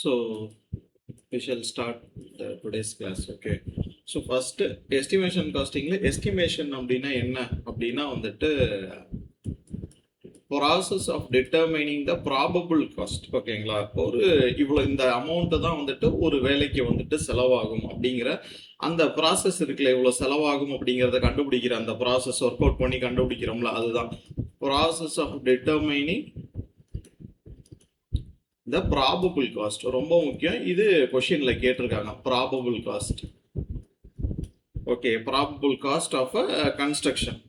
So we shall start today's class. Okay. So first estimation costing estimation அப்படின்னா என்ன அப்படின்னா வந்துட்டு process of determining the probable cost. ஓகேங்களா, ஒரு இவ்வளோ இந்த அமௌண்ட்டு தான் வந்துட்டு ஒரு வேலைக்கு வந்துட்டு செலவாகும் அப்படிங்கிற அந்த ப்ராசஸ் இருக்குல்ல, இவ்வளோ செலவாகும் அப்படிங்கிறத கண்டுபிடிக்கிற அந்த ப்ராசஸ் ஒர்க் அவுட் பண்ணி கண்டுபிடிக்கிறோம்ல, அதுதான் process of determining the probable cost. ரொம்ப முக்கியம், இது கொஷின்ல கேட்டிருக்காங்க. Probable cost. Okay, probable cost of a construction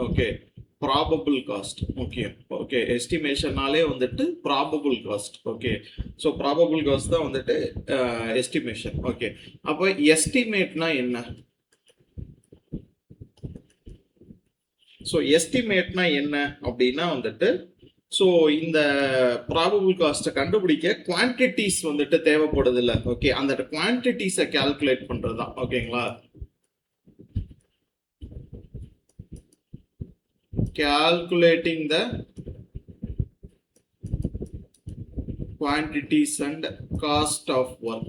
okay, probable cost முக்கியம். ஓகே, எஸ்டிமேஷனாலே வந்துட்டு probable cost. Okay, so probable cost தான் வந்துட்டு எஸ்டிமேஷன். ஓகே, அப்போ எஸ்டிமேட்னா என்ன? ஸோ எஸ்டிமேட்னா என்ன அப்படின்னா வந்துட்டு, ஸோ இந்த ப்ராபபிள் காஸ்ட்டை கண்டுபிடிக்க குவான்டிட்டிஸ் வந்துட்டு தேவைப்படுது இல்லை? ஓகே, அந்த குவான்டிட்டிஸை கால்குலேட் பண்ணுறது தான். ஓகேங்களா, calculating the quantities and cost of work.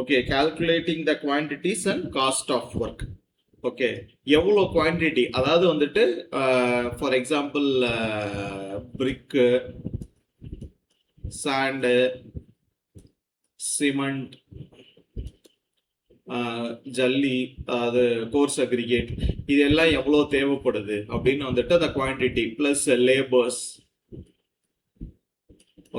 Okay, calculating the quantities and cost of work. Okay, எவ்வளோ குவான்டிட்டி, அதாவது வந்துட்டு for example brick, sand, cement, ஜல்லி, அது கோர்ஸ் அக்ரிகேட், இது எல்லாம் எவ்வளோ தேவைப்படுது அப்படின்னு வந்துட்டு அந்த குவான்டிட்டி ப்ளஸ் லேபர்ஸ்.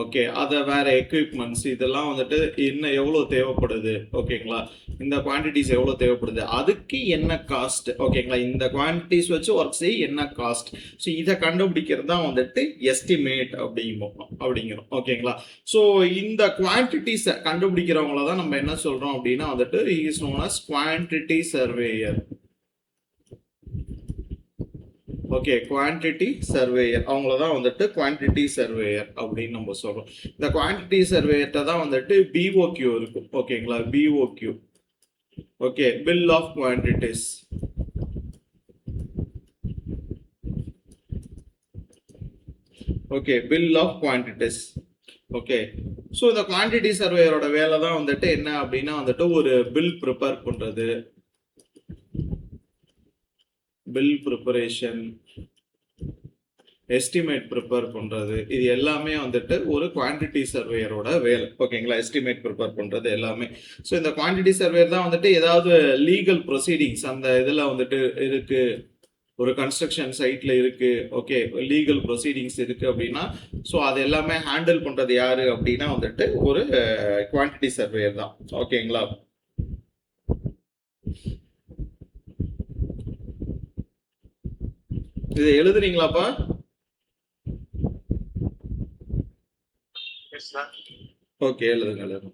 ஓகே, அதை வேற எக்யூப்மெண்ட்ஸ், இதெல்லாம் வந்துட்டு என்ன எவ்வளோ தேவைப்படுது. ஓகேங்களா, இந்த குவான்டிட்டிஸ் எவ்வளோ தேவைப்படுது, அதுக்கு என்ன காஸ்ட். ஓகேங்களா, இந்த குவான்டிட்டிஸ் வச்சு ஒர்க் செய்ய என்ன காஸ்ட். ஸோ இதை கண்டுபிடிக்கிறது தான் வந்துட்டு எஸ்டிமேட் அப்படிங்கிறோம். ஓகேங்களா, ஸோ இந்த குவான்டிட்டிஸை கண்டுபிடிக்கிறவங்கள தான் நம்ம என்ன சொல்றோம் அப்படின்னா வந்துட்டு is known as quantity surveyor. Okay, quantity surveyor, அவங்கள தான் வந்துட்டு குவான்டிட்டி சர்வேயர் அப்படின்னு நம்ம சொல்றோம். இந்த குவான்டிட்டி சர்வேயர்கிட்ட தான் வந்துட்டு பிஓக்யூ இருக்கும். ஓகேங்களா, BOQ. Okay, bill of quantities. Okay, bill of quantities. Okay, so இந்த குவான்டிட்டி சர்வேயரோட வேலை தான் வந்துட்டு என்ன அப்படின்னா வந்துட்டு ஒரு பில் ப்ரிப்பேர் பண்றது, பில் ப்ரிப்பரேஷன், எஸ்டிமேட் ப்ரிப்பேர் பண்றது, இது எல்லாமே வந்துட்டு ஒரு குவான்டிட்டி சர்வேயரோட வேலை. ஓகேங்களா, எஸ்டிமேட் ப்ரிப்பேர் பண்றது எல்லாமே. ஸோ இந்த குவான்டிட்டி சர்வேயர் தான் வந்துட்டு ஏதாவது லீகல் ப்ரொசீடிங்ஸ் அந்த இதில் வந்துட்டு இருக்கு, ஒரு கன்ஸ்ட்ரக்ஷன் சைட்ல இருக்கு, ஓகே, லீகல் ப்ரொசீடிங்ஸ் இருக்கு அப்படின்னா, ஸோ அது எல்லாமே ஹேண்டில் பண்றது யாரு அப்படின்னா வந்துட்டு ஒரு குவான்டிட்டி சர்வேயர் தான். ஓகேங்களா, இதை எழுதுறீங்களாப்பா? ஓகே, எழுதுங்க.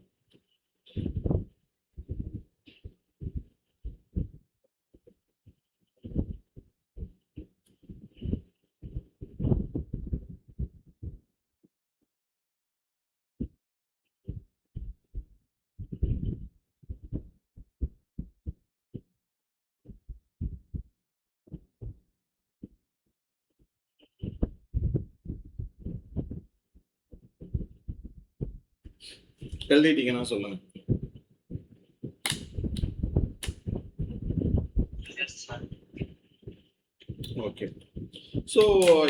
எழுதிட்டீங்கன்னா சொல்லுங்க. ஓகே, ஸோ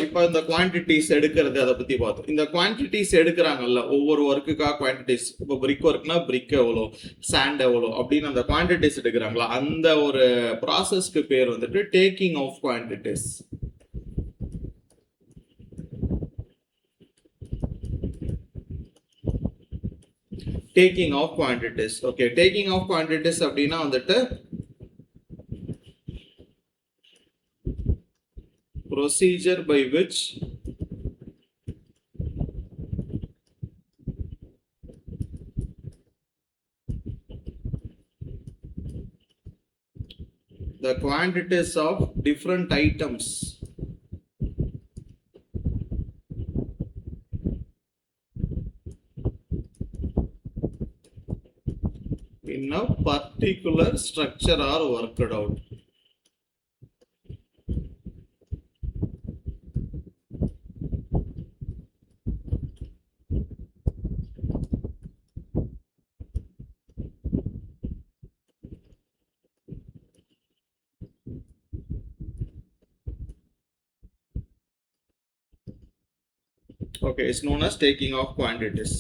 இப்போ இந்த குவான்டிட்டிஸ் எடுக்கிறது அதை பற்றி பார்த்தோம். இந்த குவான்டிட்டிஸ் எடுக்கிறாங்கல்ல, ஒவ்வொரு ஒர்க்குக்காக குவான்டிட்டிஸ். இப்போ பிரிக் ஒர்க்னா பிரிக் எவ்வளோ, சாண்ட் எவ்வளோ அப்படின்னு அந்த குவான்டிட்டிஸ் எடுக்கிறாங்களா, அந்த ஒரு ப்ராசஸ்க்கு பேர் வந்துட்டு taking off quantities. Taking off quantities. Okay, taking off quantities அப்படின்னா வந்துட்டு procedure by which the quantities of different items in a particular structure are worked out. Okay, it's known as taking off quantities.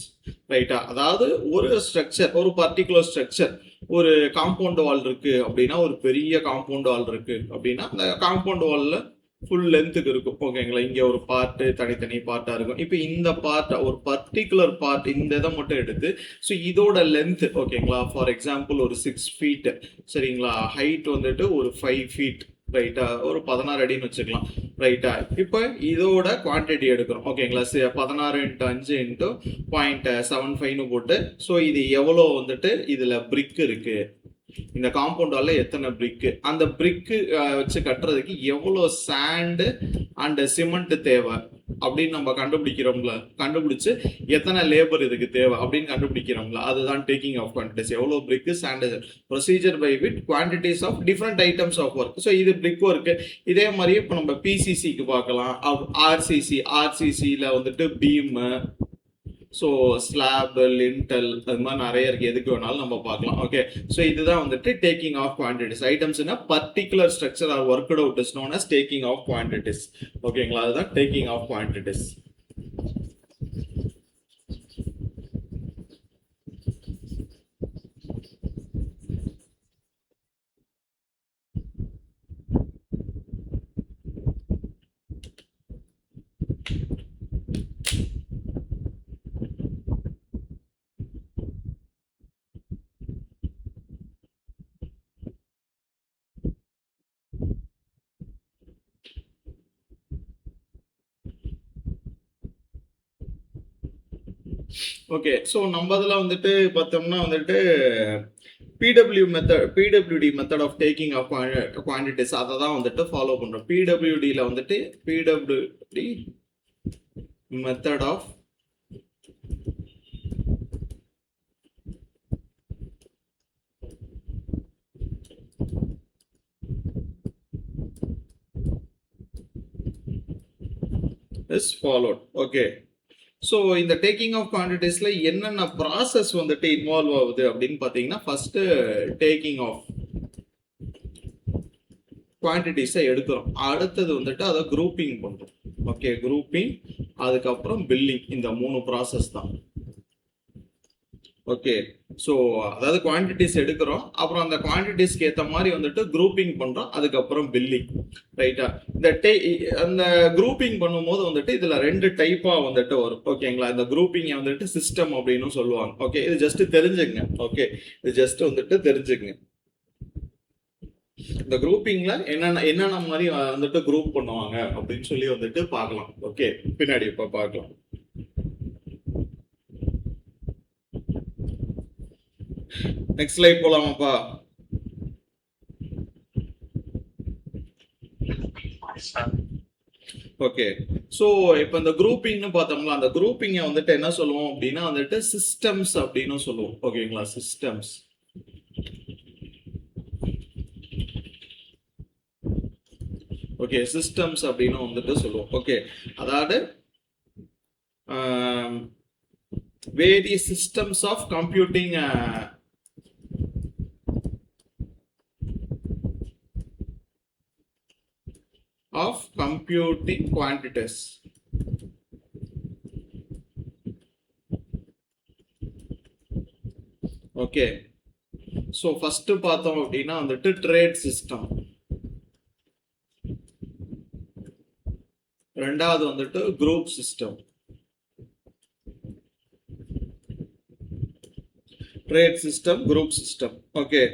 ரைட்டா? அதாவது ஒரு structure, ஒரு particular structure, ஒரு compound wall இருக்கு அப்படின்னா, ஒரு பெரிய காம்பவுண்ட் வால் இருக்கு அப்படின்னா, அந்த காம்பவுண்ட் வால்ல ஃபுல் லென்த்துக்கு இருக்கும். ஓகேங்களா? இங்க ஒரு பார்ட் தனித்தனி பார்ட்டா இருக்கும். இப்போ இந்த பார்ட், ஒரு பர்ட்டிகுலர் பார்ட், இந்த இதை மட்டும் எடுத்து, ஸோ இதோட லென்த் ஓகேங்களா, ஃபார் எக்ஸாம்பிள் ஒரு 6 ஃபீட், சரிங்களா, ஹைட் வந்துட்டு ஒரு 5 ஃபீட், ரைட்டா, ஒரு 16 அடின்னு வச்சுக்கலாம். ரைட்டா? இப்போ இதோட குவான்டிட்டி எடுக்கிறோம். ஓகேங்களா? 16 × 5 × 0.75ன்னு போட்டு, ஸோ இது எவ்வளோ வந்துட்டு இதுல பிரிக் இருக்கு, இந்த காம்பவுண்ட் வால்ல எத்தனை பிரிக்கு, அந்த பிரிக்கு வச்சு கட்டுறதுக்கு எவ்வளோ சாண்டு அண்ட் சிமெண்ட் தேவை அப்படின்னு நம்ம கண்டுபிடிக்கிறோம்ல, கண்டுபிடிச்சு எத்தனை லேபர் இதுக்கு தேவை அப்படின்னு கண்டுபிடிக்கிறோம்ல, அதுதான் டேக்கிங் ஆஃப் குவான்டிட்டிஸ். எவ்வளோ brick, sand, procedure by with quantities of different items of work. So இது பிரிக் ஒர்க்கு. இதே மாதிரி இப்போ நம்ம பிசிசிக்கு பார்க்கலாம், ஆர்சிசியில் வந்துட்டு பீமு, ஸோ ஸ்லாப், லிண்டல், அது மாதிரி நிறைய இருக்கு, எதுக்கு வேணாலும் நம்ம பார்க்கலாம். ஓகே, ஸோ இதுதான் வந்துட்டு டேக்கிங் ஆஃப் குவான்டிட்டிஸ். ஐட்டம்ஸ்னா particular structure or work out is known as taking off quantities. ஓகேங்களா? அதுதான் taking off quantities. Okay, so நம்ம இதில் வந்துட்டு பார்த்தோம்னா வந்துட்டு PWD method of taking off quantities, அதை தான் வந்துட்டு ஃபாலோ பண்ணுறோம். பிடபிள்யூடியில் வந்துட்டு PWD method of is followed. Okay, so இந்த டேக்கிங் ஆஃப் குவான்டிட்டிஸ்ல என்னென்ன ப்ராசஸ் வந்துட்டு இன்வால்வ் ஆகுது அப்படின்னு பார்த்தீங்கன்னா, ஃபர்ஸ்ட் டேக்கிங் ஆஃப் குவான்டிட்டிஸை எடுக்கிறோம். அடுத்தது வந்துட்டு அதை குரூப்பிங் பண்ணுறோம். ஓகே, குரூப்பிங், அதுக்கப்புறம் பில்லிங். இந்த 3 ப்ராசஸ் தான். ஓகே, ஸோ அதாவது குவான்டிட்டிஸ் எடுக்கிறோம், அப்புறம் அந்த குவான்டிட்டிஸ்க்கு ஏற்ற மாதிரி வந்துட்டு குரூப்பிங் பண்ணுறோம், அதுக்கப்புறம் பில்லிங். ரைட்டா? அந்த குரூப்பிங் பண்ணும்போது வந்துட்டு இதில் 2 டைப்பாக வந்துட்டு வரும். ஓகேங்களா? இந்த குரூப்பிங்கை வந்துட்டு சிஸ்டம் அப்படின்னு சொல்லுவாங்க. ஓகே, இது ஜஸ்ட் தெரிஞ்சுங்க. ஓகே, இது ஜஸ்ட் வந்துட்டு தெரிஞ்சுங்க. இந்த குரூப்பிங்ல என்னென்ன மாதிரி வந்துட்டு குரூப் பண்ணுவாங்க அப்படின்னு சொல்லி வந்துட்டு பார்க்கலாம். ஓகே, பின்னாடி இப்போ பார்க்கலாம். நெக்ஸ்ட் ஸ்லைட் போலாமாப்பா? ஓகே, ஸோ இப்போ இந்த குரூப்பிங்னு பார்த்தோம்னா, அந்த குரூப்பிங்கை வந்துட்டு என்ன சொல்லுவோம் அப்படின்னா வந்துட்டு சிஸ்டம்ஸ் அப்படின்னு சொல்லுவோம். ஓகேங்களா? சிஸ்டம்ஸ். ஓகே, சிஸ்டம்ஸ் அப்படின்னு வந்துட்டு சொல்லுவோம். ஓகே, அதாவது various systems of computing of computing quantities. Okay, so first பார்த்தோம் அப்படின்னா வந்துட்டு ட்ரேட் சிஸ்டம், ரெண்டாவது வந்துட்டு group system. Trade system, group system. Okay,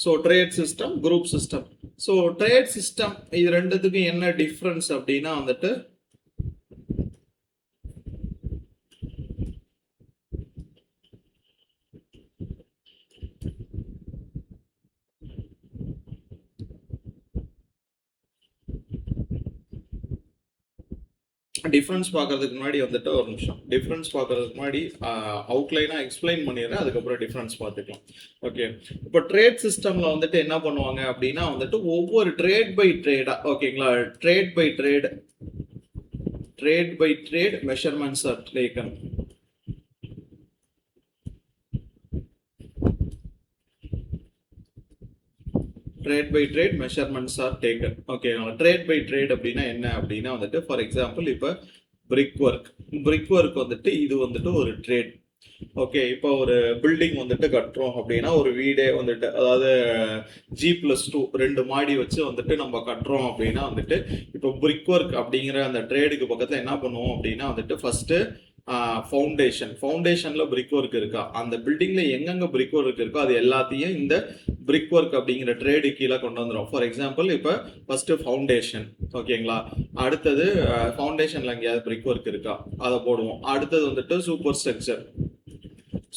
so trade system, group system. So trade system, இது ரெண்டுத்துக்கும் என்ன டிஃப்ரென்ஸ் அப்படின்னா வந்துட்டு டிஃப்ரென்ஸ் பார்க்கறதுக்கு முன்னாடி வந்துட்டு ஒரு நிமிஷம். டிஃப்ரென்ஸ் பார்க்கறதுக்கு முன்னாடி அவுட்லைனா எக்ஸ்பிளைன் பண்ணிடுறேன். அதுக்கப்புறம் டிஃப்ரென்ஸ் பார்த்துக்கலாம். ஓகே. இப்போ ட்ரேட் சிஸ்டம்ல வந்துட்டு என்ன பண்ணுவாங்க அப்படின்னா வந்துட்டு ஒவ்வொரு ட்ரேட் பை ட்ரேடா ஓகேங்களா, trade by trade measurements are taken. Trade by trade measurements are taken. Okay, trade by trade அப்படின்னா என்ன அப்படின்னா வந்துட்டு ஃபார் எக்ஸாம்பிள் இப்போ பிரிக் ஒர்க் வந்துட்டு இது வந்துட்டு ஒரு ட்ரேட். ஓகே, இப்போ ஒரு பில்டிங் வந்துட்டு கட்டுறோம் அப்படின்னா ஒரு வீடே வந்துட்டு அதாவது G+2 2 மாடி வச்சு வந்துட்டு நம்ம கட்டுறோம் அப்படின்னா வந்துட்டு இப்போ பிரிக் ஒர்க் அப்படிங்கிற அந்த ட்ரேடுக்கு பக்கத்தில் என்ன பண்ணுவோம் அப்படின்னா வந்துட்டு ஃபர்ஸ்ட் ஃபவுண்டேஷன்ல பிரிக் ஒர்க் இருக்கா, அந்த பில்டிங்ல எங்கெங்க பிரிக் ஒர்க் இருக்கோ அது எல்லாத்தையும் இந்த பிரிக் ஒர்க் அப்படிங்கிற ட்ரேடு கீழே கொண்டு வந்துடும். ஃபார் எக்ஸாம்பிள் இப்போ ஃபர்ஸ்ட் ஃபவுண்டேஷன் ஓகேங்களா, அடுத்தது ஃபவுண்டேஷன்ல எங்கேயாவது பிரிக் ஒர்க் இருக்கா அதை போடுவோம். அடுத்தது வந்துட்டு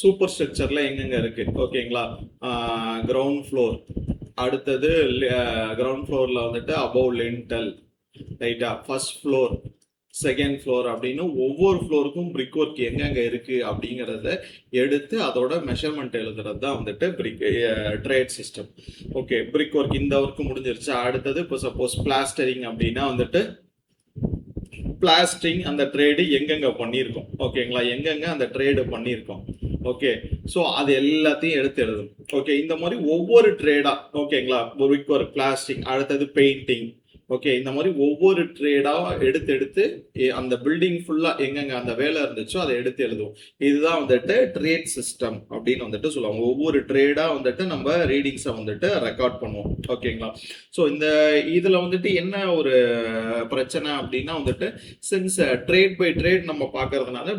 சூப்பர் ஸ்ட்ரக்சர்ல எங்கெங்க இருக்கு ஓகேங்களா, கிரவுண்ட் ஃப்ளோர், அடுத்தது கிரவுண்ட் ஃப்ளோர்ல வந்துட்டு அபவ் லிண்டல் ரைட்டா, ஃபர்ஸ்ட் ஃப்ளோர், செகண்ட் ஃப்ளோர் அப்படின்னு ஒவ்வொரு ஃப்ளோருக்கும் பிரிக் ஒர்க் எங்கெங்க இருக்கு அப்படிங்கிறத எடுத்து அதோட மெஷர்மெண்ட் எழுதுறது தான் வந்துட்டு trade system. Okay, brick work இந்த ஒர்க் முடிஞ்சிருச்சு. அடுத்தது இப்போ சப்போஸ் பிளாஸ்டரிங் அப்படின்னா வந்துட்டு பிளாஸ்டிங் அந்த ட்ரேடு எங்கெங்க பண்ணியிருக்கோம் ஓகேங்களா, எங்கெங்க அந்த ட்ரேடு பண்ணியிருக்கோம். ஓகே, ஸோ அது எல்லாத்தையும் எடுத்து எழுதும். ஓகே, இந்த மாதிரி ஒவ்வொரு ட்ரேடா ஓகேங்களா, பிரிக் ஒர்க், பிளாஸ்டிக், அடுத்தது பெயிண்டிங். ஓகே, இந்த மாதிரி ஒவ்வொரு ட்ரேடா எடுத்து அந்த பில்டிங் ஃபுல்லா எங்கெங்க அந்த வேலை இருந்துச்சோ அதை எடுத்து எழுதுவோம். இதுதான் வந்துட்டு ட்ரேட் சிஸ்டம் அப்படின்னு வந்துட்டு சொல்லுவாங்க. ஒவ்வொரு ட்ரேடா வந்துட்டு நம்ம ரீடிங்ஸை வந்துட்டு ரெக்கார்ட் பண்ணுவோம் ஓகேங்களா. ஸோ இந்த இதுல வந்துட்டு என்ன ஒரு பிரச்சனை அப்படின்னா வந்துட்டு சின்ஸ் ட்ரேட் பை ட்ரேட் நம்ம பார்க்கறதுனால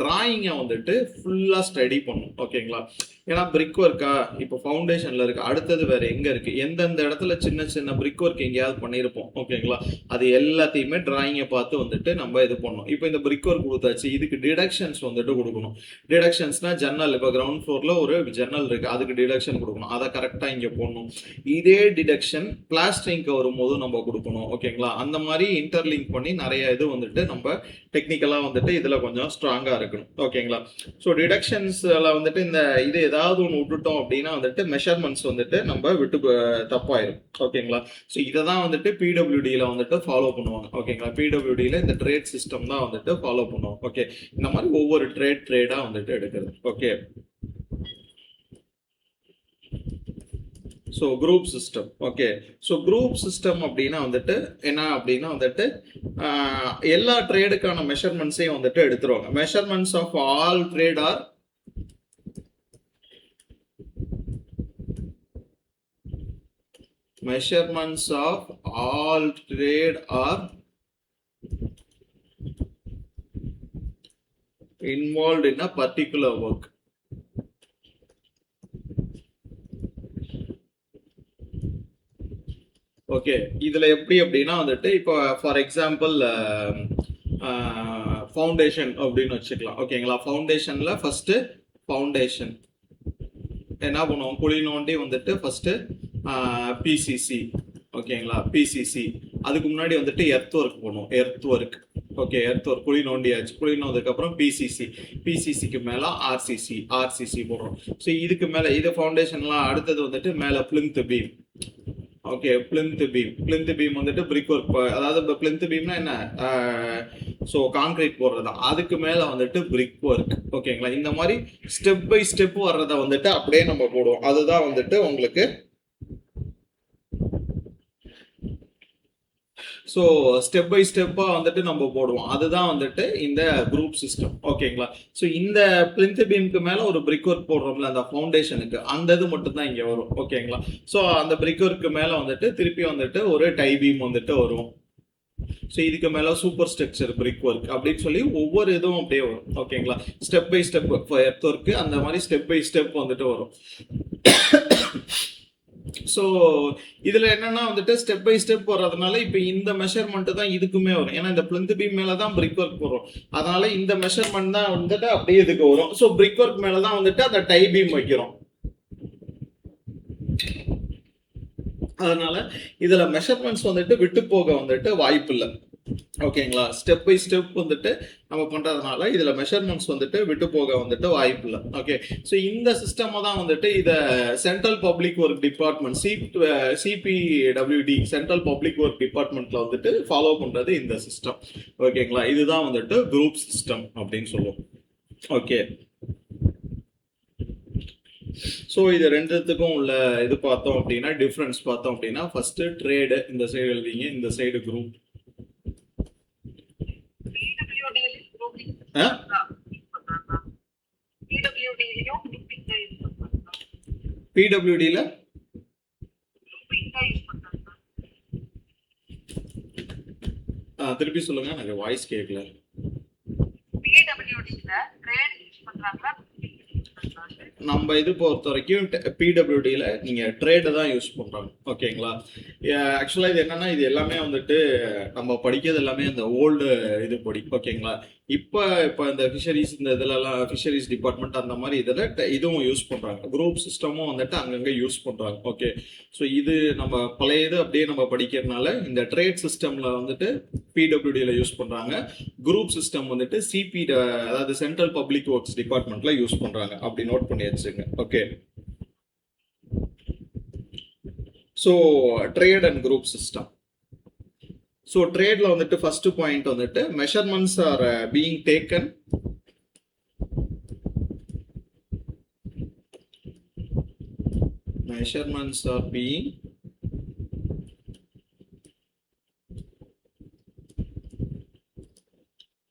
டிராயிங்கை வந்துட்டு ஃபுல்லா ஸ்டடி பண்ணும் ஓகேங்களா. ஏன்னா பிரிக் ஒர்க்கா இப்போ ஃபவுண்டேஷன்ல இருக்கு, அடுத்தது வேற எங்க இருக்கு, எந்தெந்த இடத்துல சின்ன சின்ன பிரிக் ஒர்க் எங்கேயாவது பண்ணியிருப்போம் ஓகேங்களா, அது எல்லாத்தையுமே டிராயிங்கை பார்த்து வந்துட்டு நம்ம இது பண்ணணும். இப்போ இந்த பிரிக் ஒர்க் கொடுத்தாச்சு, இதுக்கு டிடக்ஷன்ஸ் வந்துட்டு கொடுக்கணும். டிடக்ஷன்ஸ்னா ஜன்னல், இப்போ கிரவுண்ட் ஃப்ளோர்ல ஒரு ஜன்னல் இருக்கு, அதுக்கு டிடக்ஷன் கொடுக்கணும், அதை கரெக்டா இங்க போடணும். இதே டிடக்ஷன் பிளாஸ்டரிங்க்கு வரும்போது நம்ம கொடுக்கணும் ஓகேங்களா. அந்த மாதிரி இன்டர்லிங்க் பண்ணி நிறைய இது வந்துட்டு நம்ம டெக்னிக்கலா வந்துட்டு இதுல கொஞ்சம் ஸ்ட்ராங்கா இருக்கணும் ஓகேங்களா. ஸோ டிடக்ஷன்ஸ்ல வந்துட்டு இந்த இது ஏதாவது ஒன்று விட்டுட்டோம் அப்படின்னா வந்துட்டு மெஷர்மெண்ட்ஸ் வந்துட்டு நம்ம விட்டு தப்பாயிரும் ஓகேங்களா. ஸோ இதை தான் வந்துட்டு பிடபிள்யூடியில் வந்துட்டு ஃபாலோ பண்ணுவாங்க ஓகேங்களா. பிடபிள்யூடியில் இந்த ட்ரேட் சிஸ்டம் தான் வந்துட்டு ஃபாலோ பண்ணுவாங்க. ஓகே, இந்த மாதிரி ஒவ்வொரு ட்ரேடாக வந்துட்டு எடுக்கிறது. Okay, so group system. Okay, so group system அப்படின்னா வந்துட்டு என்ன அப்படின்னா வந்துட்டு எல்லா ட்ரேடுக்கான மெஷர்மெண்ட்ஸையும் வந்துட்டு எடுத்துருவாங்க. Measurements of all trade are measurements of all trade are involved in a particular work. Okay, இதுல எப்படி அப்படின்னா வந்துட்டு இப்போ ஃபார் எக்ஸாம்பிள் ஃபவுண்டேஷன் அப்படின்னு வச்சுக்கலாம் ஓகேங்களா. ஃபவுண்டேஷன்ல ஃபர்ஸ்ட் ஃபவுண்டேஷன் என்ன பண்ணுவோம், குழி நோண்டி வந்துட்டு ஃபர்ஸ்ட் பிசிசி ஓகேங்களா, பிசிசி. அதுக்கு முன்னாடி வந்துட்டு எர்த் ஒர்க் பண்ணுவோம், earth work. Okay, earth work குழி நோண்டியாச்சு, குழி நோந்ததுக்கு அப்புறம் பிசிசிக்கு மேல ஆர்சிசி போடுறோம். ஸோ இதுக்கு மேல இது ஃபவுண்டேஷன்லாம். அடுத்தது வந்துட்டு மேல plinth beam. Okay, plinth beam வந்துட்டு பிரிக் ஒர்க், அதாவது பிளிந்த் பீம்னா என்ன, ஸோ கான்கிரீட் போடுறதா. அதுக்கு மேல வந்துட்டு பிரிக் ஒர்க் ஓகேங்களா. இந்த மாதிரி ஸ்டெப் பை ஸ்டெப் வர்றதை வந்துட்டு அப்படியே நம்ம போடுவோம். அதுதான் வந்துட்டு உங்களுக்கு ஸோ ஸ்டெப் பை ஸ்டெப்பாக வந்துட்டு நம்ம போடுவோம். அதுதான் வந்துட்டு இந்த குரூப் சிஸ்டம் ஓகேங்களா. ஸோ இந்த பிளிந்த் பீமுக்கு மேலே ஒரு பிரிக் ஒர்க் போடுறோம்ல அந்த ஃபவுண்டேஷனுக்கு, அந்த இது மட்டும் தான் இங்கே வரும் ஓகேங்களா. ஸோ அந்த பிரிக் ஒர்க்கு மேலே வந்துட்டு திருப்பி வந்துட்டு ஒரு டை பீம் வந்துட்டு வரும். ஸோ இதுக்கு மேலே சூப்பர் ஸ்ட்ரக்சர் பிரிக் ஒர்க் அப்படின்னு சொல்லி ஒவ்வொரு இதுவும் அப்படியே வரும் ஓகேங்களா. Step by step earth work அந்த மாதிரி ஸ்டெப் பை ஸ்டெப் வந்துட்டு வரும். ஸோ இதுல என்னன்னா வந்துட்டு ஸ்டெப் பை ஸ்டெப் போறதுனால இப்போ இந்த மெஷர்மெண்ட் தான் இதுக்குமே வரும். ஏன்னா இந்த பிளிந்த் பீம் மேல தான் பிரிக் ஒர்க் போடுறோம், அதனால இந்த மெஷர்மெண்ட் தான் வந்துட்டு அப்படியே இதுக்கு வரும். ஸோ பிரிக் ஒர்க் மேல தான் வந்துட்டு அந்த டை பீம் வைக்கிறோம். அதனால இதுல மெஷர்மெண்ட்ஸ் வந்துட்டு விட்டு போக வந்துட்டு வாய்ப்பு இல்லை ஓகேங்களா? ஸ்டெப் பை ஸ்டெப் வந்துட்டு நம்ம பண்றதுனால இதுல மெஷர்மெண்ட்ஸ் வந்துட்டு விட்டு போக வந்துட்டு வாய்ப்பு இல்லை. ஓகே, ஸோ இந்த சிஸ்டம் தான் வந்துட்டு இதை central public work department CPWD central public work டிபார்ட்மெண்ட்ல வந்துட்டு ஃபாலோ பண்றது இந்த சிஸ்டம். ஓகேங்களா? இதுதான் வந்துட்டு குரூப் சிஸ்டம் அப்படின்னு சொல்லுவோம். ஓகே, ஸோ இது ரெண்டுத்துக்கும் உள்ள இது பார்த்தோம் அப்படின்னா டிஃப்ரென்ஸ் பார்த்தோம் அப்படின்னா ஃபர்ஸ்ட் ட்ரேடு இந்த சைடு எழுதிங்க, இந்த சைடு குரூப். பிடபிள்யூடியில் திருப்பி சொல்லுங்க, எனக்கு வாய்ஸ் கேட்கல. நம்ம இது பொறுத்த வரைக்கும் பிடபிள்யூடியில் நீங்கள் ட்ரேடை தான் யூஸ் பண்ணுறாங்க. ஓகேங்களா? ஆக்சுவலாக இது என்னன்னா இது எல்லாமே வந்துட்டு நம்ம படிக்கிறது எல்லாமே இந்த ஓல்டு இது படி. ஓகேங்களா? இப்போ இந்த ஃபிஷரிஸ் இந்த இதுலலாம் ஃபிஷரிஸ் டிபார்ட்மெண்ட் அந்த மாதிரி இதில் இதுவும் யூஸ் பண்ணுறாங்க. குரூப் சிஸ்டமும் வந்துட்டு அங்கங்கே யூஸ் பண்ணுறாங்க. ஓகே, ஸோ இது நம்ம பழைய இது அப்படியே நம்ம படிக்கிறதுனால இந்த ட்ரேட் சிஸ்டமில் வந்துட்டு பிடபிள்யூடியில் யூஸ் பண்ணுறாங்க. குரூப் சிஸ்டம் வந்துட்டு அதாவது சென்ட்ரல் பப்ளிக் ஒர்க்ஸ் டிபார்ட்மெண்ட்டில் யூஸ் பண்ணுறாங்க. அப்படி நோட் பண்ணி வச்சுங்க. Okay, so trade and group system. So ட்ரேட்ல வந்துட்டு ஃபர்ஸ்ட் பாயிண்ட் வந்துட்டு measurements are being taken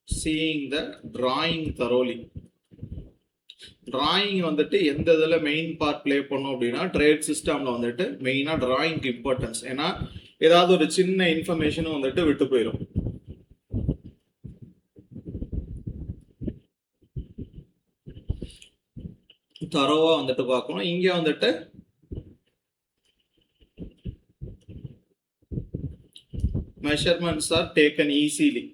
seeing the drawing thoroughly. Drawing வந்துட்டு எந்த இதில் மெயின் பார்ட் பிளே பண்ணும் அப்படின்னா ட்ரேட் சிஸ்டம்ல வந்துட்டு மெயினாக டிராயிங்க்கு இம்பார்ட்டன்ஸ். ஏன்னா ஏதாவது ஒரு சின்ன இன்ஃபர்மேஷனும் வந்துட்டு விட்டு போயிடும். தரோவா வந்துட்டு பார்க்கணும். இங்க வந்துட்டு measurements are taken easily.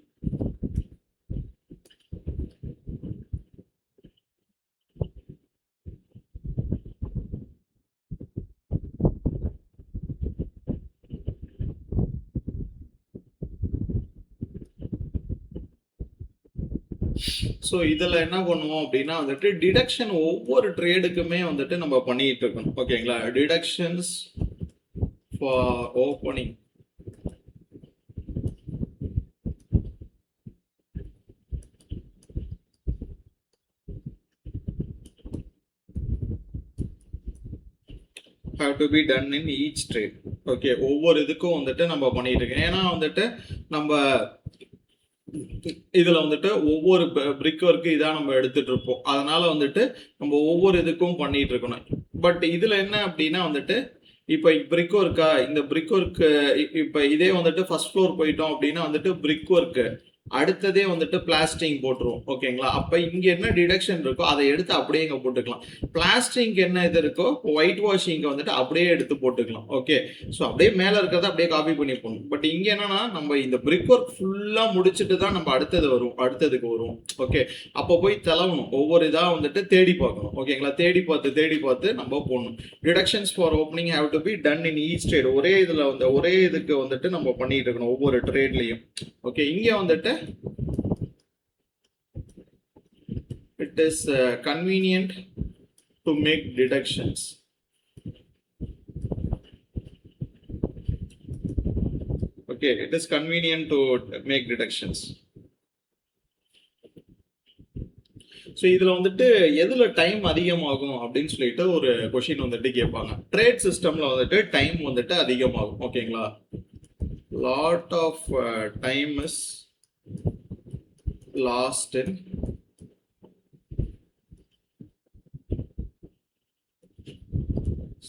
So இதில் என்ன பண்ணுவோம் அப்படின்னா வந்துட்டு டிடக்ஷன் ஒவ்வொரு ட்ரேடுக்குமே வந்துட்டு நம்ம பண்ணிட்டு இருக்கணும். ஓகேங்களா? Deductions for opening, have to be done in each trade. Okay, ஒவ்வொரு இதுக்கும் வந்துட்டு நம்ம பண்ணிட்டு இருக்கோம். ஏன்னா வந்துட்டு நம்ம இதுல வந்துட்டு ஒவ்வொரு பிரிக் ஒர்க்கு இதான் நம்ம எடுத்துட்டு இருப்போம். அதனால வந்துட்டு நம்ம ஒவ்வொரு இதுக்கும் பண்ணிட்டு இருக்கணும். பட் இதுல என்ன அப்படின்னா வந்துட்டு இப்ப பிரிக் ஒர்க்கா, இந்த பிரிக் ஒர்க்கு இப்ப இதே வந்துட்டு ஃபர்ஸ்ட் ஃப்ளோர் போயிட்டோம் அப்படின்னா வந்துட்டு பிரிக் ஒர்க்கு அடுத்ததே வந்துட்டு பிளாஸ்டிங் போட்டுருவோம். ஓகேங்களா? அப்ப இங்க என்ன டிடக்ஷன் இருக்கோ அதை எடுத்து அப்படியே இங்க போட்டுக்கலாம். பிளாஸ்டிங் என்ன இது இருக்கோ ஒயிட் வாஷிங் வந்துட்டு அப்படியே எடுத்து போட்டுக்கலாம். ஓகே, ஸோ அப்படியே மேல இருக்கிறத அப்படியே காப்பி பண்ணி போகணும். பட் இங்க என்னன்னா நம்ம இந்த பிரிக் ஒர்க் ஃபுல்லா முடிச்சுட்டு தான் நம்ம அடுத்ததுக்கு வருவோம். ஓகே, அப்போ போய் தெலவணும், ஒவ்வொரு இதா வந்துட்டு தேடி பார்க்கணும். ஓகேங்களா? தேடி பார்த்து நம்ம போடணும். Deductions for opening have to be done in each trade. ஒரே இதுக்கு வந்துட்டு நம்ம பண்ணிட்டு இருக்கணும் ஒவ்வொரு ட்ரேட்லயும். ஓகே, இங்க வந்துட்டு it is convenient to make deductions. Okay, it is convenient to make deductions. So இதில் வந்துட்டு எதில் டைம் அதிகமாகும் அப்படின்னு சொல்லிட்டு ஒரு கொஷின் வந்துட்டு கேட்பாங்க. ட்ரேட் சிஸ்டமில் வந்துட்டு டைம் வந்துட்டு அதிகமாகும். ஓகேங்களா? Lot of time is lost in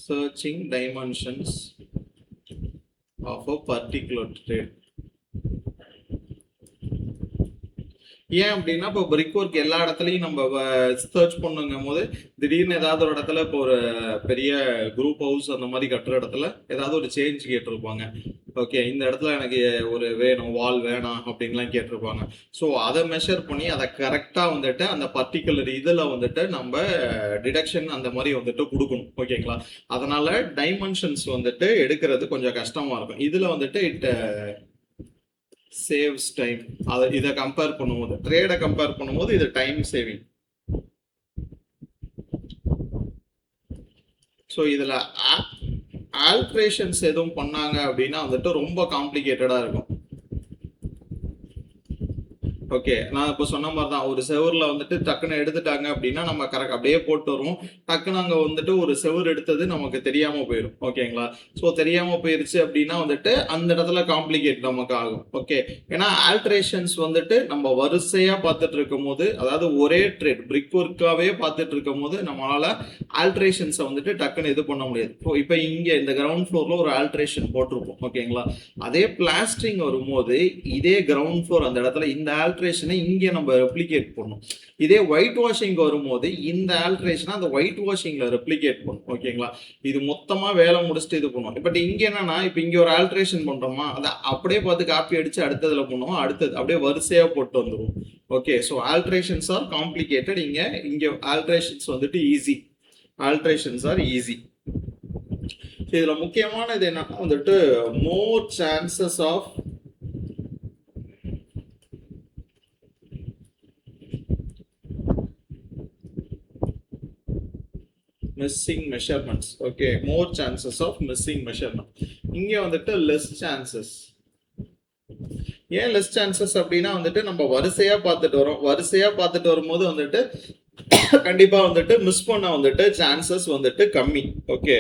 searching dimensions of a particular trade. ஏன் அப்படின்னா இப்போ பிரிக் ஒர்க் எல்லா இடத்துலையும் நம்ம சர்ச் பண்ணுங்கும் போது திடீர்னு ஏதாவது ஒரு இடத்துல இப்போ ஒரு பெரிய குரூப் ஹவுஸ் அந்த மாதிரி கட்டுற இடத்துல ஏதாவது ஒரு சேஞ்ச் கேட்டிருப்பாங்க. ஓகே, இந்த இடத்துல எனக்கு ஒரு வால் வேணாம் அப்படின்லாம் கேட்டிருப்பாங்க. ஸோ அதை மெஷர் பண்ணி அதை கரெக்டாக வந்துட்டு அந்த பர்டிகுலர் இதில் வந்துட்டு நம்ம டிடக்ஷன் அந்த மாதிரி வந்துட்டு கொடுக்கணும். ஓகேங்களா? அதனால டைமென்ஷன்ஸ் வந்துட்டு எடுக்கிறது கொஞ்சம் கஷ்டமா இருக்கும். இதில் வந்துட்டு சேவ்ஸ் டைம். இதை கம்பேர் பண்ணும்போது, ட்ரேடை கம்பேர் பண்ணும்போது இது டைம் சேவிங். ஸோ இதில் ஆல்ட்ரேஷன்ஸ் எதுவும் பண்ணாங்க அப்படின்னா வந்துட்டு ரொம்ப காம்ப்ளிகேட்டடாக இருக்கும். ஓகே, நான் இப்போ சொன்ன மாதிரி தான், ஒரு செவரில் வந்துட்டு டக்குன்னு எடுத்துட்டாங்க அப்படின்னா நம்ம கரெக்ட் அப்படியே போட்டு வருவோம். டக்குன்னு அங்கே வந்துட்டு ஒரு செவர் எடுத்தது நமக்கு தெரியாமல் போயிடும். ஓகேங்களா? ஸோ தெரியாமல் போயிருச்சு அப்படின்னா வந்துட்டு அந்த இடத்துல காம்ப்ளிகேட் நமக்கு ஆகும். ஓகே, ஏன்னா ஆல்ட்ரேஷன்ஸ் வந்துட்டு நம்ம வரிசையாக பார்த்துட்டு இருக்கும் போது, அதாவது ஒரே ட்ரேட் பிரிக் ஒர்க்காகவே பார்த்துட்டு இருக்கும் போது நம்மளால ஆல்ட்ரேஷன்ஸை வந்துட்டு டக்குன்னு இது பண்ண முடியாது. இப்போ இங்கே இந்த கிரவுண்ட் ஃப்ளோரில் ஒரு ஆல்ட்ரேஷன் போட்டிருப்போம். ஓகேங்களா? அதே பிளாஸ்டரிங் வரும்போது இதே கிரவுண்ட் ஃப்ளோர் அந்த இடத்துல இந்த ஆல்ட்ரேஷனை இங்கே நம்ம ரெப்ளிகேட் பண்ணும். இதே ஒயிட் வாஷிங் வரும்போது இந்த ஆல்ட்ரேஷனை அந்த ஒயிட் வாஷிங்ல ரெப்ளிகேட் பண்ணும். ஓகேங்களா? இது மொத்தமா வேலை முடிச்சுட்டு இது பண்ணுவோம். பட் இங்க என்னன்னா, இப்போ இங்க ஒரு ஆல்ட்ரேஷன் பண்றோமா, அதை அப்படியே பார்த்து காப்பி அடிச்சு அடுத்ததுல பண்ணுவோம், அடுத்தது அப்படியே வரிசையா போட்டு வந்துடும். Okay, so alterations are complicated. இங்க ஆல்ட்ரேஷன்ஸ் வந்துட்டு ஈஸி. Alterations are easy. இதுல முக்கியமானது என்னன்னா வந்துட்டு more chances of missing measurements. Okay, more chances of missing measurement. இங்க வந்துட்டு less chances. ஏன் less chances அப்படின்னா வந்துட்டு நம்ம வரிசையா பார்த்துட்டு வரோம். வரிசையா பார்த்துட்டு வரும்போது வந்துட்டு கண்டிப்பா வந்துட்டு மிஸ் பண்ண வந்துட்டு சான்சஸ் வந்துட்டு கம்மி. ஓகே,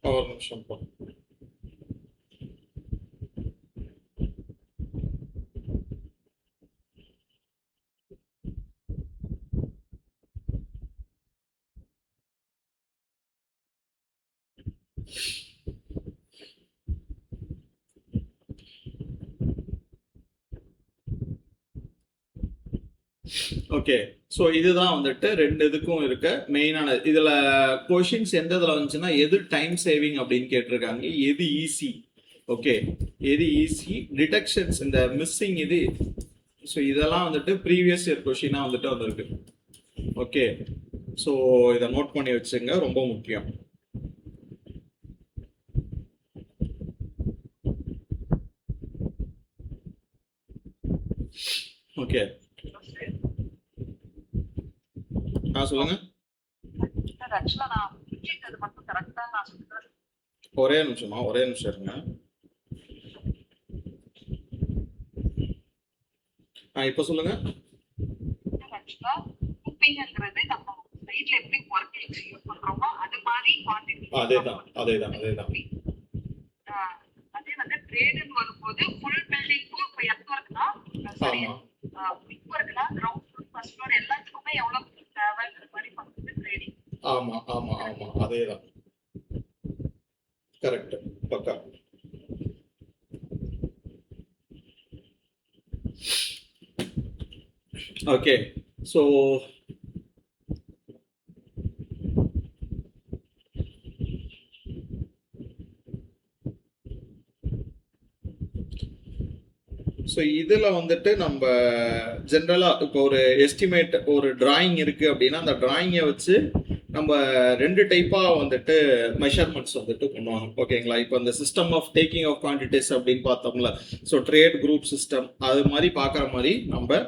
ஒரு நிமிஷம். ஓகே, ஸோ இதுதான் வந்துட்டு ரெண்டு இதுக்கும் இருக்க மெயினான. இதுல கொஷின்ஸ் எந்த இதுல வந்துச்சுன்னா, எது டைம் சேவிங் அப்படின்னு கேட்டிருக்காங்க, எது ஈஸி. ஓகே, எது ஈஸி, டிடெக்ஷன்ஸ், இந்த மிஸ்ஸிங் இது. ஸோ இதெல்லாம் வந்துட்டு ப்ரீவியஸ் இயர் கொஷினா வந்துட்டு வந்திருக்கு. ஓகே, ஸோ இதை நோட் பண்ணி வச்சுங்க, ரொம்ப முக்கியம். ஓகே, சொல்லுங்க. ஒரே நிமிஷமா, ஒரே நிமிஷம் இருங்க. இப்ப சொல்லுங்க. அதேதான் அதேதான் அதேதான். ஆமா ஆமா ஆமா, அதேதான். கரெக்ட், பக்கா. ஓகே, ஸோ ஸோ இதில் வந்துட்டு நம்ம ஜென்ரலாக இப்போ ஒரு எஸ்டிமேட், ஒரு டிராயிங் இருக்குது அப்படின்னா அந்த டிராயிங்கை வச்சு நம்ம ரெண்டு டைப்பாக வந்துட்டு மெஷர்மெண்ட்ஸ் வந்துட்டு பண்ணுவாங்க. ஓகேங்களா? இப்போ இந்த system of taking off quantities அப்படின்னு பார்த்தோம்ல, ஸோ ட்ரேட் குரூப் சிஸ்டம் அது மாதிரி பார்க்குற மாதிரி நம்ம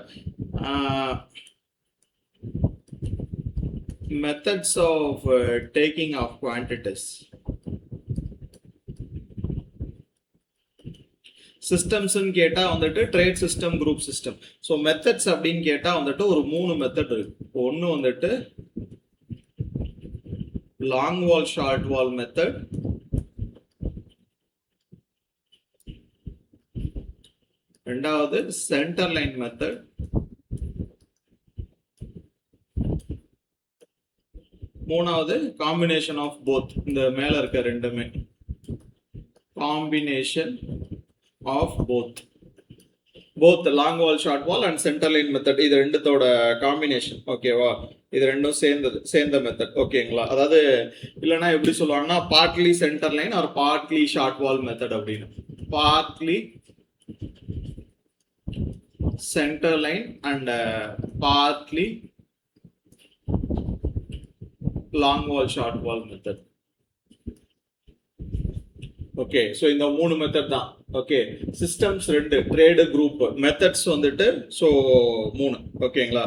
methods of taking off quantities, சிஸ்டம்ஸ்ன்னு கேட்டால் வந்துட்டு trade system, group system. So methods அப்படின்னு கேட்டால் வந்துட்டு ஒரு 3 மெத்தட் இருக்கு. ஒன்று வந்துட்டு long wall short wall method, ரெண்டாவது சென்டர் லைன் மெத்தட், மூணாவது காம்பினேஷன் ஆஃப் போத், இந்த மேல இருக்க ரெண்டுமே combination of both long wall short wall and centre line method, இது ரெண்டுத்தோட காம்பினேஷன். ஓகேவா, இது ரெண்டும் சேர்ந்த மெத்தட். ஓகேங்களா, அதாவது இல்லைன்னா எப்படி சொல்லுவாங்கன்னா partly centre line or partly short wall method அப்படின்னு. Partly centre line and partly long wall short wall method. Okay, so இந்த மூணு மெத்தட் தான். Okay, systems 2, trade group, methods வந்துட்டு ஸோ 3. ஓகேங்களா,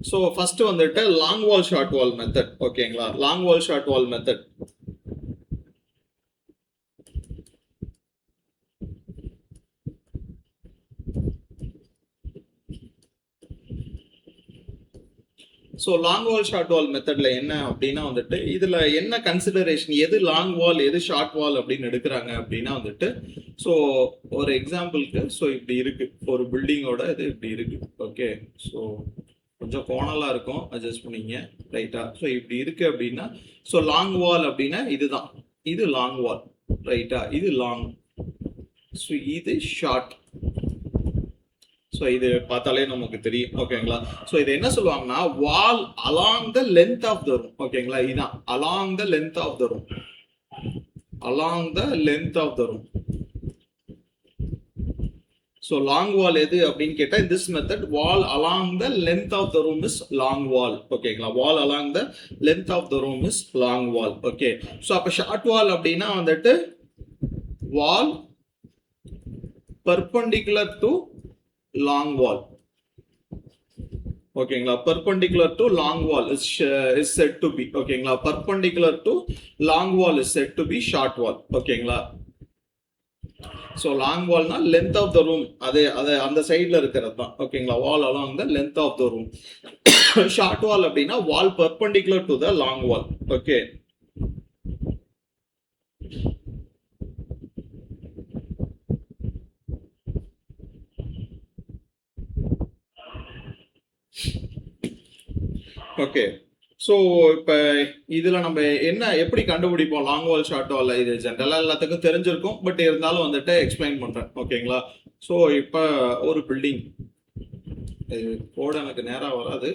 ஸோ ஃபர்ஸ்ட் வந்துட்டு long wall short wall method. ஓகேங்களா, long wall short wall method. So long wall short wall மெத்தட்ல என்ன அப்படின்னா வந்துட்டு இதுல என்ன கன்சிடரேஷன், எது லாங் வால் எது ஷார்ட் வால் அப்படின்னு எடுக்கிறாங்க அப்படின்னா வந்துட்டு, ஸோ ஒரு எக்ஸாம்பிளுக்கு ஸோ இப்படி இருக்கு ஒரு பில்டிங்கோட இது இப்படி இருக்கு. ஓகே, ஸோ கொஞ்சம் கோணலா இருக்கும், அட்ஜஸ்ட் பண்ணிங்க. ரைட்டா, ஸோ இப்படி இருக்கு அப்படின்னா ஸோ லாங் வால் அப்படின்னா இதுதான், இது லாங் வால். ரைட்டா, இது லாங், ஸோ இது ஷார்ட். ஸோ இது பார்த்தாலே நமக்கு தெரியும். ஓகேங்களா, ஸோ இது என்ன சொல்லுவாங்கன்னா wall along the length of the room. ஓகேங்களா, இதுதான் along the length of the room, along the length of the room. So long wall எது அப்படின்னு கேட்டால் in this method wall along the length of the room is long wall. ஓகேங்களா, wall along the length of the room is long wall. Okay, so அப்போ short wall அப்படின்னா வந்துட்டு wall perpendicular to long wall. ஓகேங்களா, perpendicular to long wall is said to be. ஓகேங்களா, perpendicular to long wall is said to be short wall. ஓகேங்களா, so long வால்னா length of the room, அது அந்த சைடில் இருக்கிறது தான். ஓகேங்களா, wall along the length of the room. Short wall அப்படின்னா wall perpendicular to the long wall. Okay, okay. So இப்போ இதில் நம்ம என்ன எப்படி கண்டுபிடிப்போம் லாங் வால் ஷார்ட் வால்? இது ஜென்ரலாக எல்லாத்துக்கும் தெரிஞ்சிருக்கும், பட் இருந்தாலும் வந்துட்டு எக்ஸ்பிளைன் பண்ணுறேன். ஓகேங்களா, ஸோ இப்போ ஒரு பில்டிங், கோடு எனக்கு நேராக வராது.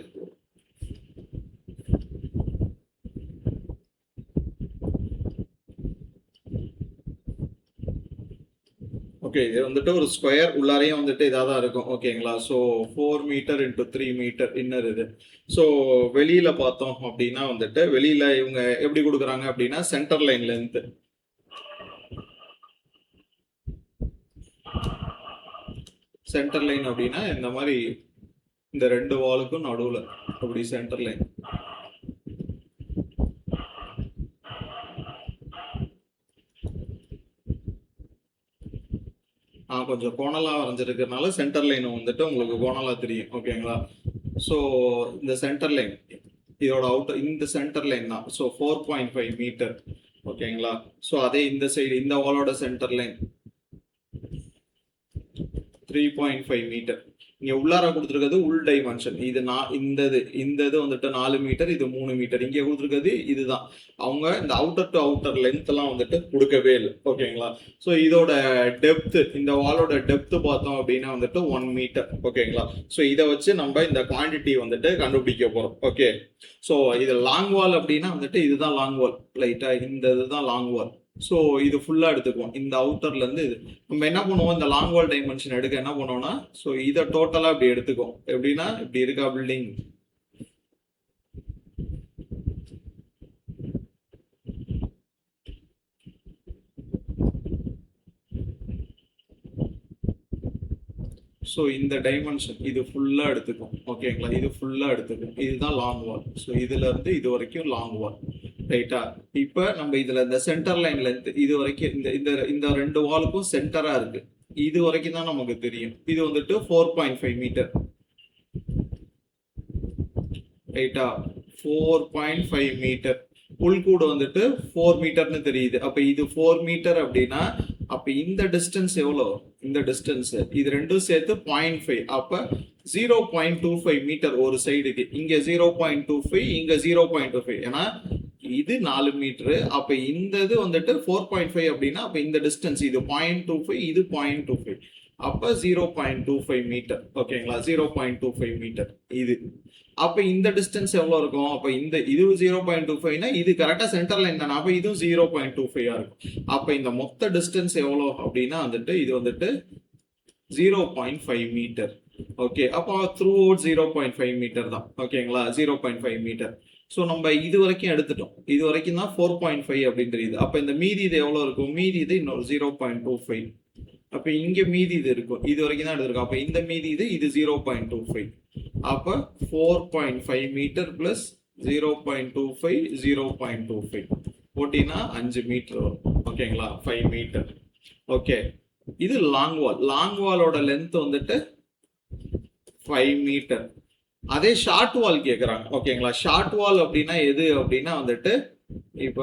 ஓகே, இது வந்துட்டு ஒரு ஸ்கொயர், உள்ளாரையும் வந்துட்டு இதாக தான் இருக்கும். ஓகேங்களா, so 4 metre into 3 metre inner இது. ஸோ வெளியில பார்த்தோம் அப்படின்னா வந்துட்டு வெளியில இவங்க எப்படி கொடுக்குறாங்க அப்படின்னா centre line length, centre line அப்படின்னா இந்த மாதிரி இந்த ரெண்டு வாலுக்கும் நடுவில் அப்படி சென்டர் லைன். கொஞ்சம் கோணலா வரைஞ்சிருக்கிறதுனால சென்டர் லைன் வந்துட்டு உங்களுக்கு கோணலா தெரியும். ஓகேங்களா, ஸோ இந்த சென்டர் லைன் இதோட அவுட்டர் இந்த சென்டர் லைன் தான். So 4.5 metre. ஓகேங்களா, ஸோ அதே இந்த சைடு இந்த வாலோட சென்டர் லைன் 3.5 மீட்டர். இங்க உள்ளார கொடுத்துருக்கிறது உள் டைமென்ஷன். இது இந்த இது வந்துட்டு 4 மீட்டர், இது 3 மீட்டர். இங்க கொடுத்துருக்கிறது இதுதான். அவங்க இந்த அவுட்டர் டு அவுட்டர் லென்த் எல்லாம் வந்துட்டு கொடுக்கவே இல்லை. ஓகேங்களா, ஸோ இதோட டெப்த், இந்த வாலோட டெப்த் பார்த்தோம் அப்படின்னா வந்துட்டு 1 மீட்டர். ஓகேங்களா, ஸோ இதை வச்சு நம்ம இந்த குவான்டிட்டி வந்துட்டு கண்டுபிடிக்க போறோம். ஓகே, ஸோ இது லாங் வால் அப்படின்னா வந்துட்டு இதுதான் லாங் வால். லைட்டா இந்த இதுதான் லாங் வால். ஸோ இது ஃபுல்லாக எடுத்துக்குவோம். இந்த அவுட்டர்ல இருந்து இது நம்ம என்ன பண்ணுவோம், இந்த லாங் வால் டைமென்ஷன் எடுக்க என்ன பண்ணுவோம்னா ஸோ இதை டோட்டலாக இப்படி எடுத்துக்குவோம். எப்படின்னா இப்படி இருக்கா பில்டிங், ஸோ இந்த டைமென்ஷன் இது ஃபுல்லா எடுத்துக்கும். ஓகேங்களா, இது ஃபுல்லா எடுத்துக்கும். இதுதான் லாங் வால். ஸோ இதுல இருந்து இது வரைக்கும் லாங் வால். ரைட்டா, இப்ப நம்ம இதுல இந்த சென்டர் லைன் லென்த் இது வரைக்கும் இந்த இந்த இந்த ரெண்டு வாலுக்கும் சென்டரா இருக்கு. இது வரைக்கும் தான் நமக்கு தெரியும். இது வந்துட்டு 4.5 மீட்டர். ரைட்டா, 4.5 மீட்டர். உள்கூடு வந்துட்டு 4 மீட்டர்னு தெரியுது. அப்ப இது 4 மீட்டர் அப்படின்னா அப்ப இந்த டிஸ்டன்ஸ் எவ்வளோ? இந்த டிஸ்டன்ஸ் இது ரெண்டும் சேர்த்து 0.5. அப்ப 0.25 மீட்டர் ஒரு சைடுக்கு. இங்க 0.25, இங்க 0.25. ஏன்னா இது 4 மீட்டர். அப்ப இந்த இது வந்துட்டு 4.5 அப்படின்னா அப்ப இந்த டிஸ்டன்ஸ் இது 0.25, இது 0.25. அப்ப 0.25 மீட்டர். ஓகேங்களா, 0.25 மீட்டர் இது. அப்ப இந்த டிஸ்டன்ஸ் எவ்வளவு இருக்கும்? அப்ப இந்த இது 0.25னா இது கரெக்டா சென்டர் லைன் தானே. அப்ப இதுவும் 0.25 இருக்கும். அப்ப இந்த மொத்த டிஸ்டன்ஸ் எவ்வளவு அப்படின்னா வந்துட்டு இது வந்துட்டு 0.5 மீட்டர். ஓகே, அப்போ த்ரூ அவுட் 0.5 மீட்டர் தான். ஓகேங்களா, 0.5 மீட்டர். ஸோ நம்ம இது வரைக்கும் எடுத்துட்டோம். இது வரைக்கும் தான் 4.5 அப்படின்னு தெரியுது. அப்ப இந்த மீதி இது எவ்வளவு இருக்கும்? மீதி இது இன்னொரு 0.25. அப்ப இங்க மீதி இது இருக்கும். இது வரைக்கும் தான் எடுத்திருக்கோம். அப்ப இந்த மீதி இது 0.25. அப்ப 4.5 மீட்டர் பிளஸ் 0.25 0.25 போட்டினா 5 மீட்டர் வரும். ஓகேங்களா, 5 மீட்டர். ஓகே, இது லாங் வால். லாங் வாலோட லென்த் வந்துட்டு 5 மீட்டர். அதே ஷார்ட் வால் கேக்குறாங்க. ஓகேங்களா, ஷார்ட் வால் அப்படின்னா எது அப்படின்னா வந்துட்டு இப்ப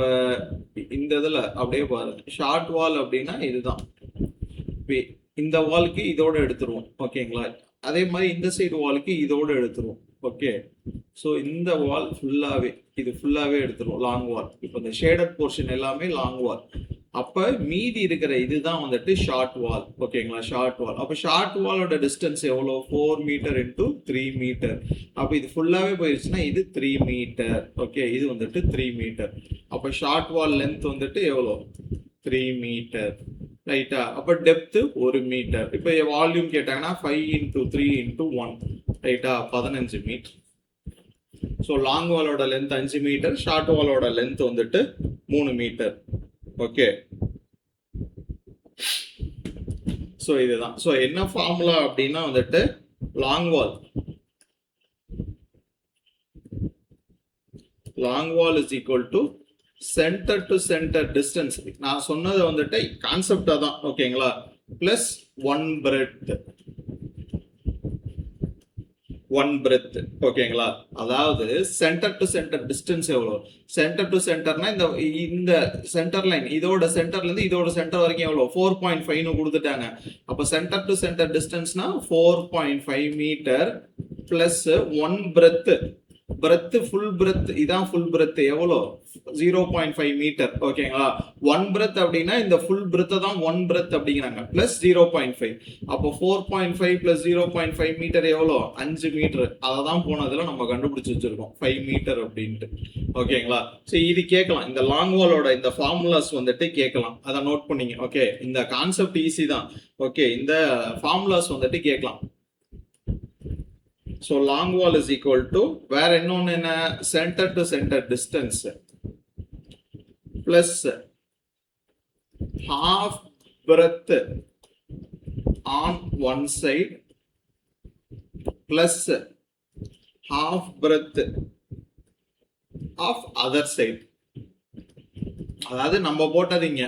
இந்த இதுல அப்படியே பாருங்க. ஷார்ட் வால் அப்படின்னா இதுதான். இந்த வாலுக்கு இதோட எடுத்துருவோம். ஓகேங்களா, அதே மாதிரி இந்த சைடு வாலுக்கு இதோட எடுத்துருவோம். ஓகே, ஸோ இந்த வால் ஃபுல்லாவே இது ஃபுல்லாவே எடுத்துருவோம் லாங் வால். இப்போ இந்த ஷேடட் போர்ஷன் எல்லாமே லாங் வால். அப்ப மீதி இருக்கிற இதுதான் வந்துட்டு ஷார்ட் வால். ஓகேங்களா, ஷார்ட் வால். அப்ப ஷார்ட் வாலோட டிஸ்டன்ஸ் எவ்வளோ? 4 மீட்டர் இன்டூ 3 மீட்டர். அப்ப இது ஃபுல்லாவே போயிருச்சுன்னா இது 3 மீட்டர். ஓகே, இது வந்துட்டு 3 மீட்டர். அப்ப ஷார்ட் வால் லென்த் வந்துட்டு எவ்வளோ? 3 மீட்டர். ரைட்டா, அப்ப டெப்த் 1 மீட்டர். இப்ப வால்யூம் கேட்டாங்கன்னா 5 இன்டூ 3 இன்டூ 1. ரைட்டா, 15 மீட்டர். ஸோ லாங் வாலோட லென்த் 5 மீட்டர், ஷார்ட் வாலோட லென்த் வந்துட்டு 3 மீட்டர். ஓகே, ஸோ இதுதான். ஸோ என்ன ஃபார்முலா அப்படின்னா வந்துட்டு long wall is equal to centre to centre distance. நான் சொன்னது வந்துட்டு கான்செப்டா தான். ஓகேங்களா, பிளஸ் 1 பிரெத். ஓகேங்களா, அதாவது சென்டர் டு சென்டர் டிஸ்டன்ஸ் எவ்வளோ? சென்டர் டு சென்டர்னா இந்த சென்டர் லைன் இதோட சென்டர்ல இருந்து இதோட சென்டர் வரைக்கும் எவ்வளோ? 4.5 கொடுத்துட்டாங்க. அப்ப சென்டர் டு சென்டர் டிஸ்டன்ஸ்னா 4.5 metre plus 1 breadth. Full breadth இதான் ஃபுல் பிரெத் எவ்வளோ? 0.5 மீட்டர். ஓகேங்களா, 1 பிரெத் அப்படின்னா இந்த ஃபுல் பிரெத் தான் 1 பிரெத் அப்படிங்கிறாங்க. பிளஸ் 0.5. அப்போ 4.5 பிளஸ் 0.5 மீட்டர் எவ்வளோ? 5 மீட்டர். அதை தான் போனதுல நம்ம கண்டுபிடிச்சு வச்சிருக்கோம் 5 மீட்டர் அப்படின்ட்டு. ஓகேங்களா, சரி இது கேட்கலாம். இந்த லாங் வாலோட இந்த ஃபார்முலாஸ் வந்துட்டு கேட்கலாம். அதை நோட் பண்ணீங்க. ஓகே, இந்த கான்செப்ட் ஈஸி தான். ஓகே, இந்த ஃபார்முலாஸ் வந்துட்டு கேட்கலாம். So long wall is equal to வேற இன்னொன்னு என்ன? center to center distance plus half breadth on one side plus half breadth of other side. அதாவது நம்ம போட்டதுங்க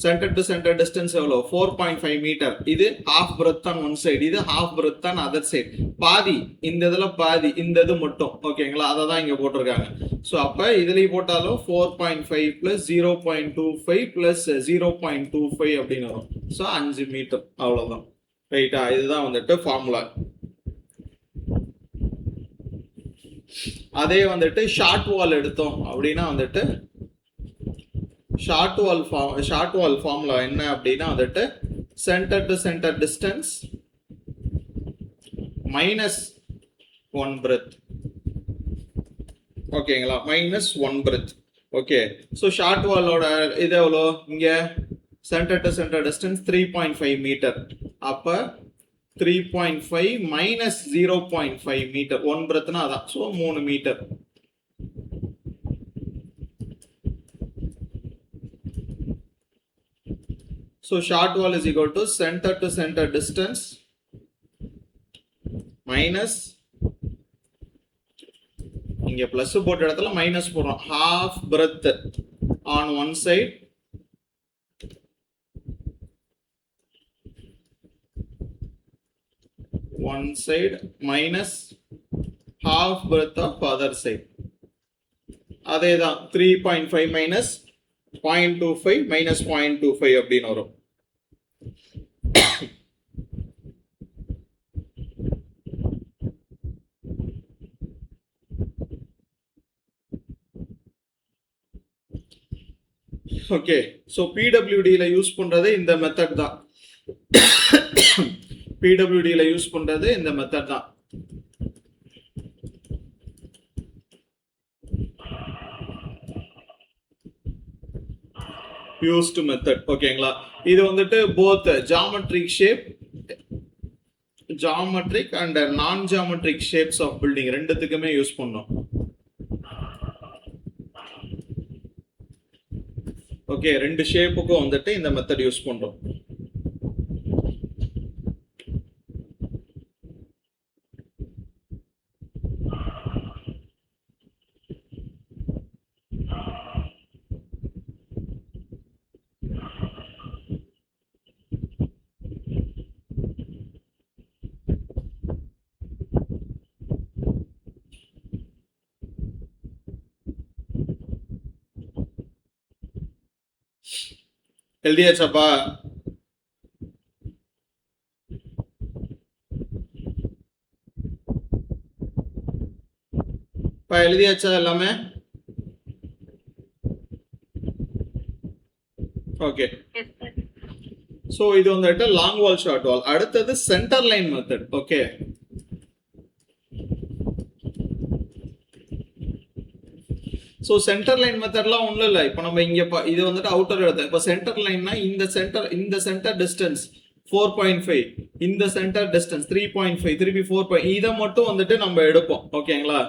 சென்டர் டு சென்டர் டிஸ்டன்ஸ் எவ்வளோ? 4.5 மீட்டர். இது half breadth on one side, இது half breadth on other side. பாதி இந்த இதுல பாதி இந்த இது மட்டும். ஓகேங்களா, அதை தான் இங்க போட்டிருக்காங்க. ஸோ அப்ப இதுலயும் போட்டாலும் 4.5 பிளஸ் 0.25 பிளஸ் 0.25 அப்படின்னு வரும். So 5 metre. அவ்வளவுதான். ரைட்டா, இதுதான் வந்துட்டு ஃபார்முலா. அதே வந்துட்டு ஷார்ட் வால் எடுத்தோம் அப்படின்னா வந்துட்டு ஷார்ட் வால் ஃபார்முலா என்ன அப்படின்னா வந்துட்டு centre to centre distance minus 1 breadth. ஓகேங்களா, minus 1 breadth. Okay, so short வாலோட இது எவ்வளோ? இங்க centre to centre distance 3.5 metre. அப்ப 3.5 மைனஸ் 0.5 மீட்டர். 1 பிரெத்னா அதான். So 3 metre. So short wall is equal to center distance minus இங்க பிளஸ் போட்ட இடத்துல மைனஸ் போடுறோம். half breadth on one side minus half breadth of other side. அதேதான் 3.5 minus 0.25 minus 0.25 அப்படின்னு வரும். ஓகே, ஸோ பிடபிள்யூடியில் யூஸ் பண்ணுறது இந்த மெத்தட் தான். பிடபிள்யூடியில் யூஸ் பண்ணுறது இந்த மெத்தட் தான். Used method. ஓகேங்களா, இது வந்துட்டு both geometric shape, geometric and நான் ஜாமெட்ரிக் ஷேப்ஸ் ஆஃப் பில்டிங் ரெண்டுத்துக்குமே யூஸ் பண்ணோம். ஓகே, ரெண்டு ஷேப்புக்கும் வந்துட்டு இந்த மெத்தட் யூஸ் பண்றோம். எழுதியாச்சாப்பா? எழுதியாச்சா எல்லாமே? ஓகே, சோ இது வந்துட்டு லாங் வால் ஷார்ட் வால். அடுத்தது centre line method. Okay, so centre line மெத்தட்லாம் ஒன்றும் இல்லை. இப்போ நம்ம இங்கே இது வந்துட்டு அவுட்டர் எடுத்தோம். இப்போ சென்டர் லைன்னா இந்த சென்டர் டிஸ்டன்ஸ் 4.5, இந்த சென்டர் டிஸ்டன்ஸ் 3.5, திருப்பி 4. இதை மட்டும் வந்துட்டு நம்ம எடுப்போம். ஓகேங்களா,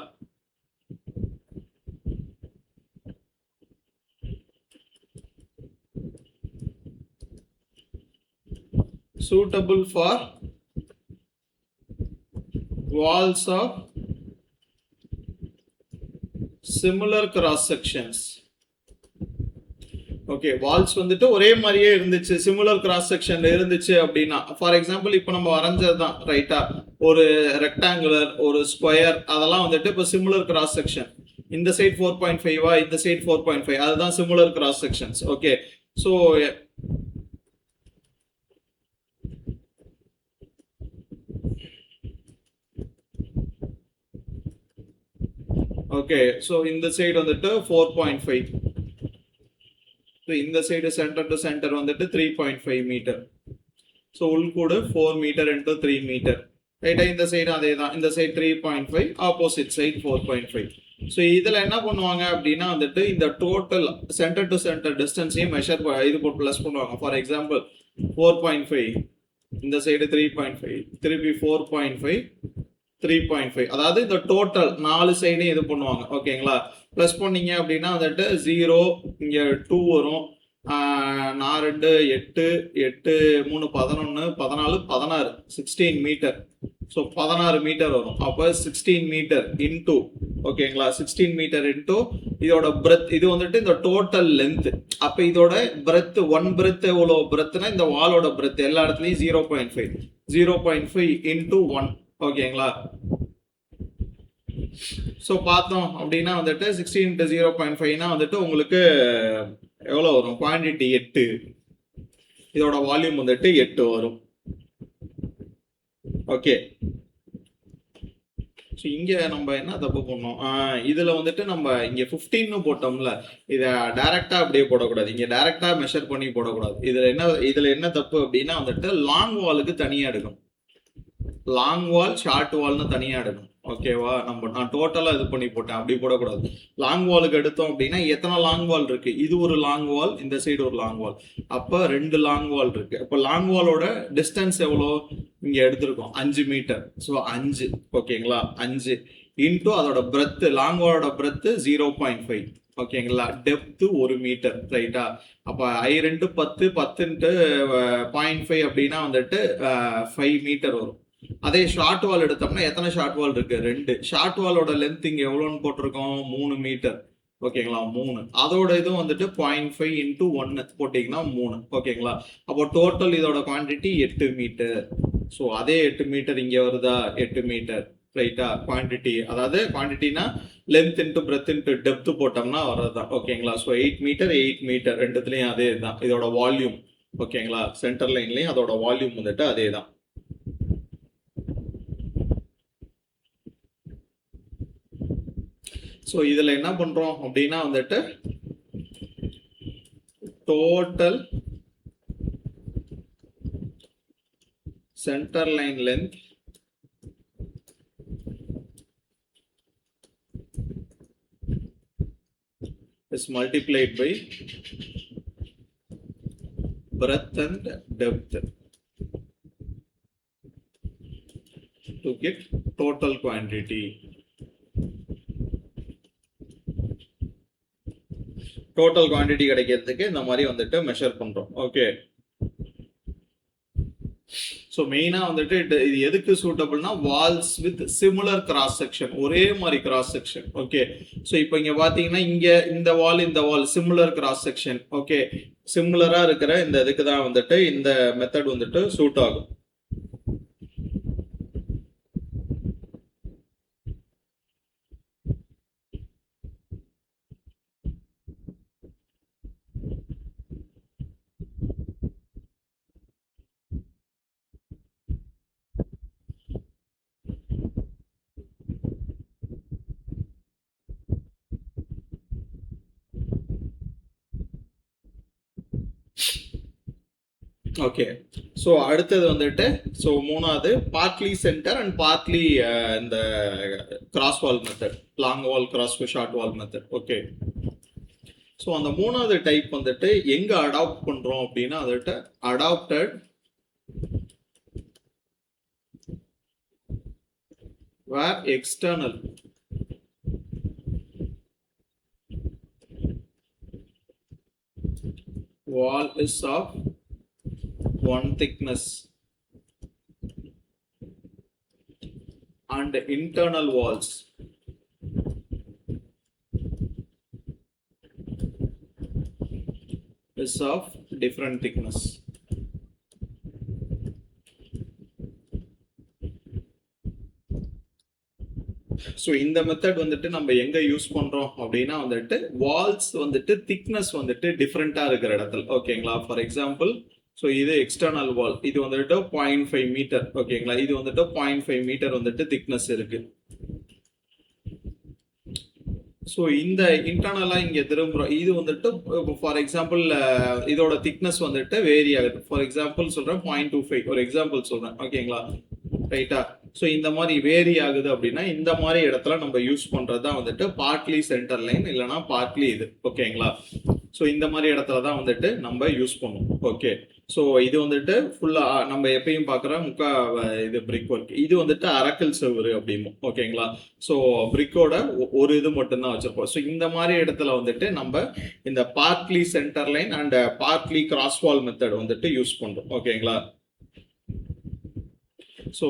suitable for walls of similar cross sections. Okay, walls வந்துட்டு ஒரே மாதிரியே இருந்துச்சு, சிமிலர் கிராஸ் செக்ஷன்ல இருந்துச்சு அப்படின்னா, ஃபார் எக்ஸாம்பிள் இப்போ நம்ம வரைஞ்சது தான் ரைட்டா, ஒரு ரெக்டாங்குலர், ஒரு ஸ்கொயர், அதெல்லாம் வந்துட்டு இப்போ சிமிலர் கிராஸ் செக்ஷன். இந்த சைட் 4.5, இந்த சைட் 4.5, அதுதான் similar cross sections. Okay, so okay, so இந்த சைடு வந்துட்டு 4.5, இந்த சைடு சென்டர் டு சென்டர் வந்துட்டு 3.5 மீட்டர். ஸோ உள்கூடு 4 மீட்டர் இன்டூ 3 மீட்டர். ரைட்டா, இந்த சைடு அதே தான், இந்த சைடு 3.5, ஆப்போசிட் சைடு 4.5. ஸோ இதில் என்ன பண்ணுவாங்க அப்படின்னா வந்துட்டு இந்த டோட்டல் சென்டர் டு சென்டர் டிஸ்டன்ஸையும் மெஷர் இது போட்டு ப்ளஸ் பண்ணுவாங்க. ஃபார் எக்ஸாம்பிள் 4.5, இந்த சைடு 3.5, திருப்பி 4.5, 3.5, அதாவது இந்த டோட்டல் 4 சைடையும் இது பண்ணுவாங்க. ஓகேங்களா, ப்ளஸ் பண்ணீங்க அப்படின்னா வந்துட்டு 0, இங்கே 2 வரும், 4 2 8 8 3 11 14 16 16 மீட்டர். ஸோ 16 மீட்டர் வரும். அப்போ 16 மீட்டர் இன்டூ, ஓகேங்களா, 16 மீட்டர் இன்டூ இதோட பிரெத், இது வந்துட்டு இந்த டோட்டல் லென்த். அப்போ இதோட பிரெத், 1 பிரெத் எவ்வளோ பிரெத்னா இந்த வாலோட பிரெத் எல்லா இடத்துலையும் 0.5 இன்டூ 1. ஓகேங்களா, ஸோ பார்த்தோம் அப்படின்னா வந்துட்டு 16 × 0.5னா வந்துட்டு உங்களுக்கு எவ்வளோ வரும்? குவான்டிட்டி 8, இதோட வால்யூம் வந்துட்டு 8 வரும். ஓகே, ஸோ இங்கே நம்ம என்ன தப்பு பண்ணோம், இதில் வந்துட்டு நம்ம இங்கே 15 போட்டோம்ல, இதை டைரக்டா அப்படியே போடக்கூடாது, இங்கே டைரக்டா மெஷர் பண்ணி போடக்கூடாது. இதில் என்ன தப்பு அப்படின்னா வந்துட்டு லாங் வாலுக்கு தனியாக எடுக்கணும், லாங் வால் ஷார்ட் வால்னு தனியாக எடுக்கணும். ஓகேவா, நான் டோட்டலாக இது பண்ணி போட்டேன், அப்படி போடக்கூடாது. லாங் வாலுக்கு எடுத்தோம் அப்படின்னா எத்தனை லாங் வால் இருக்கு? இது ஒரு லாங் வால், இந்த சைடு ஒரு லாங் வால், அப்போ 2 லாங் வால் இருக்கு. அப்போ லாங் வாலோட டிஸ்டன்ஸ் எவ்வளோ இங்கே எடுத்திருக்கோம்? 5 மீட்டர். ஸோ 5, ஓகேங்களா, 5 இன்டூ அதோட பிரெத், லாங் வாலோட பிரெத் 0.5, ஓகேங்களா, டெப்த் 1 மீட்டர். ரைட்டா, அப்போ I2 10 10 × 0.5 அப்படின்னா வந்துட்டு 5 மீட்டர் வரும். அதே ஷார்ட் வால் எடுத்தோம்னா எத்தனை ஷார்ட் வால் இருக்கு? 2. ஷார்ட் வாலோட லென்த் இங்க எவ்வளோன்னு போட்டிருக்கோம்? 3 மீட்டர். ஓகேங்களா? 3. அதோட இதுவும் வந்துட்டு 0.5 இன்டூ 1 போட்டிங்கன்னா 3. ஓகேங்களா? அப்போ டோட்டல் இதோட குவான்டிட்டி 8 மீட்டர். ஸோ அதே 8 மீட்டர் இங்க வருதா? 8 மீட்டர். ரைட்டா? குவான்டிட்டி, அதாவது குவான்டிட்டினா length into breadth into depth போட்டோம்னா வரதுதான். ஓகேங்களா? ஸோ 8 மீட்டர் 8 மீட்டர் ரெண்டுத்துலயும் அதே தான் இதோட வால்யூம். ஓகேங்களா? சென்டர் லைன்லயும் அதோட வால்யூம் வந்துட்டு அதே தான். ஸோ இதில் என்ன பண்ணுறோம் அப்படின்னா வந்துட்டு total centre line length is multiplied by breadth and depth to get total quantity. Total quantity கிடைக்கிறதுக்கு இந்த மாதிரி வந்துட்டு மெஷர் பண்றோம். ஓகே, ஸோ மெயினாக வந்துட்டு இது எதுக்கு சூட்டபிள்னா walls with similar cross section, ஒரே மாதிரி கிராஸ் செக்ஷன். ஓகே, ஸோ இப்போ இங்கே பார்த்தீங்கன்னா இங்கே இந்த வால் சிமிலர் கிராஸ் செக்ஷன். ஓகே, சிமிலராக இருக்கிற இந்த இதுக்கு தான் வந்துட்டு இந்த மெத்தட் வந்துட்டு சூட் ஆகும். ஓகே, ஸோ அடுத்தது வந்துட்டு ஸோ மூணாவது பார்ட்லி சென்டர் அண்ட் பார்ட்லி இந்த கிராஸ் வால் மெத்தட், லாங் வால் cross short wall method. Okay, so அந்த மூணாவது டைப் வந்துட்டு எங்க அடாப்ட் பண்றோம் அப்படின்னா வந்துட்டு adapted where external wall is of one thickness and internal walls is of different thickness. So இந்த method வந்துட்டு நம்ம எங்க யூஸ் பண்றோம் அப்படின்னா வந்துட்டு வால்ஸ் வந்துட்டு திக்னஸ் வந்துட்டு டிஃப்ரெண்டா இருக்கிற இடத்துல. ஓகேங்களா? ஃபார் எக்ஸாம்பிள், ஸோ இது எக்ஸ்டர்னல் வால், இது வந்துட்டு 0.5 மீட்டர். ஓகேங்களா? இது வந்துட்டு 0.5 மீட்டர் வந்துட்டு திக்னஸ் இருக்கு. ஸோ இந்த இன்டர்னலா இங்க திரும்புறோம், இது வந்துட்டு ஃபார் எக்ஸாம்பிள் இதோட திக்னஸ் வந்துட்டு வேரி ஆகுது. ஃபார் எக்ஸாம்பிள் சொல்றேன் 0.25, ஒரு எக்ஸாம்பிள் சொல்றேன். ஓகேங்களா? ரைட்டா? ஸோ இந்த மாதிரி வேரி ஆகுது அப்படின்னா இந்த மாதிரி இடத்துல நம்ம யூஸ் பண்றது தான் வந்துட்டு பார்ட்லி சென்டர் லைன், இல்லைன்னா பார்ட்லி இது. ஓகேங்களா? ஸோ இந்த மாதிரி இடத்துல தான் வந்துட்டு நம்ம யூஸ் பண்ணுவோம். ஓகே, ஸோ இது வந்துட்டு ஃபுல்லா நம்ம எப்பயும் பார்க்குற இது பிரிக் ஒர்க், இது வந்துட்டு அரக்கல் செவரு அப்படிமோ. ஓகேங்களா? ஸோ பிரிக்கோட ஒரு இது மட்டும்தான் வச்சிருப்போம். ஸோ இந்த மாதிரி இடத்துல வந்துட்டு நம்ம இந்த partly centre line and partly cross wall method வந்துட்டு யூஸ் பண்றோம். ஓகேங்களா? ஸோ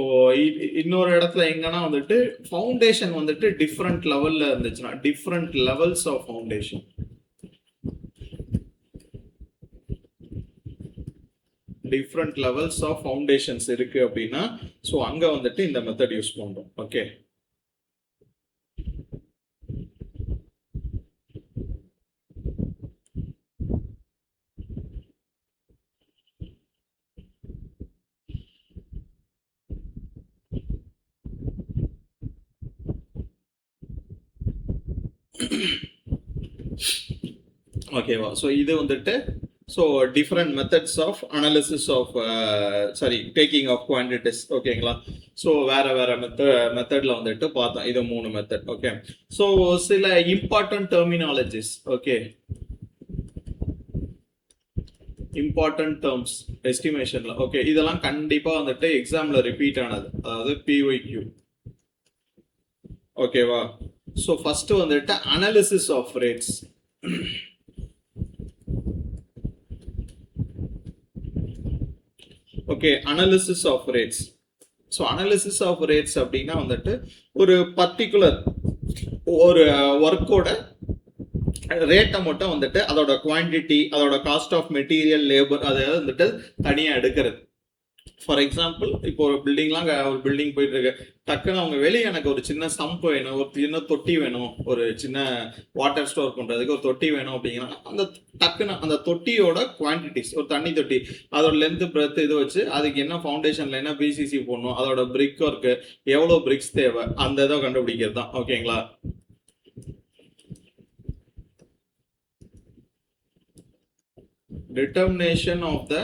இன்னொரு இடத்துல எங்கன்னா வந்துட்டு ஃபவுண்டேஷன் வந்துட்டு டிஃப்ரெண்ட் லெவல்ல இருந்துச்சுன்னா, different levels of foundation, different levels of foundations இருக்கு அப்படின்னா ஸோ அங்க வந்துட்டு இந்த மெத்தட் யூஸ் பண்றோம். ஓகே, ஓகேவா? ஸோ இது வந்துட்டு so different methods of analysis of taking off quantities. ஓகேங்களா? ஸோ வேற வேற மெத்தட்ல வந்துட்டு பார்த்தோம். இது 3 மெத்தட். ஓகே, ஸோ சில important terminologies. Okay, important terms எஸ்டிமேஷன்ல. ஓகே, இதெல்லாம் கண்டிப்பா வந்துட்டு எக்ஸாம்ல ரிப்பீட் ஆனது, அதாவது PYQ. ஓகேவா? ஸோ ஃபர்ஸ்ட் வந்துட்டு analysis of rates. Okay, analysis of rates. So analysis of rates அப்படின்னா வந்துட்டு ஒரு பர்டிகுலர் ஒரு ஒர்க்கோட ரேட்டை மட்டும் வந்துட்டு அதோட குவான்டிட்டி, அதோட காஸ்ட் ஆஃப் மெட்டீரியல், லேபர், அதாவது வந்துட்டு தனியாக எடுக்கிறது. ஃபார் எக்ஸாம்பிள், இப்போ ஒரு பில்டிங் போயிட்டு இருக்கு, டக்குன்னு அவங்க வெளியே எனக்கு ஒரு சின்ன சம்ப் வேணும், ஒரு சின்ன தொட்டி வேணும், ஒரு சின்ன வாட்டர் ஸ்டோர் பண்றதுக்கு ஒரு தொட்டி வேணும் அப்படிங்கன்னா அந்த டக்குன்னு அந்த தொட்டியோட குவான்டிட்டிஸ், ஒரு தண்ணி தொட்டி அதோட லென்த் பிரெத் இது வச்சு அதுக்கு என்ன ஃபவுண்டேஷன்ல என்ன பிசிசி போடணும், அதோட பிரிக் ஒர்க்கு எவ்வளோ பிரிக்ஸ் தேவை, அந்த இதை கண்டுபிடிக்கிறது தான். ஓகேங்களா? determination of the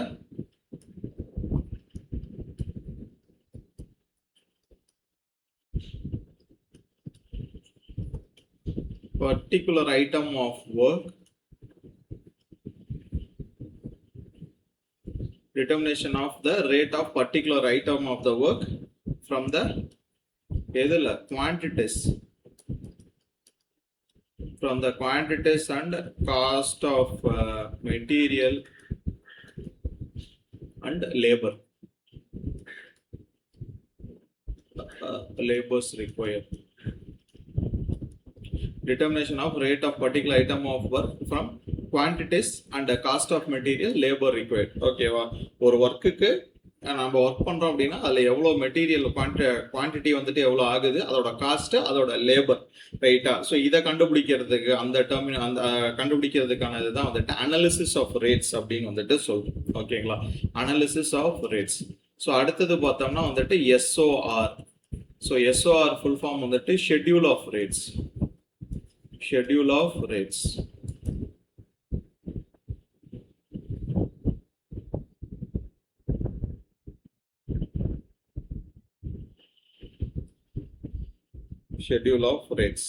particular item of work, determination of the rate of particular item of the work from the quantities, from the quantities and cost of material and labor, labors required. Determination of rate of particular item of work from quantities and the cost of material, labor required. ஓகேவா? ஒரு ஒர்க்குக்கு நம்ம work பண்ணுறோம் அப்படின்னா அதில் எவ்வளோ material quantity வந்துட்டு எவ்வளோ ஆகுது, அதோட காஸ்ட்டு, அதோட லேபர், ரைட்டா? ஸோ இதை கண்டுபிடிக்கிறதுக்கு அந்த கண்டுபிடிக்கிறதுக்கான இதுதான் வந்துட்டு அனாலிசிஸ் ஆஃப் ரேட்ஸ் அப்படின்னு வந்துட்டு சொல்றோம். ஓகேங்களா? Analysis of rates. ஸோ அடுத்தது பார்த்தோம்னா வந்துட்டு SOR. So SOR full form வந்துட்டு schedule of rates. Schedule of rates. Schedule of rates.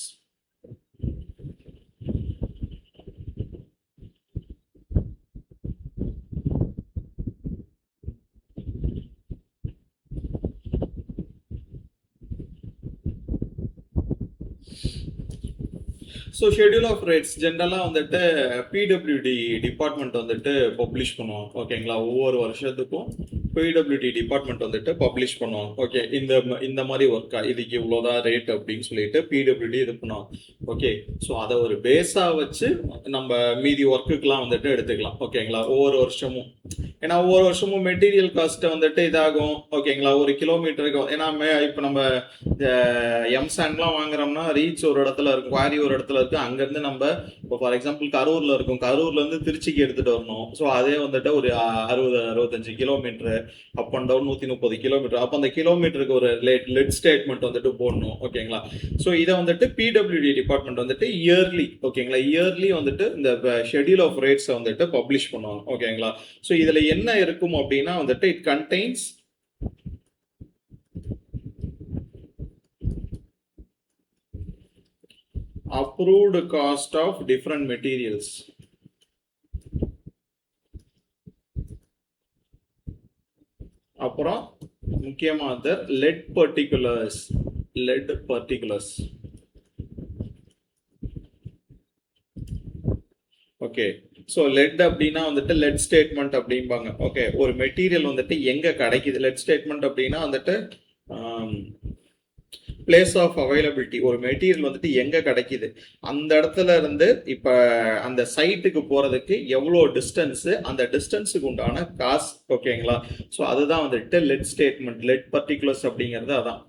So schedule of rates ஜென்ரலாக வந்துட்டு பிடபிள்யூடி டிபார்ட்மெண்ட் வந்துட்டு பப்ளிஷ் பண்ணுவோம். ஓகேங்களா? ஒவ்வொரு வருஷத்துக்கும் பிடபிள்யூடி டிபார்ட்மெண்ட் வந்துட்டு பப்ளிஷ் பண்ணுவோம். ஓகே, இந்த மாதிரி ஒர்க்கா இதுக்கு இவ்வளோதான் ரேட் அப்படின்னு சொல்லிட்டு பிடபிள்யூடி இது பண்ணுவோம். ஓகே, ஸோ அதை ஒரு பேஸாக வச்சு நம்ம மீதி ஒர்க்குக்கெலாம் வந்துட்டு எடுத்துக்கலாம். ஓகேங்களா? ஒவ்வொரு வருஷமும், ஏன்னா ஒவ்வொரு வருஷமும் மெட்டீரியல் காஸ்ட்டை வந்துட்டு இதாகும். ஓகேங்களா? ஒரு கிலோமீட்டருக்கு, ஏன்னா இப்போ நம்ம எம்சாண்ட்லாம் வாங்குறோம்னா ரீச் ஒரு இடத்துல இருக்கும், குவாரி ஒரு இடத்துல இருக்கு, அங்கேருந்து நம்ம இப்போ ஃபார் எக்ஸாம்பிள் கரூரில் இருக்கும், கரூர்லேருந்து திருச்சிக்கு எடுத்துகிட்டு வரணும். ஸோ அதே வந்துட்டு ஒரு 60-65 kilometre, up and down 130 kilometre. அப்போ அந்த கிலோமீட்டருக்கு ஒரு லெட் ஸ்டேட்மெண்ட் வந்துட்டு போடணும். ஓகேங்களா? ஸோ இதை வந்துட்டு பிடபிள்யூடி டிபார்ட்மெண்ட் வந்துட்டு இயர்லி, ஓகேங்களா, இயர்லி வந்துட்டு இந்த ஷெட்யூல் ஆஃப் ரேட்ஸை வந்துட்டு பப்ளிஷ் பண்ணுவாங்க. ஓகேங்களா? ஸோ இதில் என்ன இருக்கும் அப்படின்னா வந்துட்டு it contains approved cost of different materials. அப்புறம் முக்கியமாக lead particulars. Okay, so let அப்படின்னா வந்துட்டு லெட் ஸ்டேட்மெண்ட் அப்படிம்பாங்க. ஓகே, ஒரு மெட்டீரியல் வந்துட்டு எங்கே கிடைக்குது, லெட் ஸ்டேட்மெண்ட் அப்படின்னா வந்துட்டு பிளேஸ் ஆஃப் அவைலபிலிட்டி, ஒரு மெட்டீரியல் வந்துட்டு எங்கே கிடைக்குது, அந்த இடத்துல இருந்து இப்போ அந்த சைட்டுக்கு போகிறதுக்கு எவ்வளோ டிஸ்டன்ஸு, அந்த டிஸ்டன்ஸுக்கு உண்டான காசு. ஓகேங்களா? ஸோ அதுதான் வந்துட்டு லெட் ஸ்டேட்மெண்ட், லெட் பர்டிகுலர்ஸ் அப்படிங்கிறது அதான்.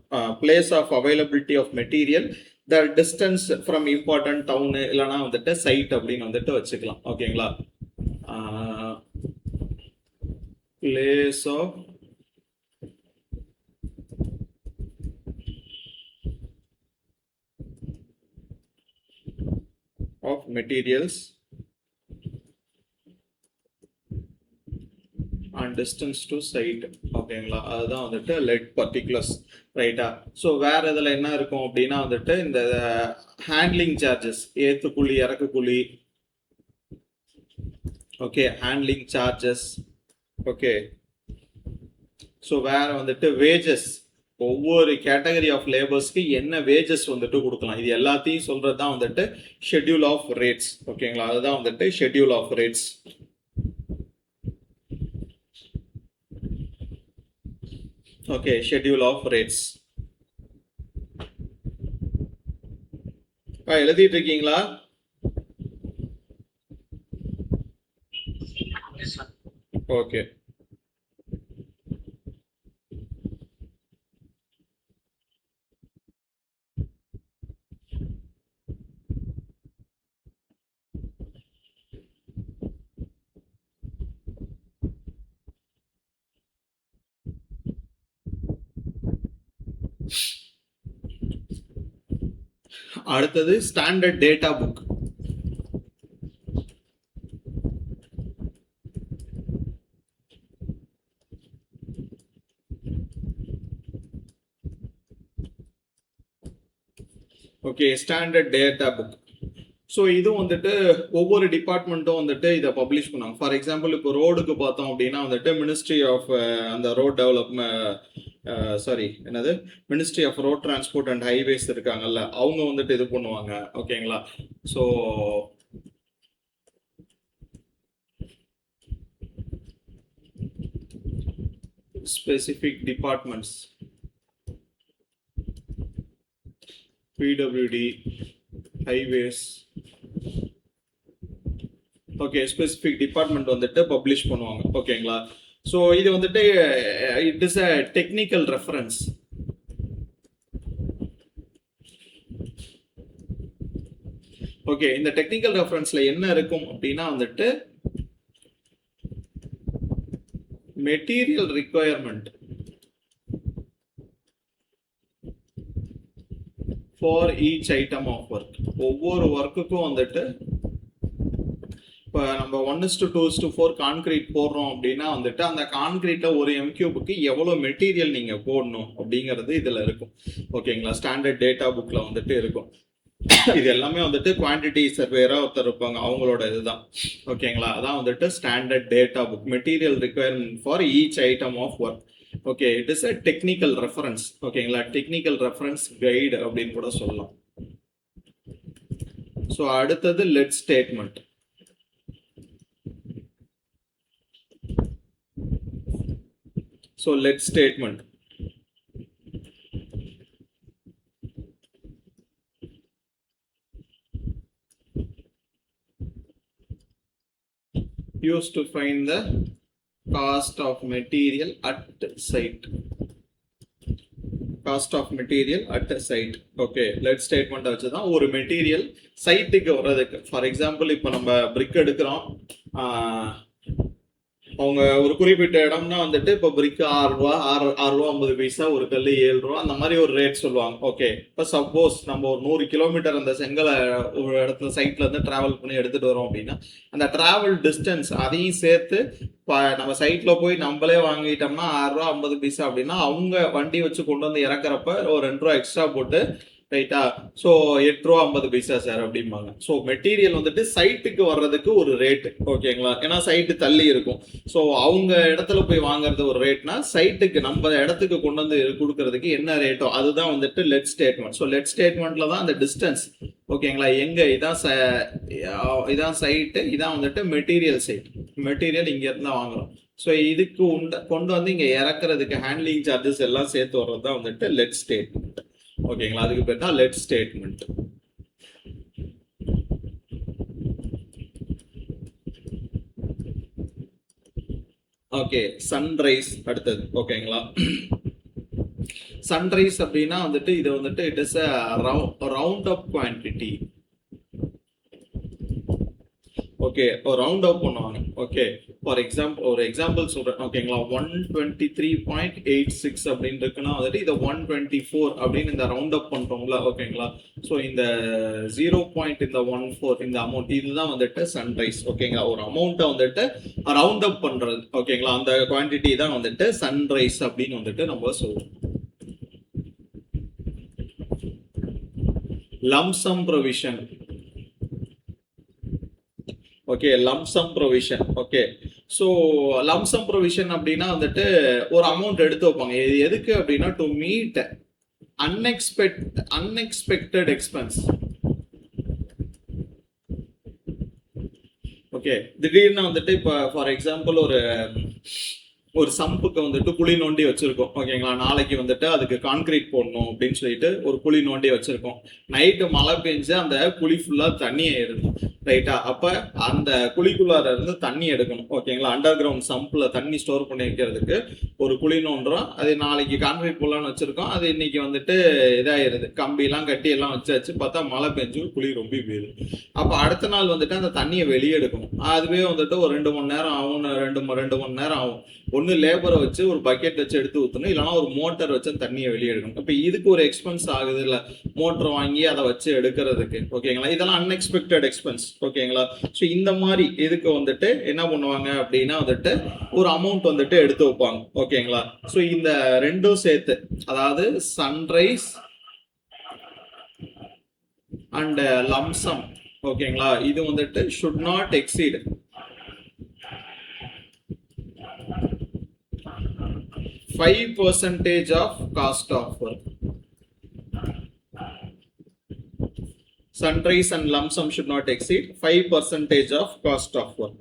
Place of availability of material, the distance from important town, இல்லைனா வந்துட்டு சைட் அப்படின்னு வந்துட்டு வச்சுக்கலாம். ஓகேங்களா? Place of materials and distance to site. ஓகேங்களா? அதுதான் வந்துட்டு லெட் பர்டிகுலர்ஸ், ரைட்டா? ஸோ வேற இதில் என்ன இருக்கும் அப்படின்னா வந்துட்டு இந்த ஹேண்ட்லிங் சார்ஜஸ், ஏற்றுக்கூலி, இறக்குக்கூலி. Okay, handling charges. Okay, so வேற வந்துட்டு வேஜஸ், ஒவ்வொரு கேட்டகரி ஆஃப் லேபர்ஸ்க்கு என்ன வேஜஸ் வந்துட்டு கொடுக்கலாம், இது எல்லாத்தையும் சொல்றது தான் வந்துட்டு ஷெட்யூல் ஆஃப் ரேட்ஸ். ஓகேங்களா? அதுதான் வந்துட்டு schedule of rates. Okay, schedule of rates எழுதிட்டு இருக்கீங்களா? ஓகே. அடுத்தது standard data book. Okay, standard data book. So இது வந்துட்டு ஒவ்வொரு டிபார்ட்மெண்ட்டும் வந்துட்டு இதை பப்ளிஷ் பண்ணாங்க. ஃபார் எக்ஸாம்பிள் இப்போ ரோடுக்கு பார்த்தோம் அப்படின்னா வந்துட்டு மினிஸ்ட்ரி ஆஃப் அந்த ரோட் டெவலப்மெண்ட், சாரி என்னது, ministry of road transport and highways இருக்காங்கல்ல, அவங்க வந்துட்டு இது பண்ணுவாங்க. ஓகேங்களா? So specific departments, PWD, highways, okay, specific department வந்துட்டு பப்ளிஷ் பண்ணுவாங்க. ஓகேங்களா? ஸோ இது வந்துட்டு it is a technical reference. Okay, இந்த டெக்னிக்கல் ரெஃபரன்ஸ்ல என்ன இருக்கும் அப்படின்னா வந்துட்டு material requirement for each item of work. ஒவ்வொரு ஒர்க்குக்கும் வந்துட்டு இப்போ நம்ம 1:2:4 கான்கிரீட் போடுறோம் அப்படின்னா வந்துட்டு அந்த கான்கிரீட்ல ஒரு எம்கியூபுக்கு எவ்வளோ மெட்டீரியல் நீங்கள் போடணும் அப்படிங்கிறது இதில் இருக்கும். ஓகேங்களா? ஸ்டாண்டர்ட் டேட்டா புக்கில் வந்துட்டு இருக்கும். இது எல்லாமே வந்துட்டு குவான்டிட்டி சர்வேரா ஒருத்தர் இருப்பாங்க, அவங்களோட இதுதான். ஓகேங்களா? அதான் வந்துட்டு standard data book, material requirement for each item of work. Okay, it is a technical reference. ஓகேங்களா? டெக்னிக்கல் ரெஃபரன்ஸ் கைடு அப்படின்னு கூட சொல்லலாம். ஸோ அடுத்தது lead statement. So lead statement used to find the cost of material at site. Cost of material at site. Okay, lead statement வச்சு தான் ஒரு material சைட்டுக்கு வர்றதுக்கு. ஃபார் எக்ஸாம்பிள் இப்போ நம்ம பிரிக் எடுக்கிறோம், அவங்க ஒரு குறிப்பிட்ட இடம்னா வந்துட்டு இப்போ பிரிக்கு 6 ரூபா, 6 ரூபா 50 பைசா, ஒரு கல் 7 ரூபா, அந்த மாதிரி ஒரு ரேட் சொல்லுவாங்க. ஓகே, இப்போ சப்போஸ் நம்ம ஒரு 100 கிலோமீட்டர் அந்த செங்கலை ஒரு இடத்துல சைட்ல இருந்து டிராவல் பண்ணி எடுத்துட்டு வரோம் அப்படின்னா அந்த டிராவல் டிஸ்டன்ஸ் அதையும் சேர்த்து நம்ம சைட்ல போய் நம்மளே வாங்கிட்டோம்னா 6 ரூபா 50 பைசா அப்படின்னா அவங்க வண்டி வச்சு கொண்டு வந்து இறக்குறப்ப ஒரு 2 ரூபா எக்ஸ்ட்ரா போட்டு, ரைட்டா? ஸோ 8 ரூபா 50 பைசா சார் அப்படிம்பாங்க. ஸோ மெட்டீரியல் வந்துட்டு சைட்டுக்கு வர்றதுக்கு ஒரு ரேட்டு. ஓகேங்களா? ஏன்னா சைட்டு தள்ளி இருக்கும். ஸோ அவங்க இடத்துல போய் வாங்குறது ஒரு ரேட்னா சைட்டுக்கு நம்ம இடத்துக்கு கொண்டு வந்து கொடுக்கறதுக்கு என்ன ரேட்டோ அதுதான் வந்துட்டு லெட் ஸ்டேட்மெண்ட். ஸோ லெட் ஸ்டேட்மெண்ட்ல தான் அந்த டிஸ்டன்ஸ். ஓகேங்களா? எங்க இதான் சைட்டு, இதான் வந்துட்டு மெட்டீரியல் சைட். மெட்டீரியல் இங்க இருந்து தான் வாங்குறோம். ஸோ இதுக்கு கொண்டு வந்து இங்க இறக்குறதுக்கு ஹேண்ட்லிங் சார்ஜஸ் எல்லாம் சேர்த்து வர்றது தான் வந்துட்டு லெட் ஸ்டேட்மெண்ட். ஓகேங்களா? அதுக்கு பேர் தான் லெட் ஸ்டேட்மெண்ட். ஓகே, சன்ரைஸ் அடுத்தது. ஓகேங்களா? சன்ரைஸ் அப்படின்னா வந்துட்டு இது வந்துட்டு it is a round up quantity. Okay, ஒரு ரவுண்ட் அப் பண்ணுவாங்க. ஓகே, ஃபார் எக்ஸாம்பிள் ஒரு எக்ஸாம்பிள் சொல்றேன். ஓகேங்களா? 123.86 அப்படின்னு இருக்குன்னா வந்துட்டு இதை 124 அப்படின்னு இந்த ரவுண்ட் அப் பண்றோம்ல. ஓகேங்களா? ஸோ இந்த 0. இந்த 14 இந்த அமௌண்ட் இதுதான் வந்துட்டு சன்ரைஸ். ஓகேங்களா? ஒரு அமௌண்ட்டை வந்துட்டு ரவுண்ட் அப் பண்றது. ஓகேங்களா? அந்த குவான்டிட்டி தான் வந்துட்டு சன்ரைஸ் அப்படின்னு வந்துட்டு நம்ம சொல்லுவோம். Lump sum provision. Okay, lump sum provision. Okay, so lump sum provision அப்படின்னா வந்துட்டு ஒரு அமௌண்ட் எடுத்து வைப்பாங்க. இது எதுக்கு அப்படின்னா to meet unexpected expense. Okay, திடீர்னு வந்துட்டு இப்போ ஃபார் எக்ஸாம்பிள் ஒரு ஒரு சம்புக்கு வந்துட்டு குழி நோண்டி வச்சிருக்கோம் ஓகேங்களா. நாளைக்கு வந்துட்டு அதுக்கு கான்கிரீட் போடணும் அப்படின்னு சொல்லிட்டு ஒரு குழி நோண்டி வச்சிருக்கோம். நைட்டு மழை பெஞ்சு அந்த குழி ஃபுல்லா தண்ணி ஆயிடுது ரைட்டா. அப்ப அந்த குழிக்குள்ளார இருந்து தண்ணி எடுக்கணும் ஓகேங்களா. அண்டர் கிரவுண்ட் சம்ப்ல தண்ணி ஸ்டோர் பண்ணி வைக்கிறதுக்கு ஒரு குழி நோண்டுறோம். அது நாளைக்கு கான்கிரீட் போடலான்னு வச்சிருக்கோம். அது இன்னைக்கு வந்துட்டு இதாயிருது, கம்பி எல்லாம் கட்டி எல்லாம் வச்சு பார்த்தா மழை பெஞ்சு குழி ரொம்ப போயிடுது. அப்ப அடுத்த நாள் வந்துட்டு அந்த தண்ணியை வெளியே எடுக்கணும். அதுவே வந்துட்டு ஒரு 2 மணி நேரம் ஆகும், 2 மணி நேரம் ஆகும். ஒன்று லேபரை வச்சு ஒரு பக்கெட் வச்சு எடுத்து ஊற்றணும், இல்லைனா ஒரு மோட்டர் வச்சு தண்ணியை வெளியே எடுக்கணும். இப்போ இதுக்கு ஒரு எக்ஸ்பென்ஸ் ஆகுது இல்லை, மோட்டர் வாங்கி அதை வச்சு எடுக்கிறதுக்கு ஓகேங்களா. இதெல்லாம் அன்எக்ஸ்பெக்டட் எக்ஸ்பென்ஸ் ஓகேங்களா. ஸோ இந்த மாதிரி இதுக்கு வந்துட்டு என்ன பண்ணுவாங்க அப்படின்னா வந்துட்டு ஒரு அமௌண்ட் வந்துட்டு எடுத்து வைப்பாங்க ஓகேங்களா. ஸோ இந்த ரெண்டும் சேர்த்து, அதாவது சன்ரைஸ் அண்ட் லம்சம் ஓகேங்களா, இது வந்துட்டு should not exceed 5% of cost of work. Sunrise and lump sum should not exceed 5% of cost of work.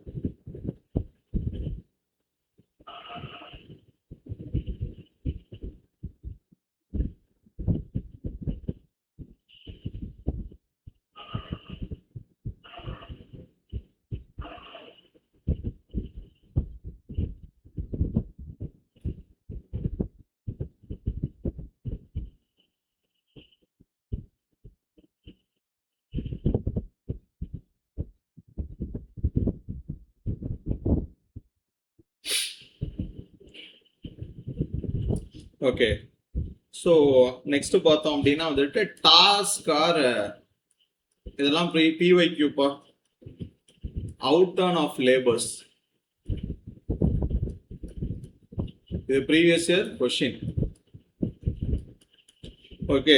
Okay, so next பார்த்தோம் அப்படின்னா வந்துட்டு டாஸ்க் ஆர் இதெல்லாம் பிஒய்க்யூப்பா, அவுட் டர்ன் ஆஃப் லேபர்ஸ். இது previous year question. Okay,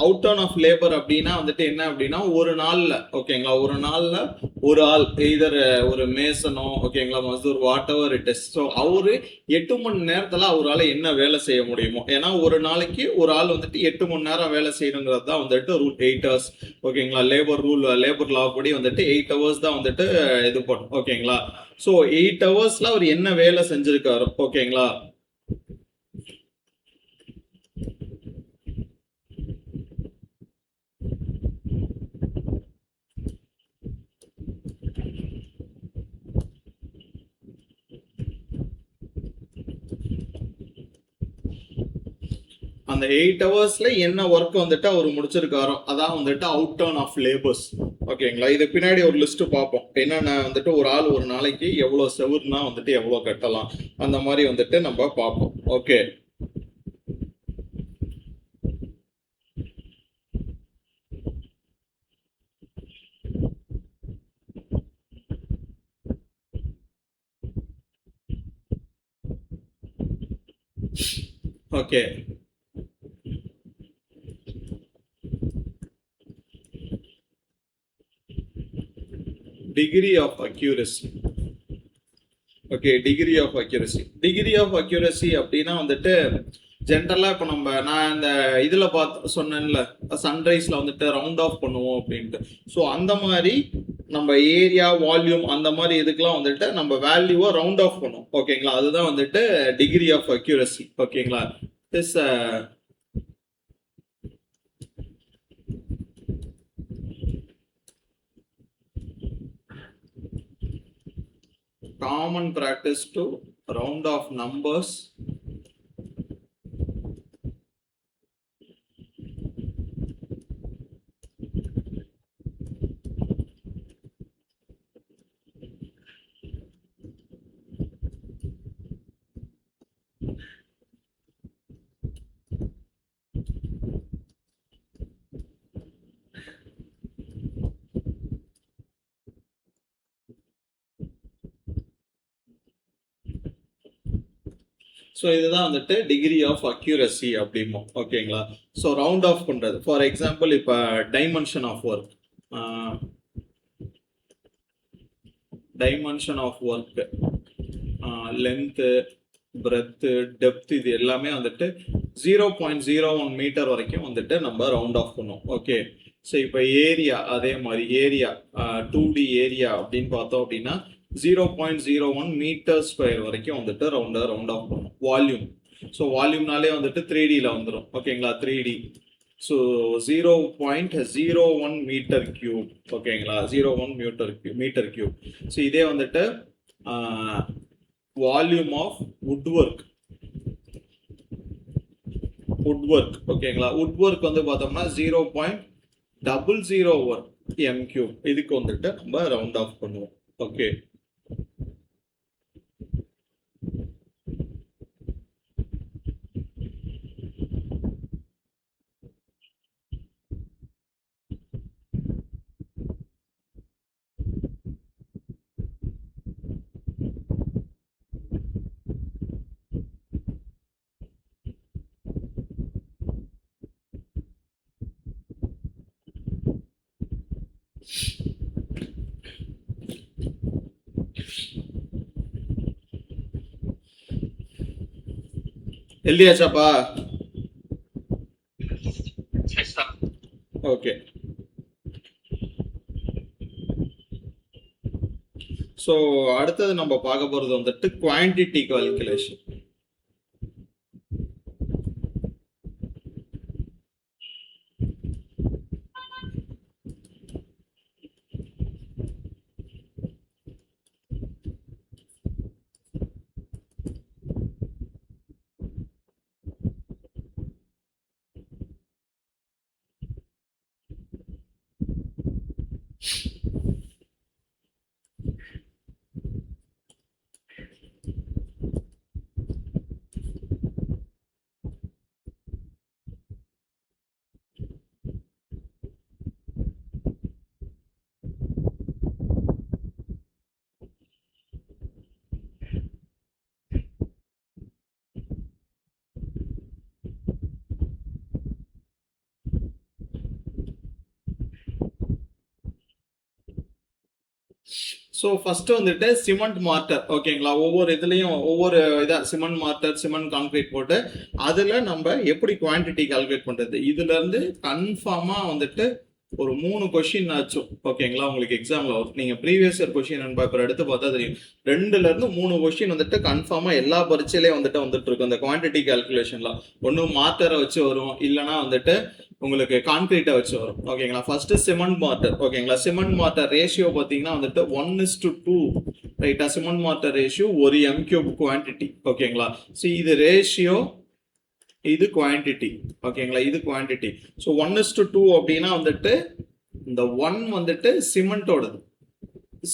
out turn of labour அப்படின்னா வந்துட்டு என்ன அப்படின்னா ஒரு நாள்ல ஓகேங்களா, ஒரு நாள்ல ஒரு ஆள் எய்தர் ஒரு மேசனோ ஓகேங்களா, மசூர் whatever it is. So அவரு 8 மணி நேரத்துல அவரால் என்ன வேலை செய்ய முடியுமோ, ஏன்னா ஒரு நாளைக்கு ஒரு ஆள் வந்துட்டு 8 மணி நேரம் வேலை செய்யணுங்கிறது தான் வந்துட்டு ரூல் 8 hours ஓகேங்களா. லேபர் லா படி வந்துட்டு 8 hours தான் வந்துட்டு இது பண்ணும் ஓகேங்களா. ஸோ 8 hours அவர் என்ன வேலை செஞ்சிருக்காரு ஓகேங்களா. அந்த 8 hours என்ன ஒர்க் வந்துட்டு அவர் முடிச்சிருக்காரோ அதான் வந்துட்டு அவுட் டர்ன் ஆஃப் லேபர்ஸ் ஓகேங்களா. இது பின்னாடி ஒரு லிஸ்ட் பார்ப்போம், என்னென்ன வந்துட்டு ஒரு ஆள் ஒரு நாளைக்கு எவ்வளோ செவுர்னா வந்துட்டு எவ்வளோ கட்டலாம் அந்த மாதிரி வந்துட்டு நம்ம பார்ப்போம். Okay, okay, degree of accuracy. Okay, degree of accuracy அப்படின்னா வந்துட்டு ஜென்ரலா இப்போ நான் இந்த இதுல சொன்னேன்ல, சன்ரைஸ்ல வந்துட்டு ரவுண்ட் ஆஃப் பண்ணுவோம் அப்படின்ட்டு. ஸோ அந்த மாதிரி நம்ம ஏரியா வால்யூம் அந்த மாதிரி இதுக்கெல்லாம் வந்துட்டு நம்ம வேல்யூவை ரவுண்ட் ஆஃப் பண்ணுவோம் ஓகேங்களா. அதுதான் வந்துட்டு டிகிரி ஆஃப் அக்யூரசி ஓகேங்களா. This common practice to round off numbers so இதுதான் வந்துட்டு டிகிரி ஆஃப் அக்யூரசி அப்படிம்போம் ஓகேங்களா. ஸோ ரவுண்ட் ஆஃப் பண்ணுறது, ஃபார் எக்ஸாம்பிள் இப்போ dimension of work, length, breadth, depth, இது எல்லாமே வந்துட்டு 0.01 மீட்டர் வரைக்கும் வந்துட்டு நம்ம ரவுண்ட் ஆஃப் பண்ணுவோம். ஓகே, ஸோ இப்போ ஏரியா அதே மாதிரி ஏரியா 2D ஏரியா அப்படின்னு பார்த்தோம் அப்படின்னா 0.01 மீட்டர் ஸ்கொயர் வரைக்கும் வந்துட்டு ரவுண்ட் ஆஃப் பண்ணும் வால்யூம். ஸோ வால்யூம்னாலே வந்துட்டு 3Dல வந்துடும். ஓகேங்களா, 3D. So 0.01 metre cube. ஓகேங்களா, 01 மீட்டர் கியூப். ஸோ இதே வந்துட்டு வால்யூம் ஆஃப் வுட் ஒர்க். ஓகேங்களா, வுட் ஒர்க் வந்து பார்த்தோம்னா 0.001 m கியூப். இதுக்கு வந்துட்டு நம்ம ரவுண்ட் ஆஃப் பண்ணுவோம். ஓகே, எழுதியாச்சாப்பா? ஓகே, ஸோ அடுத்தது நம்ம பார்க்க போகிறது வந்துட்டு குவான்டிட்டி கால்குலேஷன். ஸோ ஃபர்ஸ்ட் வந்துட்டு சிமெண்ட் மார்ட்டர். ஓகேங்களா, ஒவ்வொரு இதுலையும் ஒவ்வொரு இதாக சிமெண்ட் மார்ட்டர், சிமெண்ட் கான்கிரீட் போட்டு அதில் நம்ம எப்படி குவான்டிட்டி கால்குலேட் பண்ணுறது, இதுலேருந்து கன்ஃபார்மாக வந்துட்டு ஒரு 3 கொஸ்டின் ஆச்சும். ஓகேங்களா, உங்களுக்கு எக்ஸாமில் வரும். நீங்கள் previous year question and paper எடுத்து பார்த்தா தெரியும். 2லேருந்து 3 கொஸ்டின் வந்துட்டு கன்ஃபார்மாக எல்லா பரீட்சையிலையும் வந்துட்டு இருக்கும். இந்த குவான்டிட்டி கால்குலேஷன்லாம் ஒன்று மார்ட்டரை வச்சு வரும், இல்லைனா வந்துட்டு உங்களுக்கு கான்கிரீட்டை வச்சு வரும். ஓகேங்களா, ஃபர்ஸ்ட் சிமெண்ட் மார்ட்டர். ஓகேங்களா, சிமெண்ட் மார்ட்டர் ரேஷியோ பார்த்தீங்கன்னா வந்துட்டு 1:2 ரைட்டா. சிமெண்ட் மார்ட்டர் ரேஷியோ ஒரு m கியூப் குவான்டிட்டி. ஓகேங்களா, ஸோ இது ரேஷியோ, இது குவான்டிட்டி. ஓகேங்களா, இது குவான்டிட்டி. ஸோ 1:2 அப்படின்னா வந்துட்டு இந்த 1 வந்துட்டு சிமெண்டோடது.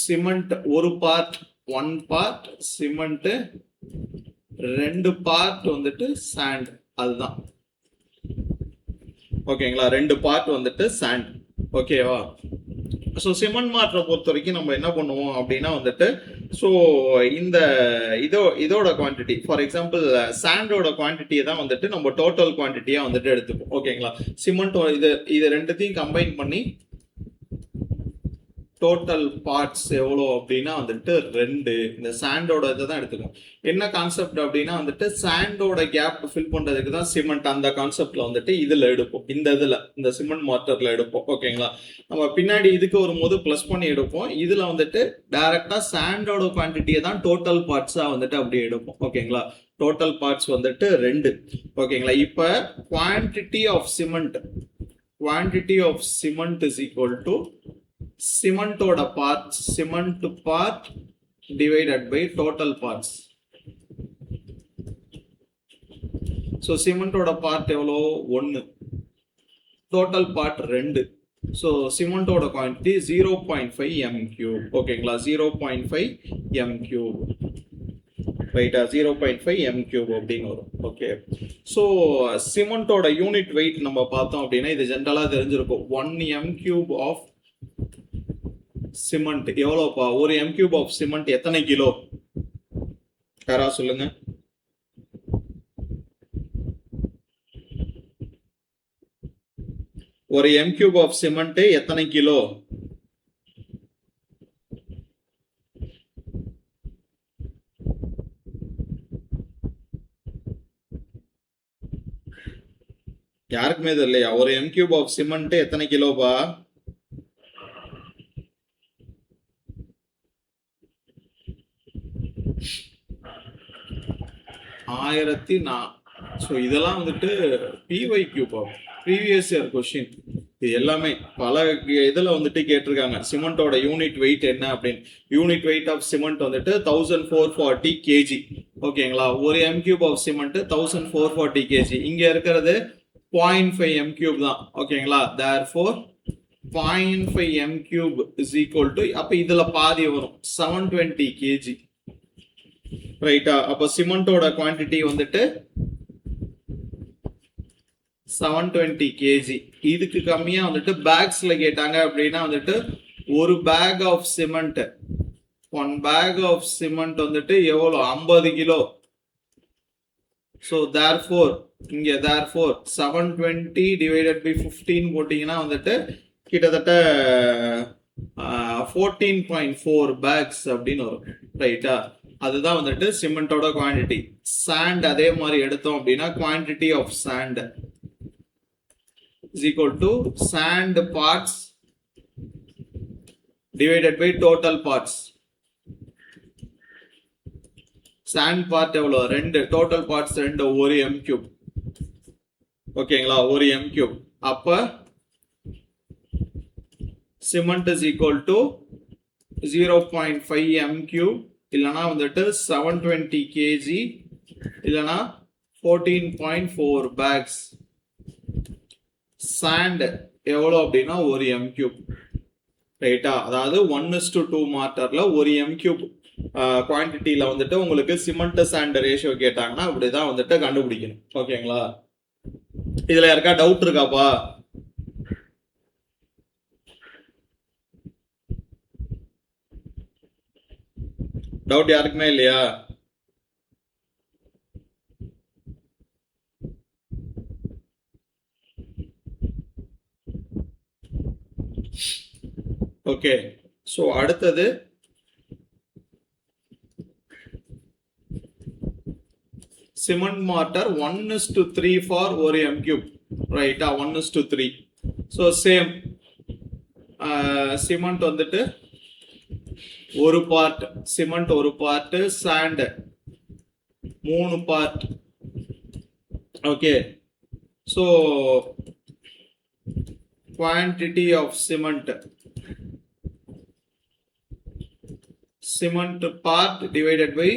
சிமெண்ட் ஒரு பார்ட் 1 பார்ட் சிமெண்ட், 2 பார்ட் வந்துட்டு சாண்ட். அதுதான். ஓகேங்களா, 2 பார்ட் வந்துட்டு சாண்ட். ஓகேவா, ஸோ சிமெண்ட் மார்ட்டரை பொறுத்த வரைக்கும் நம்ம என்ன பண்ணுவோம் அப்படின்னா வந்துட்டு, ஸோ இந்த இதோட குவான்டிட்டி, ஃபார் எக்ஸாம்பிள் சாண்டோட குவான்டிட்டியை தான் வந்துட்டு நம்ம டோட்டல் குவான்டிட்டியாக வந்துட்டு எடுத்துப்போம். ஓகேங்களா, சிமெண்ட் இது ரெண்டுத்தையும் கம்பைன் பண்ணி டோட்டல் பார்ட்ஸ் எவ்வளோ அப்படின்னா வந்துட்டு 2. இந்த சாண்டோட இதை தான் எடுத்துக்கணும். என்ன கான்செப்ட் அப்படின்னா வந்துட்டு சாண்டோட கேப் ஃபில் பண்ணுறதுக்கு தான் சிமெண்ட். அந்த கான்செப்ட்ல வந்துட்டு இதில் எடுப்போம், இந்த சிமெண்ட் மார்ட்டர்ல எடுப்போம். ஓகேங்களா, நம்ம பின்னாடி இதுக்கு வரும்போது ப்ளஸ் பண்ணி எடுப்போம். இதில் வந்துட்டு டைரக்டா சாண்டோட குவான்டிட்டியை தான் டோட்டல் பார்ட்ஸாக வந்துட்டு அப்படியே எடுப்போம். ஓகேங்களா, டோட்டல் பார்ட்ஸ் வந்துட்டு 2. ஓகேங்களா, இப்போ quantity of cement is equal to சிமெண்டோட parts, cement part divided by total parts. So சிமெண்டோட பார்ட் எவ்வளோ? 1, டோட்டல் பார்ட் 2. ஸோ சிமெண்டோட குவான்டிட்டி 0.5 m கியூப். ஓகேங்களா, 0.5 m கியூப் ரைட்டா, 0.5 m கியூப் அப்படின்னு வரும். ஓகே, ஸோ சிமெண்டோட யூனிட் வெயிட் நம்ம பார்த்தோம் அப்படின்னா இது ஜென்ரலாக தெரிஞ்சிருக்கும். 1 m கியூப் ஆஃப் சிமெண்ட் எவ்வளோப்பா? ஒரு m கியூப் ஆஃப் சிமெண்ட் எத்தனை கிலோ? யாரா சொல்லுங்க. ஒரு m கியூப் ஆஃப் சிமெண்ட் எத்தனை கிலோ? யாருக்குமே தெரியலையா? ஒரு m கியூப் ஆஃப் சிமெண்ட் எத்தனை கிலோப்பா? 1004. ஸோ இதெல்லாம் வந்துட்டு பிஒய்க்யூ ப்ரீவியஸ் இயர் கொஸ்டின். இது எல்லாமே பல இதில் வந்துட்டு கேட்டிருக்காங்க. சிமெண்டோட யூனிட் வெயிட் என்ன அப்படின்னு. யூனிட் வெயிட் ஆஃப் சிமெண்ட் வந்துட்டு 1440 கேஜி. ஓகேங்களா, ஒரு M cube of cement 1440 KG. இங்க இருக்கிறது 0.5 எம் கியூப் தான். ஓகேங்களா, therefore 0.5 M cube is equal to, அப்ப இதுல பாதி வரும் 720 கேஜி. ரைட்டா, அப்ப சிமெண்டோட குவான்டிட்டி வந்துட்டு 720 கேஜி. இதுக்கு கம்மியா வந்துட்டு பேக்ஸ்ல கேட்டாங்க அப்படின்னா வந்துட்டு ஒரு bag of cement, one bag of cement வந்துட்டு எவ்வளோ, 50 கிலோ. ஸோ therefore இங்க therefore 720 divided by 15 போட்டீங்கன்னா வந்துட்டு கிட்டத்தட்ட 14.4 பேக்ஸ் அப்படின்னு வரும். ரைட்டா, அதுதான் வந்துட்டு சிமெண்டோட குவான்டிட்டி. சாண்ட் அதே மாதிரி எடுத்தோம் அப்படின்னா quantity of sand is equal to sand parts divided by total parts. sand part எவ்வளோ, 2, total parts 2, ஒரு m cube. ஓகேங்களா, ஒரு m cube. அப்ப cement is equal to 0.5 m cube இல்லனா வந்துட்டு 720 kg இல்லனா 14.4 bags. சாண்ட் எவ்வளோ அப்படின்னா ஒரு எம் கியூப். ரைட்டா, அதாவது 1:2 மார்ட்டர்ல ஒரு எம் கியூப் குவான்டிட்டியில வந்துட்டு உங்களுக்கு சிமெண்ட் சாண்ட் ரேஷியோ கேட்டாங்கன்னா அப்படிதான் வந்துட்டு கண்டுபிடிக்கணும். ஓகேங்களா, இதுல யாருக்கா டவுட் இருக்காப்பா? டவுட் யாருக்குமே இல்லையா? ஓகே, ஸோ அடுத்தது சிமெண்ட் மார்ட்டர் 1:3 ஃபார் ஒரு எம் கியூப். ரைட்டா, 1:3. ஸோ சேம் சிமெண்ட் வந்துட்டு ஒரு பார்ட், சிமெண்ட் ஒரு part, sand 3 part. Okay, so quantity of cement part divided by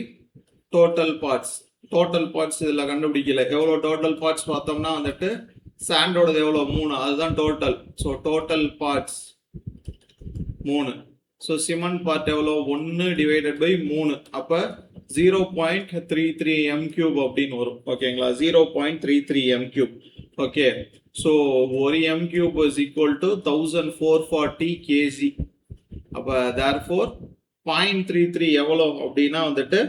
total parts. total parts இதுல கண்டுபிடிக்கல. எவ்வளவு டோட்டல் பார்ட்ஸ் பார்த்தோம்னா வந்துட்டு சாண்டோடது எவ்வளோ, 3, அதுதான் total. So total parts 3. So cement part எவ்வளோ, 1 டிவைடட் பை 3. அப்ப 0.33 m கியூப் அப்படின்னு வரும். ஓகேங்களா, 0.33 m கியூப். ஓகே, ஸோ ஒரு M cube is equal to 1440 KG. அப்போ therefore 0.33 எவ்வளோ அப்படின்னா வந்துட்டு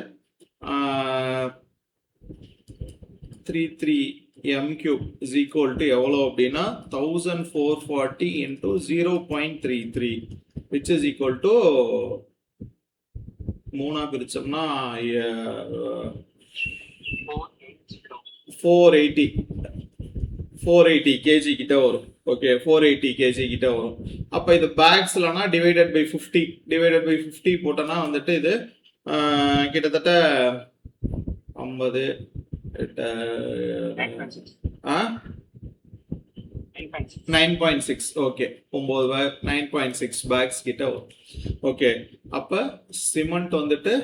33 m cube is equal to எவ்வளோ அப்படின்னா 1440 into 0.33 which is equal to 3 பிரிச்சோம்னா 480 KG கிட்ட வரும். ஓகே, 480 கேஜி கிட்ட வரும். அப்ப இது பேக்ஸ்லனா டிவைடட் பை 50 போட்டோம்னா வந்துட்டு இது கிட்டத்தட்ட 50 9.6. ஓகே, 9 பேக் 9.6 பேக்ஸ் கிட்ட வரும். ஓகே, அப்ப சிமெண்ட் வந்துட்டு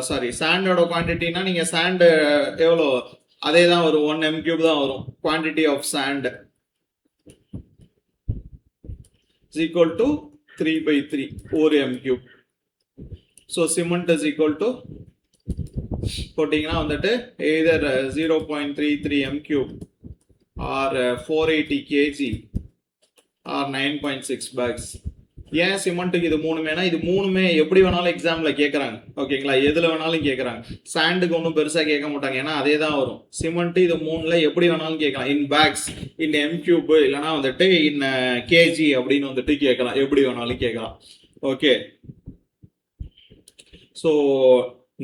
சாரி சாண்டோட குவான்டிட்டினா நீங்க சாண்ட் எவ்வளோ, அதே தான் வரும், 1 m கியூப் தான் வரும். Quantity of sand is equal to 3/3 ஒரு m cube. So cement is equal to போட்டிங்கன்னா வந்துட்டு either 0.33 m cube or 480 kg or 9.6 bags. ஏன் சிமெண்ட்டுக்கு இது மூணுமேனா, இது மூணுமே எப்படி வேணாலும் எக்ஸாம்ல கேட்கறாங்க. ஓகேங்களா, எதுல வேணாலும் கேட்கறாங்க. சாண்டுக்கு ஒன்றும் பெருசா கேட்க மாட்டாங்க, ஏன்னா அதே தான் வரும். சிமெண்ட் இது மூணுல எப்படி வேணாலும் கேட்கலாம். இன் பேக்ஸ், இன் எம் கியூப், இல்லைன்னா வந்துட்டு இன் கேஜி அப்படின்னு வந்துட்டு கேட்கலாம். எப்படி வேணாலும் கேட்கலாம். ஓகே, ஸோ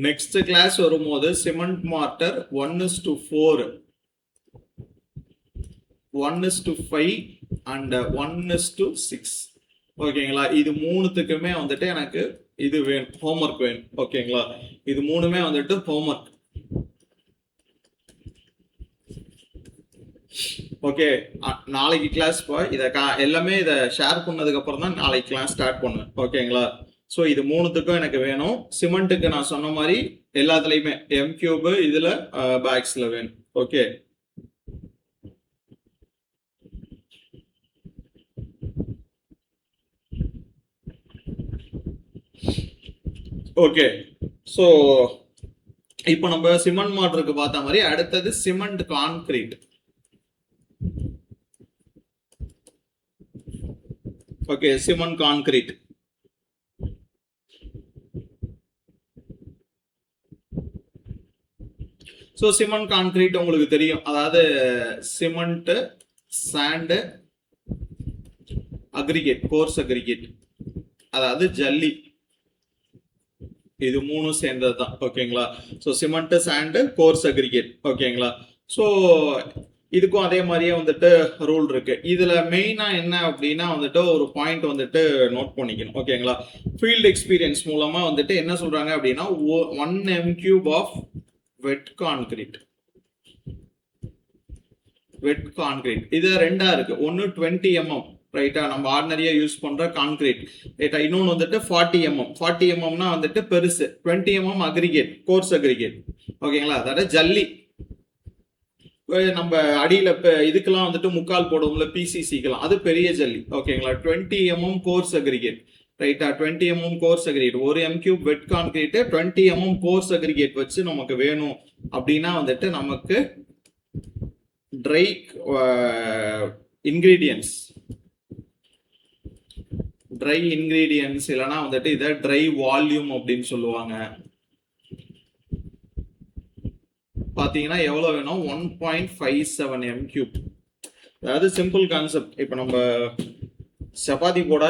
நெக்ஸ்ட் கிளாஸ் வரும்போது சிமெண்ட் மார்ட்டர் 1:4, 1:5 and 1:6. ஓகேங்களா? இது மூணுத்துக்குமே வந்துட்டு எனக்கு இது வேணும், ஹோம்ஒர்க் வேணும். ஓகேங்களா? இது மூணுமே வந்துட்டு ஹோம்ஒர்க். ஓகே, நாளைக்கு கிளாஸ் இதை எல்லாமே இதை ஷேர் பண்ணதுக்கு அப்புறம் தான் நாளைக்கு கிளாஸ் ஸ்டார்ட் பண்ணுவேன். ஓகேங்களா? ஸோ இது மூணுத்துக்கும் எனக்கு வேணும். சிமெண்ட்டுக்கு நான் சொன்ன மாதிரி எல்லாத்துலேயுமே எம் கியூபு இதில் பேக்ஸில் வேணும். Okay, okay. ஸோ இப்போ நம்ம சிமெண்ட் மாடருக்கு பார்த்த மாதிரி அடுத்தது cement concrete. Okay, cement concrete. So cement concrete உங்களுக்கு தெரியும், அதாவது cement, sand, aggregate, course aggregate, அதாவது ஜல்லி, இது மூணும் சேர்ந்தது தான். ஓகேங்களா? So cement, sand, course aggregate. ஓகேங்களா? ஸோ இதுக்கும் அதே மாதிரியே வந்துட்டு ரூல் இருக்கு. இதுல மெயினா என்ன அப்படின்னா வந்துட்டு ஒரு பாயிண்ட் வந்துட்டு நோட் பண்ணிக்கணும். ஓகேங்களா? ஃபீல்டு எக்ஸ்பீரியன்ஸ் மூலமா வந்துட்டு என்ன சொல்றாங்க அப்படின்னா 1 m³ of wet concrete. Wet concrete இது ரெண்டா இருக்கு. ஒன்னு 20 mm, ரைட்டா, நம்ம ஆர்டினரியா யூஸ் பண்ற கான்கிரீட், ரைட்டா. இன்னொன்னு வந்துட்டு 40 mm. 40 mmனா வந்துட்டு பெருசு. 20 mm அக்ரிகேட், கோர்ஸ் அக்ரிகேட். ஓகேங்களா? அதாவது ஜல்லி. நம்ம அடியில இதுக்கெல்லாம் வந்துட்டு முக்கால் போடுவோம்ல, பிசிசிக்கெல்லாம், அது பெரிய ஜல்லி. ஓகேங்களா? 20 mm கோர்ஸ் அக்ரிகேட், ரைட்டா. 20 mm கோர்ஸ் அக்ரிகேட், ஒரு m³ வெட் கான்கிரீட் 20 mm கோர்ஸ் அக்ரிகேட் வச்சு நமக்கு வேணும் அப்படின்னா வந்துட்டு நமக்கு ட்ரை இன்கிரீடியன்ஸ், இல்லைன்னா வந்துட்டு இதை ட்ரை வால்யூம் அப்படின்னு சொல்லுவாங்க. பாத்தீங்கன்னா எவ்வளவு வேணும்? 1.57 m³. அதாவது சிம்பிள் கான்செப்ட். இப்ப நம்ம சப்பாத்தி போட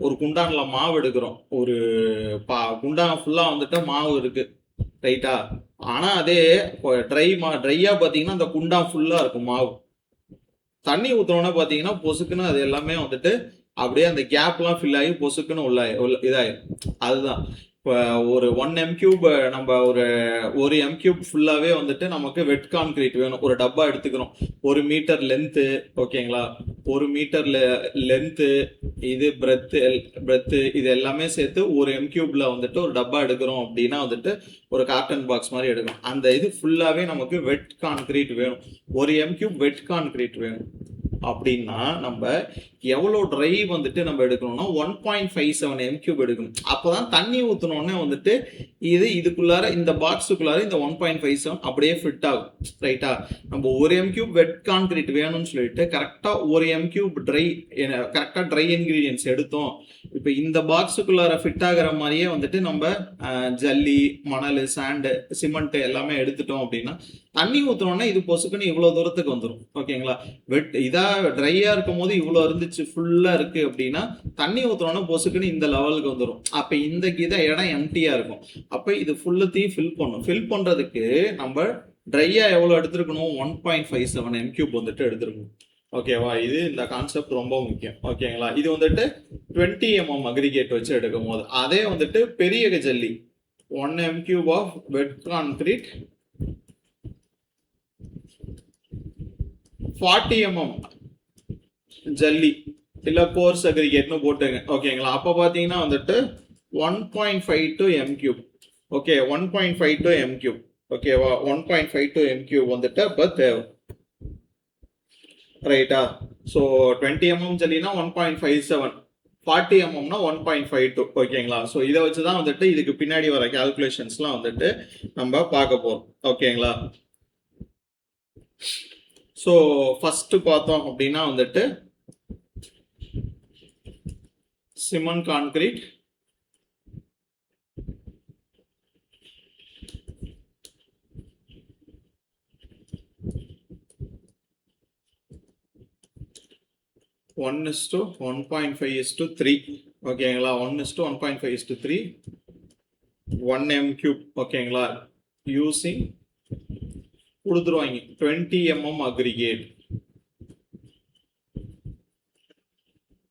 ஒரு குண்டான்ல மாவு எடுக்கிறோம். ஒரு குண்டான் ஃபுல்லா வந்துட்டு மாவு இருக்கு, ரைட்டா. ஆனா அதே ட்ரையா பாத்தீங்கன்னா அந்த குண்டான் ஃபுல்லா இருக்கும் மாவு. தண்ணி ஊத்துறோம்னா பாத்தீங்கன்னா பொசுக்குன்னு அது எல்லாமே வந்துட்டு அப்படியே அந்த கேப்லாம் ஃபில் ஆகி பொசுக்குன்னு இதாயிரும். அதுதான் இப்போ ஒரு 1 m³ நம்ம ஒரு m³ ஃபுல்லாவே வந்துட்டு நமக்கு வெட் கான்கிரீட் வேணும். ஒரு டப்பா எடுத்துக்கிறோம், 1 மீட்டர் லென்த்து. ஓகேங்களா? 1 மீட்டர் லென்த்து, இது பிரெத்து, இது எல்லாமே சேர்த்து ஒரு m³ல வந்துட்டு ஒரு டப்பா எடுக்கிறோம் அப்படின்னா வந்துட்டு ஒரு கார்டன் பாக்ஸ் மாதிரி எடுக்கணும். அந்த இது ஃபுல்லாவே நமக்கு வெட் கான்கிரீட் வேணும். ஒரு m³ வெட் கான்கிரீட் வேணும் அப்படின்னா நம்ம எவ்வளோ ட்ரை வந்துட்டு நம்ம எடுக்கணும்னா 1.57 m³ எடுக்கணும். அப்போதான் தண்ணி ஊற்றினோடனே வந்துட்டு இதுக்குள்ளார இந்த பாக்ஸுக்குள்ளார இந்த 1.57 அப்படியே ஃபிட் ஆகும், ரைட்டா. நம்ம ஒரு m³ வெட் கான்கிரீட் வேணும்னு சொல்லிட்டு கரெக்டாக ஒரு m³ கரெக்டாக ட்ரை இன்கிரீடியன்ஸ் எடுத்தோம். இப்போ இந்த பாக்ஸுக்குள்ளார ஃபிட் ஆகிற மாதிரியே வந்துட்டு நம்ம ஜல்லி, மணல், சாண்டு, சிமெண்ட் எல்லாமே எடுத்துட்டோம் அப்படின்னா தண்ணி ஊற்றினோடனே இது பொசுக்குன்னு இவ்வளோ தூரத்துக்கு வந்துடும். ஓகேங்களா? ட்ரையா இருக்கும் போது இவ்வளோ இருந்துச்சு, ஃபுல்லா இருக்கு அப்படின்னா தண்ணி ஊற்றுனோன்னா பொசுக்குன்னு இந்த லெவலுக்கு வந்துடும். அப்ப இந்த இடம் எம்டியா இருக்கும். அப்ப இது ஃபுல்லத்தையும் ஃபில் பண்றதுக்கு நம்ம ட்ரையா எவ்வளவு எடுத்திருக்கணும்? 1.57 m³ வந்துட்டு எடுத்திருக்கணும். ஓகேவா? இது இந்த கான்செப்ட் ரொம்ப முக்கியம். ஓகேங்களா? இது வந்துட்டு 20 mm அக்ரிகேட் வச்சு எடுக்கும் போது, அதே வந்துட்டு பெரிய ஜல்லி 1 m³ of wet concrete 40 mm ஜல்லி இல்ல கோர்ஸ் அக்ரிகேட்னு போட்டுங்க. ஓகேங்களா? அப்ப பாத்தீங்கன்னா வந்துட்டு 1.52 m³. Okay, 1.52 m³. ஓகேவா? 1.52 m³ வந்துட்டு அப்ப தேவை, ரைட்டா. So 20 mm ஜல்லினா 1.57, 40 mmனா 1.52. ஓகேங்களா? ஸோ இதை வச்சுதான் வந்துட்டு இதுக்கு பின்னாடி வர கால்குலேஷன்ஸ்லாம் வந்துட்டு நம்ம பார்க்க போறோம். ஓகேங்களா? ஸோ ஃபர்ஸ்ட் பார்த்தோம் அப்படின்னா வந்துட்டு cement concrete, one is to 1.5:3. ஓகேங்களா? 1:1.5:3 1 m³. ஓகேங்களா? யூசிங் கொடுத்துருவாங்க 20 mm அக்ரிகேட்.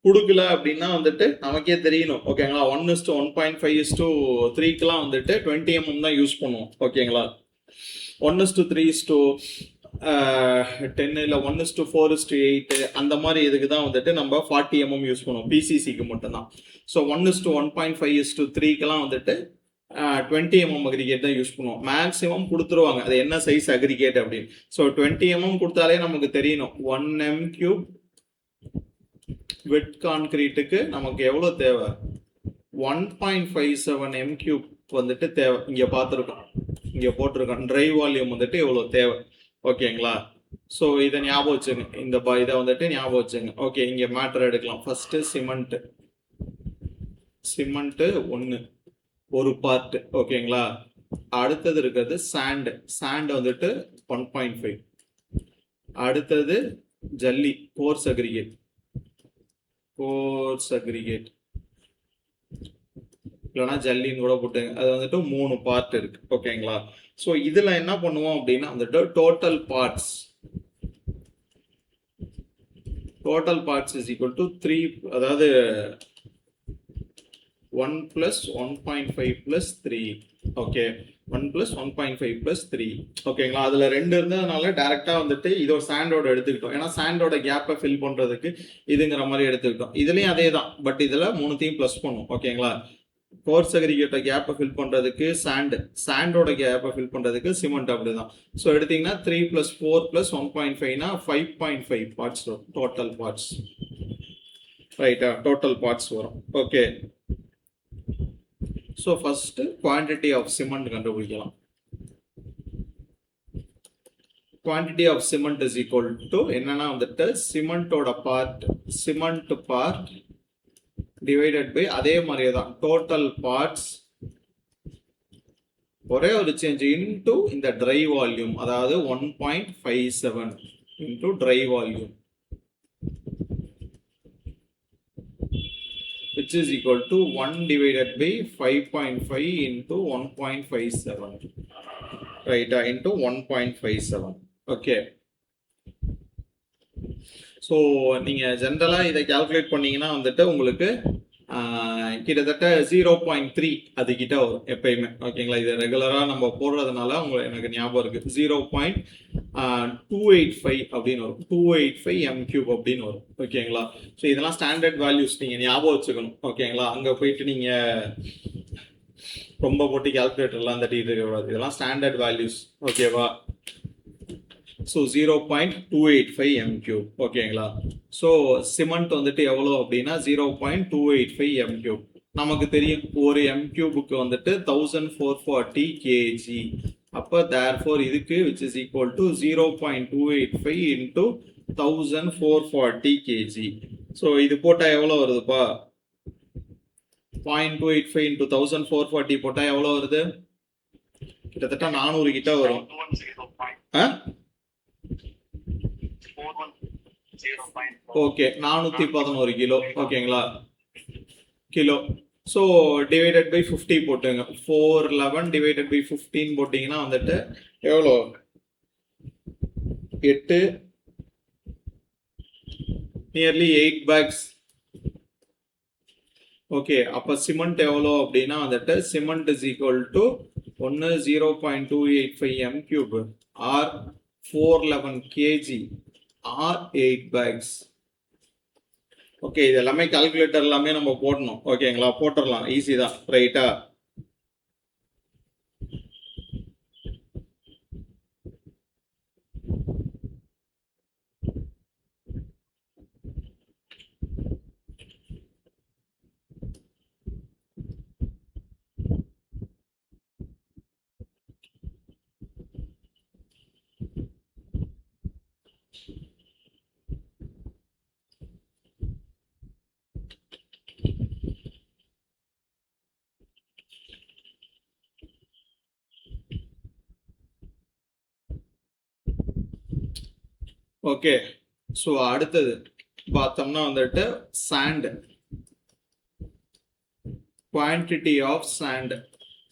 கொடுக்கல அப்படின்னா வந்துட்டு நமக்கே தெரியணும் ஓகேங்களா. 1:1.5:3க்குலாம் வந்துட்டு 20 mm தான் யூஸ் பண்ணுவோம் ஓகேங்களா. 1:3:10 இல்லை 1:4:8 அந்த மாதிரி இதுக்கு தான் வந்துட்டு நம்ம 40 mm யூஸ் பண்ணுவோம், பிசிசிக்கு மட்டும்தான். ஸோ 1:1.5:3க்கெல்லாம் வந்துட்டு 20 mm அக்ரிகேட் தான் யூஸ் பண்ணுவோம். மேக்ஸிமம் கொடுத்துருவாங்க அது என்ன சைஸ் அக்ரிகேட் அப்படின்னு. ஸோ 20 mm கொடுத்தாலே நமக்கு தெரியணும் 1 m³ வெட் கான்கிரீட்டுக்கு நமக்கு எவ்வளோ தேவை, 1.57 m³ வந்துட்டு தேவை. இங்கே பார்த்துருக்கோம், இங்கே போட்டிருக்கோம் ட்ரை வால்யூம் வந்துட்டு எவ்வளோ தேவை ஓகேங்களா. ஸோ இதை ஞாபகம் வச்சுங்க, இந்த இதை வந்துட்டு ஞாபகம் வச்சுங்க. ஓகே, இங்கே மேட்டர் எடுக்கலாம். ஃபர்ஸ்ட்டு சிமெண்ட்டு 1 ஒரு பார்ட் ஓகேங்களா. அடுத்தது இருக்கிறது சாண்ட் வந்துட்டு 1.5. அடுத்தது ஜல்லி கோர்ஸ் அக்ரிகேட் இல்லைனா ஜல்லின்னு கூட போட்டுங்க. அது வந்துட்டு 3 பார்ட் இருக்கு ஓகேங்களா. ஸோ இதுல என்ன பண்ணுவோம் அப்படின்னா வந்துட்டு total parts is equal to 3, அதாவது 1 + 1.5 + 3. ஓகே, 1 + 1.5 + 3 ஓகேங்களா. அதுல 2 இருந்ததுனால டைரக்டா வந்துட்டு இதோ சாண்டோட எடுத்துக்கிட்டோம். ஏன்னா சாண்டோட கேப்பை ஃபில் பண்றதுக்கு இதுங்கிற மாதிரி எடுத்துக்கிட்டோம். இதுலயும் அதே தான், பட் இதுல 3த்தையும் ப்ளஸ் பண்ணும் ஓகேங்களா. கோர்ஸ் அக்ரிகேட்டை கேப்பை ஃபில் பண்றதுக்கு சாண்டோட கேப்பை ஃபில் பண்றதுக்கு சிமெண்ட் அப்படிதான். ஸோ எடுத்தீங்கன்னா 3 + 4 + 1.5னா 5.5 பார்ட்ஸ் வரும் டோட்டல் பார்ட்ஸ். ரைட்டா, டோட்டல் பார்ட்ஸ் வரும். Okay, so first quantity of cement கண்டுபிடிக்கலாம். Quantity of cement is equal to என்னன்னா வந்துட்டு சிமெண்ட் பார்ட் டிவைடட் பை அதே மாதிரியே தான் டோட்டல் பார்ட்ஸ், ஒரே ஒரு சேஞ்ச் இன்டு இந்த ட்ரை வால்யூம், அதாவது 1.57 into try volume, which is equal to 1 divided by 5.5 into 1.57, right, into 1.57. okay. So நீங்கள் ஜென்ரலாக இதை கால்குலேட் பண்ணீங்கன்னா வந்துட்டு உங்களுக்கு கிட்டத்தட்ட 0.3 அதுக்கிட்ட வரும் எப்பயுமே ஓகேங்களா. இது ரெகுலராக நம்ம போடுறதுனால எனக்கு ஞாபகம் இருக்குது 0.285 அப்படின்னு வரும், 285 m³ அப்படின்னு வரும் ஓகேங்களா. ஸோ இதெல்லாம் ஸ்டாண்டர்ட் வேல்யூஸ் நீங்கள் ஞாபகம் வச்சுக்கணும் ஓகேங்களா. அங்கே போயிட்டு நீங்கள் ரொம்ப போட்டு கால்குலேட்டர்லாம் தட்டிட்டு இருக்கக்கூடாது, இதெல்லாம் ஸ்டாண்டர்ட் வேல்யூஸ் ஓகேவா. ஸோ 0.285 m³ ஓகேங்களா. ஸோ சிமெண்ட் வந்துட்டு எவ்வளோ அப்படின்னா 0.285 m³. நமக்கு தெரியும் ஒரு m³ வந்துட்டு 1440 kg. அப்போ தேர்ஃபோர் இதுக்கு which is equal to 0.285 into 1440 kg. So இது போட்டால் எவ்வளோ வருதுப்பா, 0.285 into 1440 போட்டால் எவ்வளோ வருது, கிட்டத்தட்ட 400 கிட்ட வரும். ஓகே, 411 கிலோ ஓகேங்களா, கிலோ. ஸோ டிவைடட் பை 50 போட்டுங்க, 411 டிவைடட் பை 15 போட்டிங்கன்னா வந்துட்டு எவ்வளோ, 8 நியர்லி 8 பேக்ஸ். ஓகே, அப்போ சிமெண்ட் எவ்வளோ அப்படின்னா வந்துட்டு cement is equal to 0.285 m³ or 411 kg or 8 bags. ஓகே, இது எல்லாமே கால்குலேட்டர் எல்லாமே நம்ம போடணும் ஓகேங்களா. போட்டுடலாம், ஈஸி தான் ரைட்டா. ஓகே, ஸோ அடுத்தது பார்த்தோம்னா வந்துட்டு sand, quantity of sand.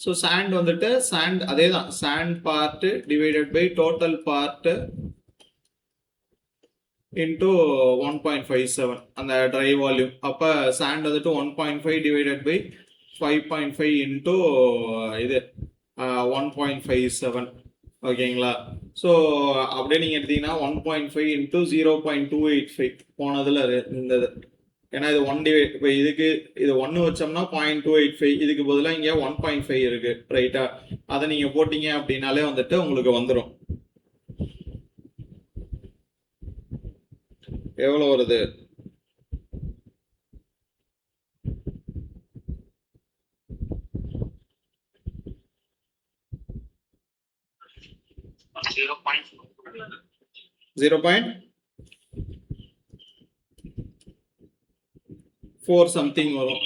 So sand வந்துட்டு சாண்ட் அதே தான், sand part divided by total part into 1.57 அந்த ட்ரை வால்யூம். அப்போ சாண்ட் வந்துட்டு 1.5 டிவைடட் பை 5.5 இன்ட்டு இது 1.57 ஓகேங்களா. ஸோ அப்படியே நீங்கள் எடுத்தீங்கன்னா 1.5 இன்ட்டு 0.285 போனதில் இருந்தது. ஏன்னா இது 1 டிவைட் இப்போ இதுக்கு இது 1 வச்சோம்னா 0.285, இதுக்கு பதிலாக இங்கே 1.5 இருக்கு ரைட்டா. அதை நீங்கள் போட்டீங்க அப்படின்னாலே வந்துட்டு உங்களுக்கு வந்துடும். எவ்வளோ வருது? ஜீரோ பாயிண்ட் 4 சம்திங் வரும்.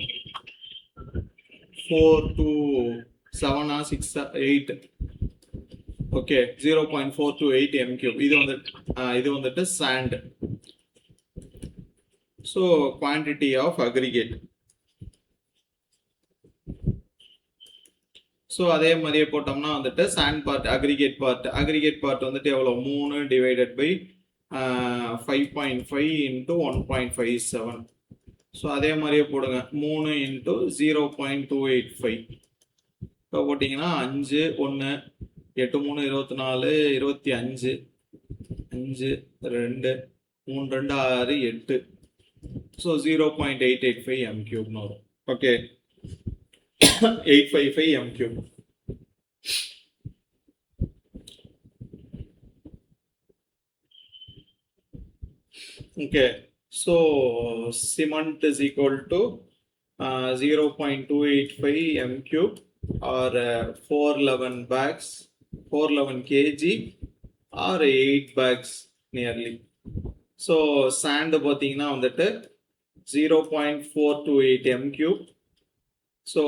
4 to 7 or 6 or 8. Okay 0.428 m3. இது வந்துட்டு sand. So quantity of aggregate. So அதே மாதிரியே போட்டோம்னா வந்துட்டு சாண்ட் பார்ட் அக்ரிகேட் பார்ட் வந்துட்டு எவ்வளோ 3 டிவைடட் பை 5.5 இன்ட்டு 1.57. ஸோ அதே மாதிரியே போடுங்க 3 இன்ட்டு 0.285. இப்போ போட்டிங்கன்னா 5 1 8 3 24 25 5 2 3 2 6 8. ஸோ 0.885 m3 வரும். Okay 855 m3. Okay, so cement is equal to 0.285 m3 or 411 bags, 411 kg or 8 bags nearly. So sand பார்த்தீங்கன்னா வந்துட்டு 0.428 m3. So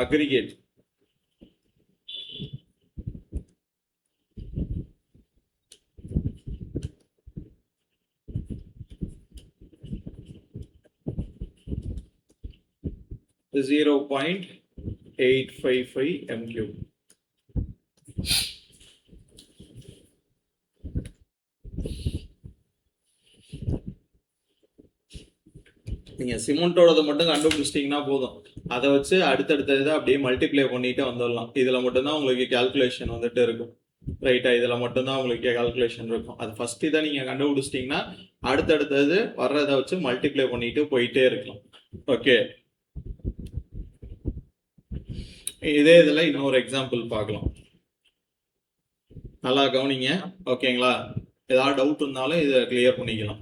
aggregate is 0.855 m3. நீங்கள் சிமெண்ட்டோடதை மட்டும் கண்டுபிடிச்சிட்டிங்கன்னா போதும். அதை வச்சு அடுத்தடுத்தது அப்படியே மல்டிப்ளை பண்ணிட்டு வந்துடலாம். இதில் மட்டும்தான் உங்களுக்கு கேல்குலேஷன் வந்துட்டு இருக்கும் ரைட்டா. இதில் மட்டும்தான் உங்களுக்கு கேல்குலேஷன் இருக்கும். அது ஃபர்ஸ்ட் இதை நீங்கள் கண்டுபிடிச்சிட்டிங்கன்னா அடுத்தடுத்தது வர்றதை வச்சு மல்டிப்ளை பண்ணிட்டு போயிட்டே இருக்கலாம். ஓகே, இதே இதில் இன்னொரு எக்ஸாம்பிள் பார்க்கலாம். நல்லா கவனிங்க ஓகேங்களா. ஏதாவது டவுட் இருந்தாலும் இதை கிளியர் பண்ணிக்கலாம்.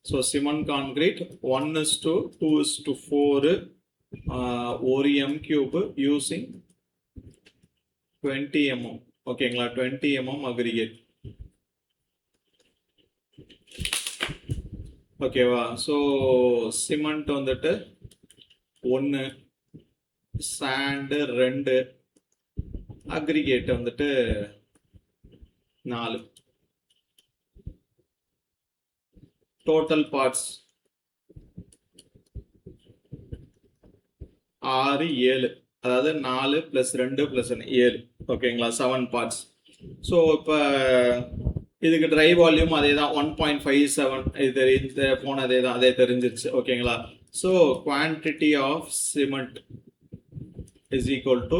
So cement concrete 1:2:4 ஒரு m cube using 20 mm. ஓகேங்களா 20 mm aggregate. ஓகேவா. ஸோ சிமெண்ட் வந்துட்டு 1, சாண்டு 2, அக்ரிகேட் வந்துட்டு 4. டோட்டல் பார்ட்ஸ் 6 7, அதாவது 4 + 2 + 7 ஓகேங்களா 7 பார்ட்ஸ். ஸோ இப்போ இதுக்கு ட்ரை வால்யூம் அதே தான் 1.57. இது போனதே தான், அதே தெரிஞ்சிருச்சு ஓகேங்களா. So quantity of cement is equal to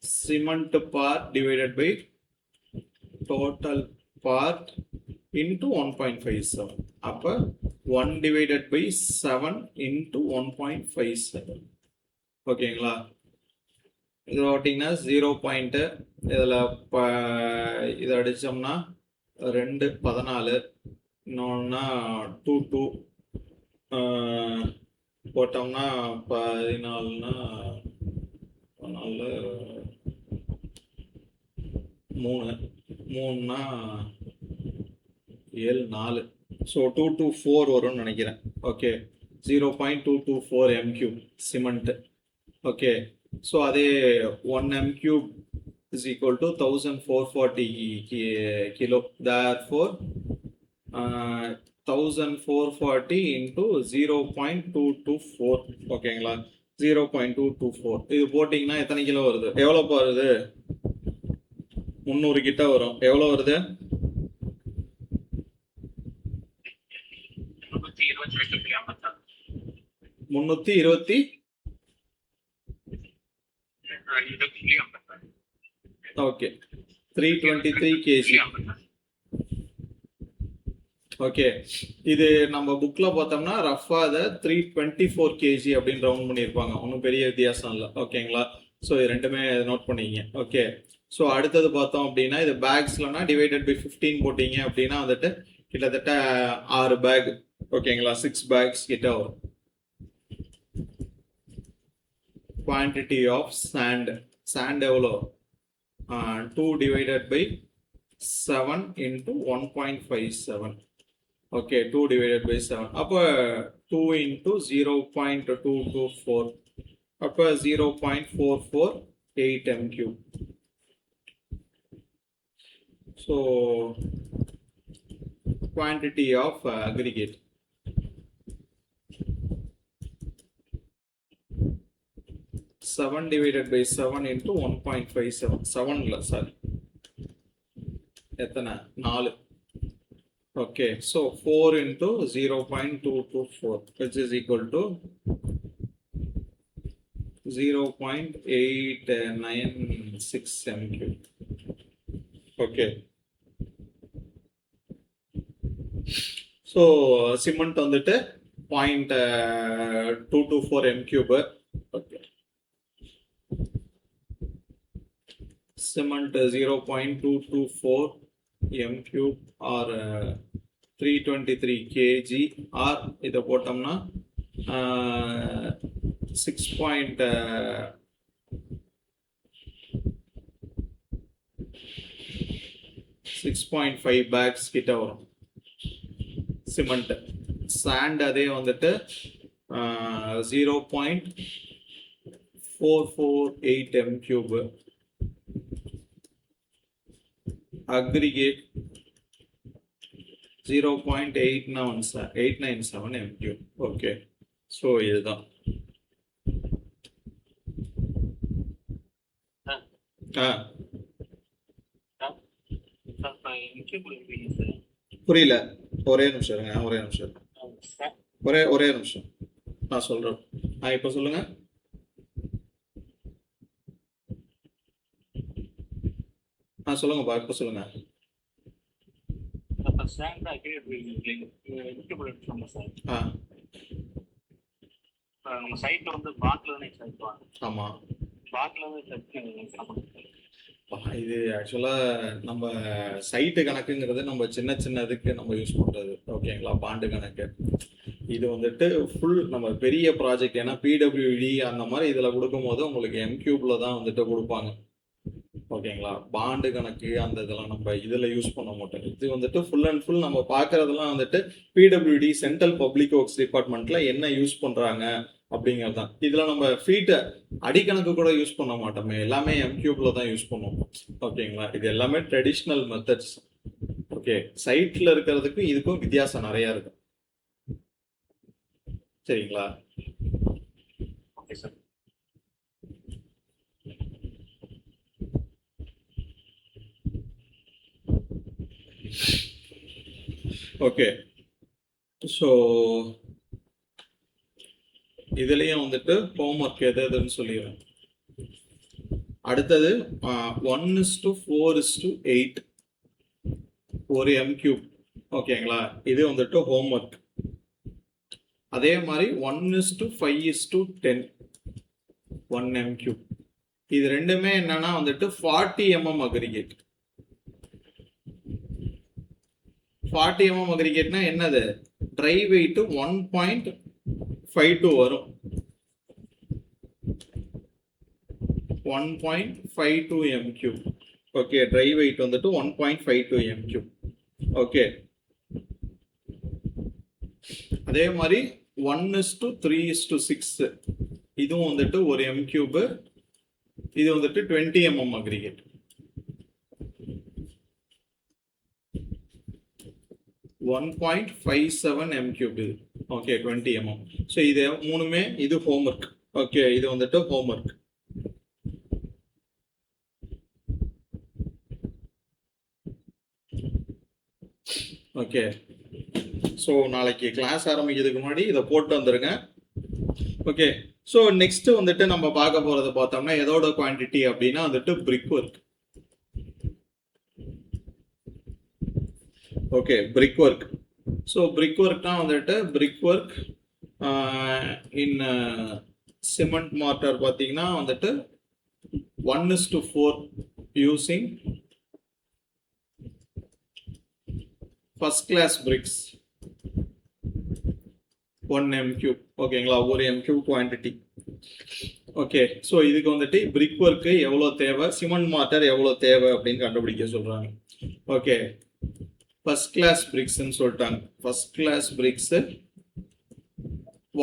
cement part divided by total part into 1.57. அப்போ 1 divided by 7 into 1.57. ஓகேங்களா. இது ஓட்டிங்கன்னா 0 பாயிண்ட்டு. இதில் இதை அடித்தோம்னா 2 14, இன்னொன்னா 2 போட்டோம்னா 14னா 14 3னா 7 4. ஸோ 224 வரும்னு நினைக்கிறேன். Okay 0.224 m3 cement. Okay so அதே 1 m3 is equal to 1440 kilo. Therefore 1440 into 0.224. ஓகேங்களா 0.224. இது போட்டிங்கன்னா எத்தனை கிலோ வருது? எவ்வளோப்பா வருது? 300 கிட்ட வரும். எவ்வளோ வருது? 320. Okay, 323 kg. ஓகே, இது நம்ம புக்ல பார்த்தோம்னா ரஃபா அதை 324 kg அப்படின்னு ரவுண்ட் பண்ணியிருப்பாங்க. ஒன்றும் பெரிய வித்தியாசம் இல்லை. ஓகேங்களா? ஸோ இது ரெண்டுமே நோட் பண்ணிங்க. ஓகே, ஸோ அடுத்தது பார்த்தோம் அப்படின்னா இது பேக்ஸ்லனா டிவைடட் பை 15 போட்டிங்க அப்படின்னா வந்துட்டு கிட்டத்தட்ட 6 பேக். ஓகேங்களா? 6 பேக்ஸ் கிட்ட வரும். குவான்டிட்டி ஆஃப் சாண்ட் எவ்வளோ? 2 divided by 7 into 1.57. Okay, 2 divided by 7. அப்போ 2 into 0.224. அப்போ 0.448 m3. So quantity of aggregate. Seven divided by 7 into 1.57. 7 இல்ல, சாரி, எத்தனை? 4. Okay, so 4 into 0.224 which is equal to 0.896 m3. Okay, so cement வந்துட்டு 0.224 m3. Okay, cement 0.224 m3 or 323 kg or இதை போட்டோம்னா 6.5 bags கிட்ட வரும் cement. Sand அதே வந்துட்டு 0.448 m3. aggregate 0.897 m3. Okay, so இதுதான். புரியல, ஒரே நிமிஷம் இருங்க, ஒரே நிமிஷம் நான் சொல்றேன். இப்போ சொல்லுங்க. சொல்லுங்கப்பா, இப்போ சொல்லுங்க. ஆமா, இது ஆக்சுவலா நம்ம சைட்டு கணக்குங்கிறது நம்ம சின்ன சின்னதுக்கு நம்ம யூஸ் பண்றது. ஓகேங்களா? பாண்டு கணக்கு இது வந்துட்டு ஃபுல் நம்ம பெரிய ப்ராஜெக்ட், ஏன்னா பிடபிள்யூடி அந்த மாதிரி இதுல கொடுக்கும் போது உங்களுக்கு m3 தான் வந்துட்டு கொடுப்பாங்க. ஓகேங்களா? பாண்டு கணக்கு அந்த இதெல்லாம் நம்ம இதில் யூஸ் பண்ண மாட்டோம். இது வந்துட்டு ஃபுல் அண்ட் ஃபுல் நம்ம பார்க்கறதெல்லாம் வந்துட்டு பிடபிள்யூடி சென்ட்ரல் பப்ளிக் ஒர்க்ஸ் டிபார்ட்மெண்ட்ல என்ன யூஸ் பண்றாங்க அப்படிங்கிறது தான். இதில் நம்ம ஃபீட் அடிக்கணக்கு கூட யூஸ் பண்ண மாட்டோமே, எல்லாமே m3 தான் யூஸ் பண்ணுவோம். ஓகேங்களா? இது எல்லாமே ட்ரெடிஷ்னல் மெத்தட்ஸ். ஓகே, சைட்ல இருக்கிறதுக்கும் இதுக்கும் வித்தியாசம் நிறைய இருக்கு. சரிங்களா? Okay sir. ஓகே, ஸோ இதுலயும் வந்துட்டு ஹோம்ஒர்க் எதுன்னு சொல்லிடுறேன். அடுத்தது 1:4:8 ஒரு m3. ஓகேங்களா? இது வந்துட்டு ஹோம்ஒர்க். அதே மாதிரி 1:5:10 1 m3. இது ரெண்டுமே என்னன்னா வந்துட்டு 40 mm அக்ரிகேட். 40 mm அக்ரிகேட்னா என்னது? ட்ரை வெயிட் 1.52 வரும். 1.52 m3. ஓகே, ட்ரை வெயிட் வந்துட்டு 1.52 m3. ஓகே, அதே மாதிரி 1:3:6 இதுவும் வந்துட்டு ஒரு m3. இது வந்துட்டு 20 mm அக்ரிகேட். 1.57 m3 இது. Okay, 20 mm. ஸோ இது மூணுமே இது ஹோம்ஒர்க். ஓகே, இது வந்துட்டு ஹோம்ஒர்க். ஓகே, ஸோ நாளைக்கு கிளாஸ் ஆரம்பிக்கிறதுக்கு முன்னாடி இதை போட்டு வந்துருங்க. ஓகே, ஸோ நெக்ஸ்ட் வந்துட்டு நம்ம பார்க்க போறது பார்த்தோம்னா எதோட குவான்டிட்டி அப்படின்னா வந்துட்டு brick work. Okay, brick work. So brick ஒர்க்னா வந்துட்டு brick work in cement mortar பார்த்தீங்கன்னா வந்துட்டு 1:4 using first class BRICS 1 m3. ஓகேங்களா, ஒரு m3 குவான்டிட்டி. ஓகே, ஸோ இதுக்கு வந்துட்டு பிரிக் ஒர்க்கு எவ்வளோ தேவை, சிமெண்ட் மார்ட்டர் எவ்வளோ தேவை அப்படின்னு கண்டுபிடிக்க சொல்றாங்க. ஓகே, ஃபர்ஸ்ட் கிளாஸ் பிரிக்ஸ்ன்னு சொல்லிட்டாங்க. ஃபர்ஸ்ட் கிளாஸ் பிரிக்ஸ்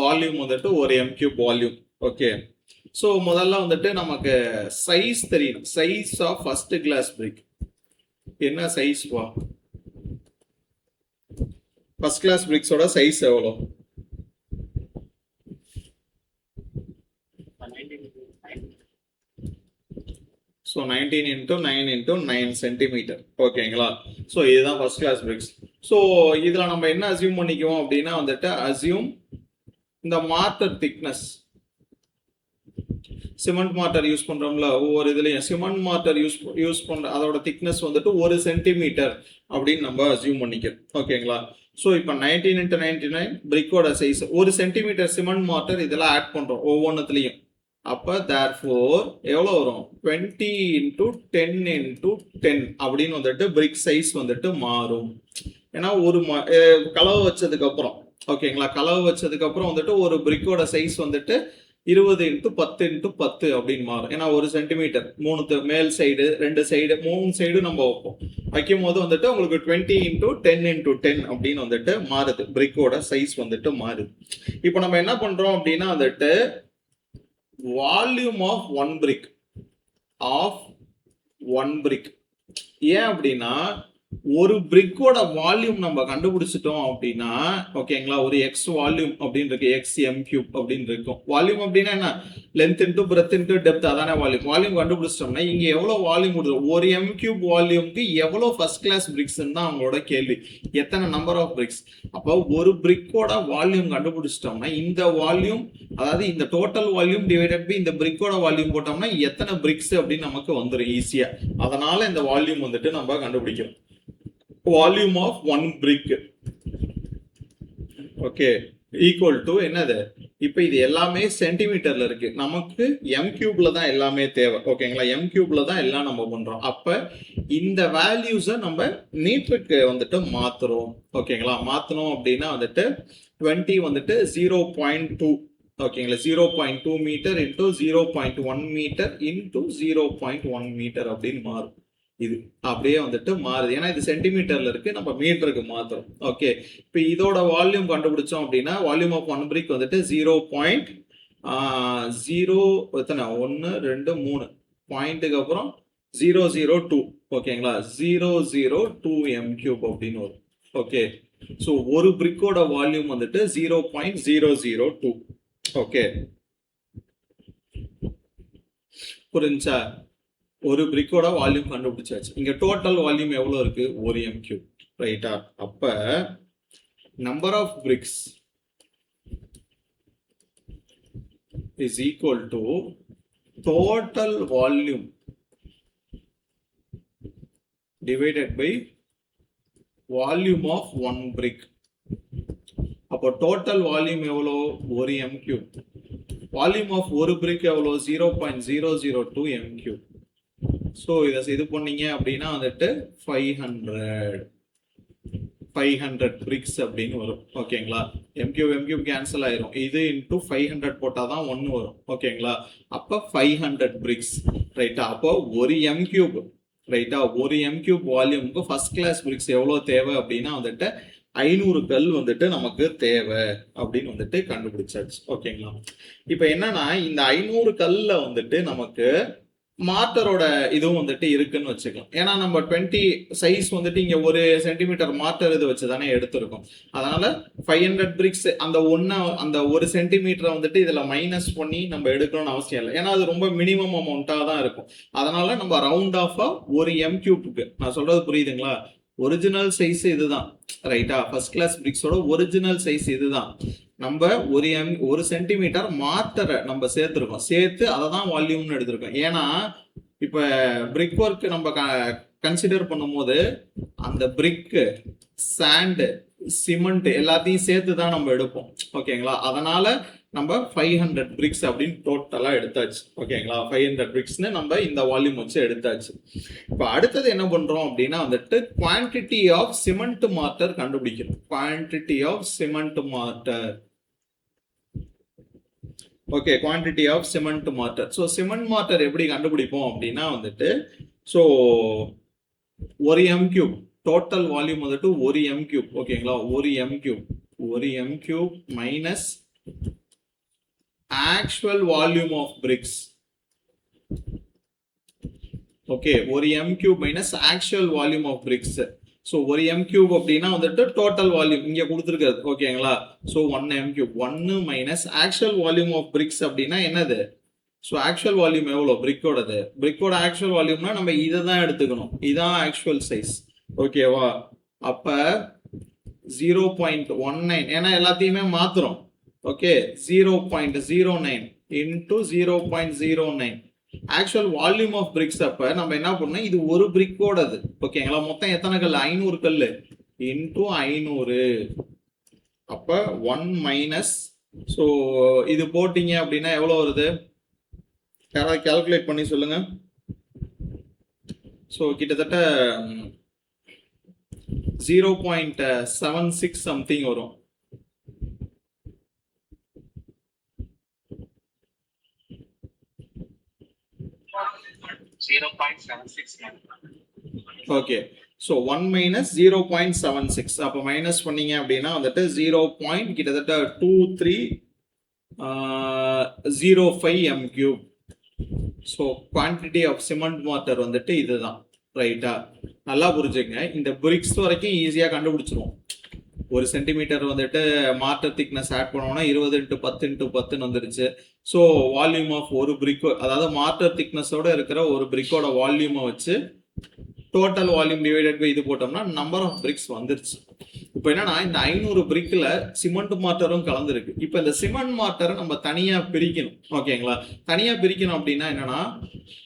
வால்யூம் வந்துட்டு ஒரு m3 வால்யூம். ஓகே, ஸோ முதல்ல வந்துட்டு நமக்கு சைஸ் தெரியும். Size of first class brick என்ன சைஸ் வா? ஃபர்ஸ்ட் கிளாஸ் பிரிக்ஸோட சைஸ் எவ்வளோ? So 19 × 9 × 9 centimetre. ஓகேங்களா, ஸோ இதுதான் ஃபர்ஸ்ட் கிளாஸ் பிரிக்ஸ். ஸோ இதில் நம்ம என்ன அசியூம் பண்ணிக்குவோம் அப்படின்னா வந்துட்டு அசியூம் இந்த mortar thickness, cement mortar use பண்றோம்ல ஒவ்வொரு இதுலயும், சிமெண்ட் மார்ட்டர் யூஸ் பண்ற அதோட திக்னஸ் வந்துட்டு 1 சென்டிமீட்டர் அப்படின்னு நம்ம அசியூம் பண்ணிக்கிறோம். ஓகேங்களா, ஸோ இப்போ 19 × 99 பிரிக்கோட சைஸ் 1 சென்டிமீட்டர் சிமெண்ட் மார்ட்டர் இதெல்லாம் ஆட் பண்றோம் ஒவ்வொன்றுத்துலையும். அப்போ தேர்ஃபோர் எவ்வளோ வரும்? 20 × 10 × 10 அப்படின்னு வந்துட்டு பிரிக் சைஸ் வந்துட்டு மாறும். ஏன்னா ஒரு கலவை வச்சதுக்கு அப்புறம், ஓகேங்களா, கலவை வச்சதுக்கு அப்புறம் வந்துட்டு ஒரு பிரிக்கோட சைஸ் வந்துட்டு 20 × 10 × 10 அப்படின்னு மாறும். ஏன்னா 1 சென்டிமீட்டர் 3 மேல் சைடு 2 சைடு 3 சைடு நம்ம வைப்போம். வைக்கும் போது வந்துட்டு உங்களுக்கு 20 × 10 × 10 அப்படின்னு வந்துட்டு மாறுது, பிரிக்கோட சைஸ் வந்துட்டு மாறுது. இப்போ நம்ம என்ன பண்றோம் அப்படின்னா வந்துட்டு வால்யூம் ஆஃப் ஒன் பிரிக். ஏன் அப்படின்னா ஒரு பிரிக்கோட வால்யூம் நம்ம கண்டுபிடிச்சிட்டோம் அப்படின்னா, ஓகேங்களா, ஒரு எக்ஸ் வால்யூம் அப்படின்னு இருக்கு, எக்ஸ் m3 அப்படின்னு இருக்கும். வால்யூம் அப்படின்னா என்ன? Length into breadth into depth, அதானே வால்யூம். வால்யூம் கண்டுபிடிச்சிட்டோம்னா இங்க எவ்வளவு வால்யூம் கொடுக்கும்? ஒரு m3 வால்யூம்க்கு எவ்வளவு ஃபர்ஸ்ட் கிளாஸ் பிரிக்ஸ் தான் அவங்களோட கேள்வி. எத்தனை நம்பர் ஆஃப் பிரிக்ஸ்? அப்போ ஒரு பிரிக்கோட வால்யூம் கண்டுபிடிச்சிட்டோம்னா இந்த வால்யூம், அதாவது இந்த டோட்டல் வால்யூம் டிவைடட் பை இந்த பிரிக்கோட வால்யூம் போட்டோம்னா எத்தனை பிரிக்ஸ் அப்படின்னு நமக்கு வந்துடும் ஈஸியா. அதனால இந்த வால்யூம் வந்துட்டு நம்ம கண்டுபிடிக்கிறோம். Volume of one brick okay equal to என்னது? இப்போ இது எல்லாமே சென்டிமீட்டர்ல இருக்கு, நமக்கு m3ல தான் எல்லாமே தேவை. ஓகேங்களா, m3ல தான் எல்லாம் நம்ம பண்றோம். அப்ப இந்த வேல்யூஸை நம்ம மீட்டருக்கு வந்துட்டு மாத்துறோம். ஓகேங்களா, மாத்தணும் அப்படின்னா வந்துட்டு 20 வந்துட்டு 0.2, ஓகேங்களா, 0.2 metre into 0.1 metre into 0.1 metre அப்படின்னு மாறும். இது அப்படியே வந்துட்டு மாறுது, ஏன்னா இது சென்டிமீட்டர்ல இருக்கு, நம்ம மீட்டருக்கு மாத்துறோம். ஓகே, இப்போ இதோட வால்யூம் கண்டுபிடிச்சோம் அப்படின்னா வால்யூம் ஆஃப் ஒன் பிரிக் வந்துட்டு 0.0 எத்தனை 1 2 3 பாயிண்ட்டுக்கு அப்புறம் 002. ஓகேங்களா, 002 m3 அப்படின்னு வரும். ஓகே, ஸோ ஒரு பிரிக்கோட வால்யூம் வந்துட்டு 0.002. ஓகே, புரிஞ்சா? ஒரு பிரிக்கோட வால்யூம் கண்டுபிடிச்சாச்சு. இங்க டோட்டல் வால்யூம் எவ்வளவு இருக்கு? ஒரு m3, ரைட்டா? அப்ப number of bricks is equal to total volume divided by volume of one brick. அப்போ டோட்டல் வால்யூம் எவ்வளோ? ஒரு m3. வால்யூம் ஆஃப் ஒரு பிரிக் எவ்வளோ? 0.002 m3. ஸோ இதை இது பண்ணீங்க அப்படின்னா வந்துட்டு 500 பிரிக்ஸ் அப்படின்னு வரும். ஓகேங்களா, m3 கேன்சல் ஆயிரும், இது இன்டூ 500 போட்டால் தான் 1 வரும். ஓகேங்களா, அப்போ 500 பிரிக்ஸ், ரைட்டா? அப்போ ஒரு m3, ரைட்டா, ஒரு m3 வால்யூமுக்கு ஃபர்ஸ்ட் கிளாஸ் பிரிக்ஸ் எவ்வளோ தேவை அப்படின்னா வந்துட்டு 500 கல் வந்துட்டு நமக்கு தேவை அப்படின்னு வந்துட்டு கண்டுபிடிச்சாச்சு. ஓகேங்களா, இப்போ என்னன்னா இந்த 500 கல்ல வந்துட்டு நமக்கு மார்ட்டரோட இதுவும் வந்துட்டு இருக்குன்னு வச்சுக்கலாம். ஏன்னா நம்ம 20 சைஸ் வந்துட்டு இங்க 1 சென்டிமீட்டர் மார்ட்டர் இது வச்சு தானே எடுத்திருக்கோம். அதனால 500 பிரிக்ஸ் அந்த 1 சென்டிமீட்டரை வந்துட்டு இதுல மைனஸ் பண்ணி நம்ம எடுக்கணும்னு அவசியம் இல்லை, ஏன்னா அது ரொம்ப மினிமம் அமௌண்டா தான் இருக்கும். அதனால நம்ம ரவுண்ட் ஆஃபா ஒரு m3க்கு, நான் சொல்றது புரியுதுங்களா, ஒரிஜினல் சைஸ் இதுதான், ரைட்டா? ஃபர்ஸ்ட் கிளாஸ் பிரிக்ஸோட ஒரிஜினல் சைஸ் இதுதான். நம்ம ஒரு சென்டிமீட்டர் மார்ட்டரை நம்ம சேர்த்துருக்கோம், சேர்த்து அதை தான் வால்யூம்னு எடுத்திருக்கோம். ஏன்னா இப்ப பிரிக் ஒர்க் நம்ம கன்சிடர் பண்ணும்போது அந்த பிரிக், சாண்ட், சிமெண்ட் எல்லாத்தையும் சேர்த்து தான் நம்ம எடுப்போம், ஓகேங்களா? அதனால நம்ம 500 பிரிக்ஸ் அப்படின்னு டோட்டலா எடுத்தாச்சு, ஓகேங்களா? 500 பிரிக்ஸ்னு நம்ம இந்த வால்யூம் வச்சு எடுத்தாச்சு. இப்போ அடுத்தது என்ன பண்றோம் அப்படின்னா வந்துட்டு குவான்டிட்டி ஆஃப் சிமெண்ட் மார்ட்டர் கண்டுபிடிக்கணும். Quantity of cement mortar, okay, quantity of cement mortar. So cement mortar எப்படி கண்டுபிடிப்போம் அப்படின்னா வந்துட்டு, ஸோ ஒரு எம் கியூப் டோட்டல் வால்யூம் வந்துட்டு ஒரு எம் கியூப், ஓகேங்களா? ஒரு M cube minus actual volume of bricks. Okay, ஒரு M cube minus actual volume of bricks. So ஒரு எம் கியூப் அப்படின்னா வந்துட்டு டோட்டல் வால்யூம் இங்கே கொடுத்துருக்காது, ஓகேங்களா? So 1 m cube, 1 minus actual volume of bricks அப்படின்னா என்னது? ஸோ ஆக்சுவல் வால்யூம் எவ்வளோ பிரிக்கோடது? பிரிக்கோட ஆக்சுவல் வால்யூம்னா நம்ம இதை தான் எடுத்துக்கணும், இதான் ஆக்சுவல் சைஸ், ஓகேவா? அப்ப 0.19, ஏன்னா எல்லாத்தையுமே மாத்துறோம், okay? 0.09 into 0.09 actual volume of bricks. அப்ப நம்ம என்ன பண்ணோம், இது ஒரு பிரிக்கோடது, ஓகேங்களா? மொத்தம் எத்தனை கல்? 500 கல் இன்டூ 500. அப்ப 1 மைனஸ், ஸோ இது போட்டீங்க அப்படின்னா எவ்வளவு வருது? யாராவது கால்குலேட் பண்ணி சொல்லுங்க. ஸோ கிட்டத்தட்ட 0.76 சம்திங் வரும். Okay, so 1 minus 0.76. அப்போ மைனஸ் பண்ணீங்க அப்படின்னா வந்துட்டு 0. கிட்டத்தட்ட 2305 m cube. So quantity of cement mortar வந்துட்டு இதுதான், ரைட்டா? நல்லா புரிஞ்சுங்க. இந்த பிரிக்ஸ் வரைக்கும் ஈஸியாக கண்டுபிடிச்சிருவோம். ஒரு சென்டிமீட்டர் வந்துட்டு மார்ட்டர் திக்னஸ் ஆட் பண்ணோம்னா 20 × 10 × 10 வந்துருச்சு. ஸோ வால்யூம் ஆஃப் ஒரு பிரிக், அதாவது மார்ட்டர் திக்னஸோட இருக்கிற ஒரு பிரிக்கோட வால்யூமை வச்சு டோட்டல் வால்யூம் டிவைடட் பை இது போட்டோம்னா நம்பர் ஆஃப் பிரிக்ஸ் வந்துருச்சு. இப்போ என்னன்னா இந்த 500 பிரிக்ல சிமெண்ட் மார்ட்டரும் கலந்துருக்கு. இப்போ இந்த சிமெண்ட் மார்ட்டரை நம்ம தனியா பிரிக்கணும், ஓகேங்களா? தனியா பிரிக்கணும் அப்படின்னா என்னன்னா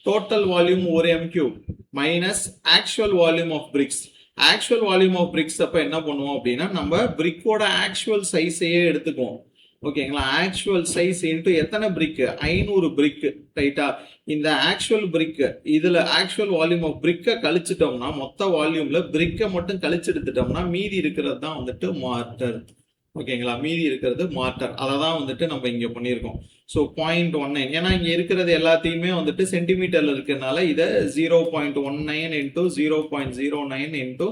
டோட்டல் வால்யூம் ஒரு M cube minus actual volume of bricks. Actual volume of bricks அப்ப என்ன பண்ணுவோம் அப்படின்னா நம்ம பிரிக்கோட ஆக்சுவல் சைஸையே எடுத்துக்குவோம், ஓகேங்களா? ஆக்சுவல் சைஸ் இன்ட்டு எத்தனை பிரிக்? 500 பிரிக், ரைட்டா? இந்த ஆக்சுவல் பிரிக், இதுல ஆக்சுவல் வால்யூம் ஆஃப் பிரிக்கை கழிச்சிட்டோம்னா மொத்த வால்யூம்ல பிரிக்கை மட்டும் கழிச்சு எடுத்துட்டோம்னா மீதி இருக்கிறது தான் வந்துட்டு மார்ட்டர், ஓகேங்களா? மீதி இருக்கிறது மார்ட்டர். அதை தான் வந்துட்டு நம்ம இங்க பண்ணியிருக்கோம். ஸோ 0.19, ஏன்னா இங்க இருக்கிறது எல்லாத்தையுமே வந்துட்டு சென்டிமீட்டர்ல இருக்கிறதுனால இதை 0.19 இன்டூ 0.09 இன்டூ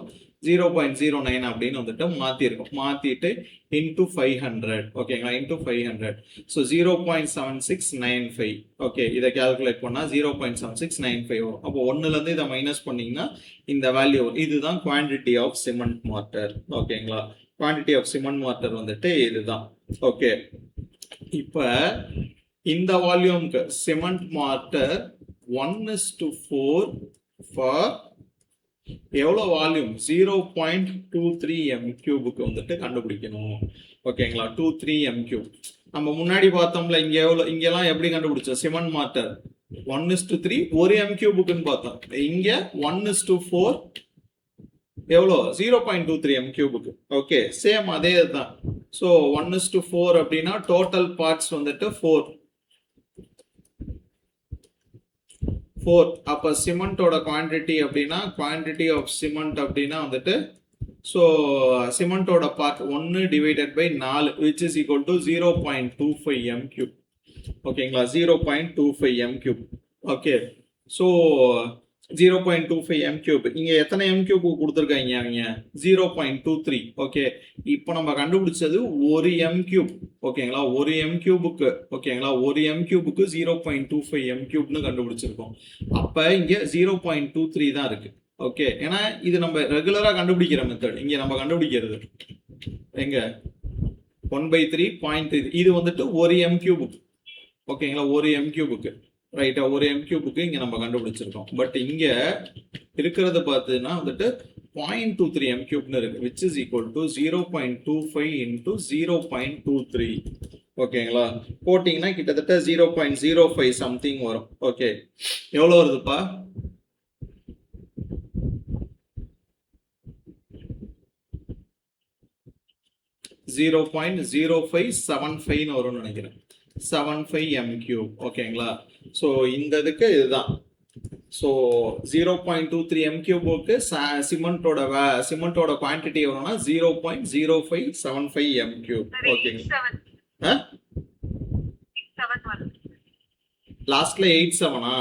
0.09 அப்படின்னு வந்துட்டு மாத்திருக்கோம். மாத்திட்டு இன்டூ 500, ஓகேங்களா? இன்டூ 500. So 0.7695, okay? இதை கால்குலேட் பண்ணா 0.7695 வரும். அப்போ 1ல இருந்து இதை மைனஸ் பண்ணீங்கன்னா இந்த வேல்யூ வரும். இதுதான் குவான்டிட்டி ஆஃப் சிமெண்ட் மார்ட்டர், ஓகேங்களா? குவான்டிட்டி ஆஃப் சிமெண்ட் மார்ட்டர் வந்துட்டு இதுதான், ஓகே? இப்ப இந்த வால்யூம்க்கு சிமெண்ட் மார்ட்டர் 1:4 ஃபார் எவ்வளவு வால்யூம்? 0.23 எம் கியூபுக்கு வந்துட்டு கண்டுபிடிக்கணும், ஓகேங்களா? 23 எம் கியூப். நம்ம முன்னாடி பார்த்தோம்ல இங்க எவ்வளவு, இங்கெல்லாம் எப்படி கண்டுபிடிச்சோம்? சிமெண்ட் மார்ட்டர் 1:3 ஒரு எம் கியூபுக்குன்னு பார்த்தோம். இங்க 1:4 எவ்வளோ? 0.23 எம் கியூபுக்கு, ஓகே? சேம் அதே தான். ஸோ 1:4 அப்படின்னா டோட்டல் பார்ட்ஸ் வந்துட்டு 4. அப்போ சிமெண்டோட குவான்டிட்டி அப்படின்னா குவான்டிட்டி ஆஃப் சிமெண்ட் அப்படின்னா வந்துட்டு ஸோ சிமெண்டோட part 1 divided by 4 which is equal to 0.25 m cube, ஓகேங்களா? 0.25 m cube, okay? So 0.25 m cube. இங்க எத்தனை எம் கியூப் கொடுத்துருக்காங்க? அவங்க 0.23, ஓகே? இப்போ நம்ம கண்டுபிடிச்சது ஒரு எம் கியூப், ஓகேங்களா? ஒரு எம் கியூபுக்கு, ஓகேங்களா? ஒரு எம் கியூபுக்கு 0.25 எம் கியூப்னு கண்டுபிடிச்சிருக்கோம். அப்ப இங்க 0.23 தான் இருக்கு, ஓகே? ஏன்னா இது நம்ம ரெகுலரா கண்டுபிடிக்கிற மெத்தட். இங்க நம்ம கண்டுபிடிக்கிறது எங்க 1/3. இது வந்துட்டு ஒரு எம் கியூபுக்கு, ஓகேங்களா? ஒரு எம் கியூபுக்கு, ரைட்டா? ஒரு எம் கியூபுக்கு இங்க நம்ம கண்டுபிடிச்சிருக்கோம். பட் இங்க இருக்கிறது பார்த்தீங்கன்னா வந்துட்டு 0.23 m cube இருக்கு which is equal to 0.25 into 0.23. ஓகேங்களா, போட்டிங்கன்னா கிட்டத்தட்ட 0.05 சம்திங் வரும். ஓகே, எவ்வளோ வருதுப்பா? 0.0575 வரும்னு நினைக்கிறேன். 75 m cube. ஓகேங்களா, ஸோ இந்த இதுக்கு இதுதான். ஸோ 0.23 m கியூபுக்கு சிமெண்டோட குவான்டிட்டி எவ்வளோனா 0.0575 m கியூப். ஓகேங்களா, லாஸ்ட்ல 87ஆ?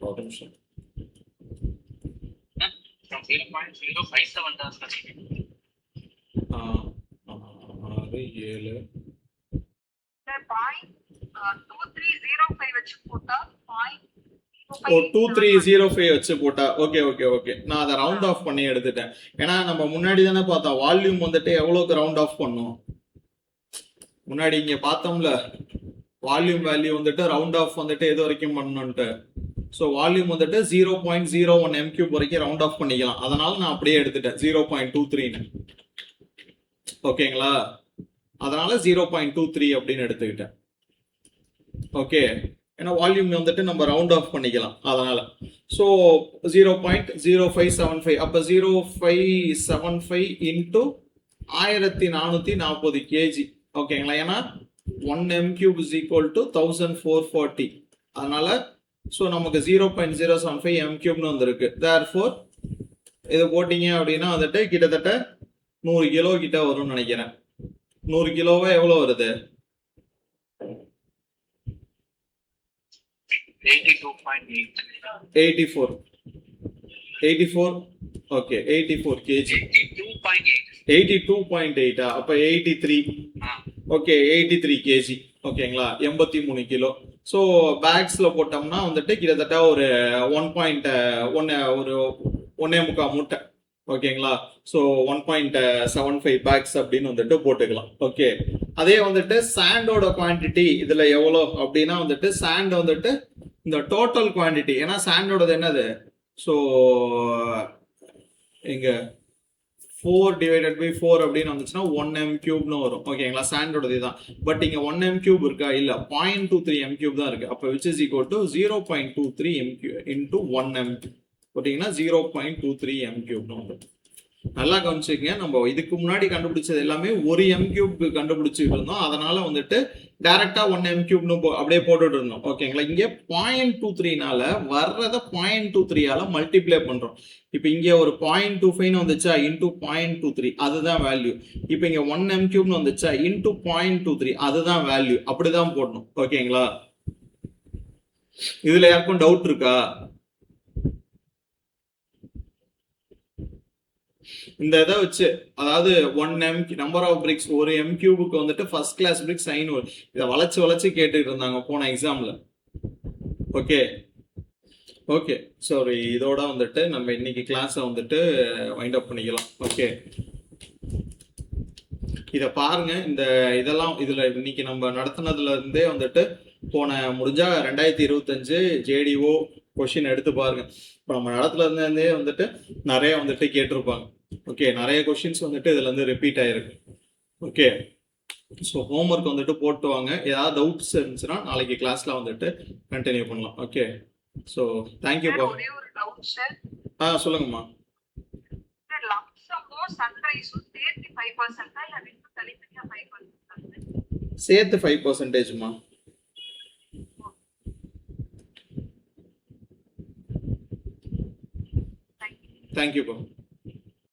ஒரு நிமிஷம். 0.057 தான் சார். 6 7 2305 வச்சு போட்டா 2305 வச்சு போட்டா ஓகே ஓகே ஓகே. நான் அதை ரவுண்ட் ஆஃப் பண்ணி எடுத்துட்டேன். ஏன்னா நம்ம முன்னாடி தானே பார்த்தோம் வால்யூம் வந்துட்டு எவ்வளோக்கு ரவுண்ட் ஆஃப் பண்ணும். முன்னாடி இங்க பார்த்தோம்ல வால்யூம் வேல்யூ வந்துட்டு ரவுண்ட் ஆஃப் வந்துட்டு எது வரைக்கும் பண்ணணும்ட்டு. ஸோ வால்யூம் வந்துட்டு 0.01 m கியூப் வரைக்கும் ரவுண்ட் ஆஃப் பண்ணிக்கலாம். அதனால நான் அப்படியே எடுத்துட்டேன் 0.23. ஓகேங்களா, அதனால 0.23 அப்படின்னு எடுத்துக்கிட்டேன். ஓகே, ஏன்னா வால்யூம் வந்துட்டு நம்ம ரவுண்ட் ஆஃப் பண்ணிக்கலாம் அதனால. ஸோ 0.0575 அப்போ 0575 இன்ட்டு 1440 கேஜி. ஓகேங்களா, ஏன்னா 1 m cube is equal to 1440. அதனால ஸோ நமக்கு 0.075 m cube வந்துருக்கு. தேர்ஃபோர் இது போட்டிங்க அப்படின்னா வந்துட்டு கிட்டத்தட்ட 100 கிலோ கிட்ட வரும்னு நினைக்கிறேன். 100 கிலோவா எவ்வளோ வருது? 84 ஓகே, 84 கேஜி. 82.8 அப்போ 83. Okay, 83 KG. ஓகேங்களா, 83 கிலோ. ஸோ பேக்ஸில் போட்டோம்னா வந்துட்டு கிட்டத்தட்ட ஒரு 1.1 மூட்டை. ஓகேங்களா, ஸோ 1.75 பேக்ஸ் அப்படின்னு வந்துட்டு போட்டுக்கலாம். ஓகே, அதே வந்துட்டு சாண்டோட குவான்டிட்டி இதில் எவ்வளோ அப்படின்னா வந்துட்டு சாண்ட் வந்துட்டு இந்த டோட்டல் குவான்டிட்டி, ஏன்னா சாண்டோடது என்னது, ஸோ இங்க 4 divided by 4 அப்படின்னு வந்துச்சுன்னா 1 m cube வரும். ஓகேங்களா, சாண்டோடது தான். பட் இங்க 1 m cube இருக்கா? இல்ல, 0.23 m cube தான் இருக்கு. அப்போ which is equal to 0.23 m cube into 1 m போட்டீங்கன்னா 0.23 m cube வரும். நல்லா கவனிச்சுக்கங்க, நம்ம இதுக்கு முன்னாடி கண்டுபிடிச்சது எல்லாமே 1 m cube கண்டுபிடிச்சிட்டு இருந்தோம். அதனால வந்துட்டு டைரக்டா 1 m cube அப்படியே போட்டுட்டு இருந்தோம். ஓகேங்களா, இங்க 0.23னால வர்றத 0.23ஆல மல்டிப்ளை பண்றோம். இப்போ இங்க ஒரு 0.25 வந்துச்சா இன்டூ 0.23 அதுதான் வேல்யூ. இப்போ இங்க 1 m cube வந்துச்சா இன்டூ 0.23 அதுதான் வேல்யூ. அப்படிதான் போடணும். ஓகேங்களா, இதுல யாருக்கும் டவுட் இருக்கா? இந்த இதை வச்சு அதாவது 1 m நம்பர் ஆஃப் பிரிக்ஸ் ஒரு m கியூபுக்கு வந்துட்டு ஃபர்ஸ்ட் கிளாஸ் பிரிக்ஸ் 500. இதை வளைச்சு கேட்டுட்டு இருந்தாங்க போன எக்ஸாம்ல. ஓகே ஓகே, சாரி, இதோட வந்துட்டு நம்ம இன்னைக்கு கிளாஸை வந்துட்டு வைண்ட் அப் பண்ணிக்கலாம். ஓகே, இதை பாருங்க. இதெல்லாம் இதுல இன்னைக்கு நம்ம நடத்தினதுல இருந்தே வந்துட்டு முடிஞ்சா 2025 JDO கொஸ்டின் எடுத்து பாருங்க. இப்போ நம்ம நடத்துல இருந்தே வந்துட்டு நிறைய வந்துட்டு கேட்டிருப்பாங்க. ஓகே, நிறைய கொஸ்டின்ஸ் வந்துட்டு இதுல இருந்து ரிப்பீட் ஆயிருக்கு. ஓகே, ஸோ ஹோம்ஒர்க் வந்துட்டு போட்டு வாங்க. ஏதாவது டவுட்ஸ் இருந்துச்சுன்னா நாளைக்கு கிளாஸ்ல வந்துட்டு கண்டினியூ பண்ணலாம். ஓகே, ஸோ தேங்க்யூப்பா. சொல்லுங்கம்மா. சேர்த்து 5%மா? தேங்க்யூப்பா.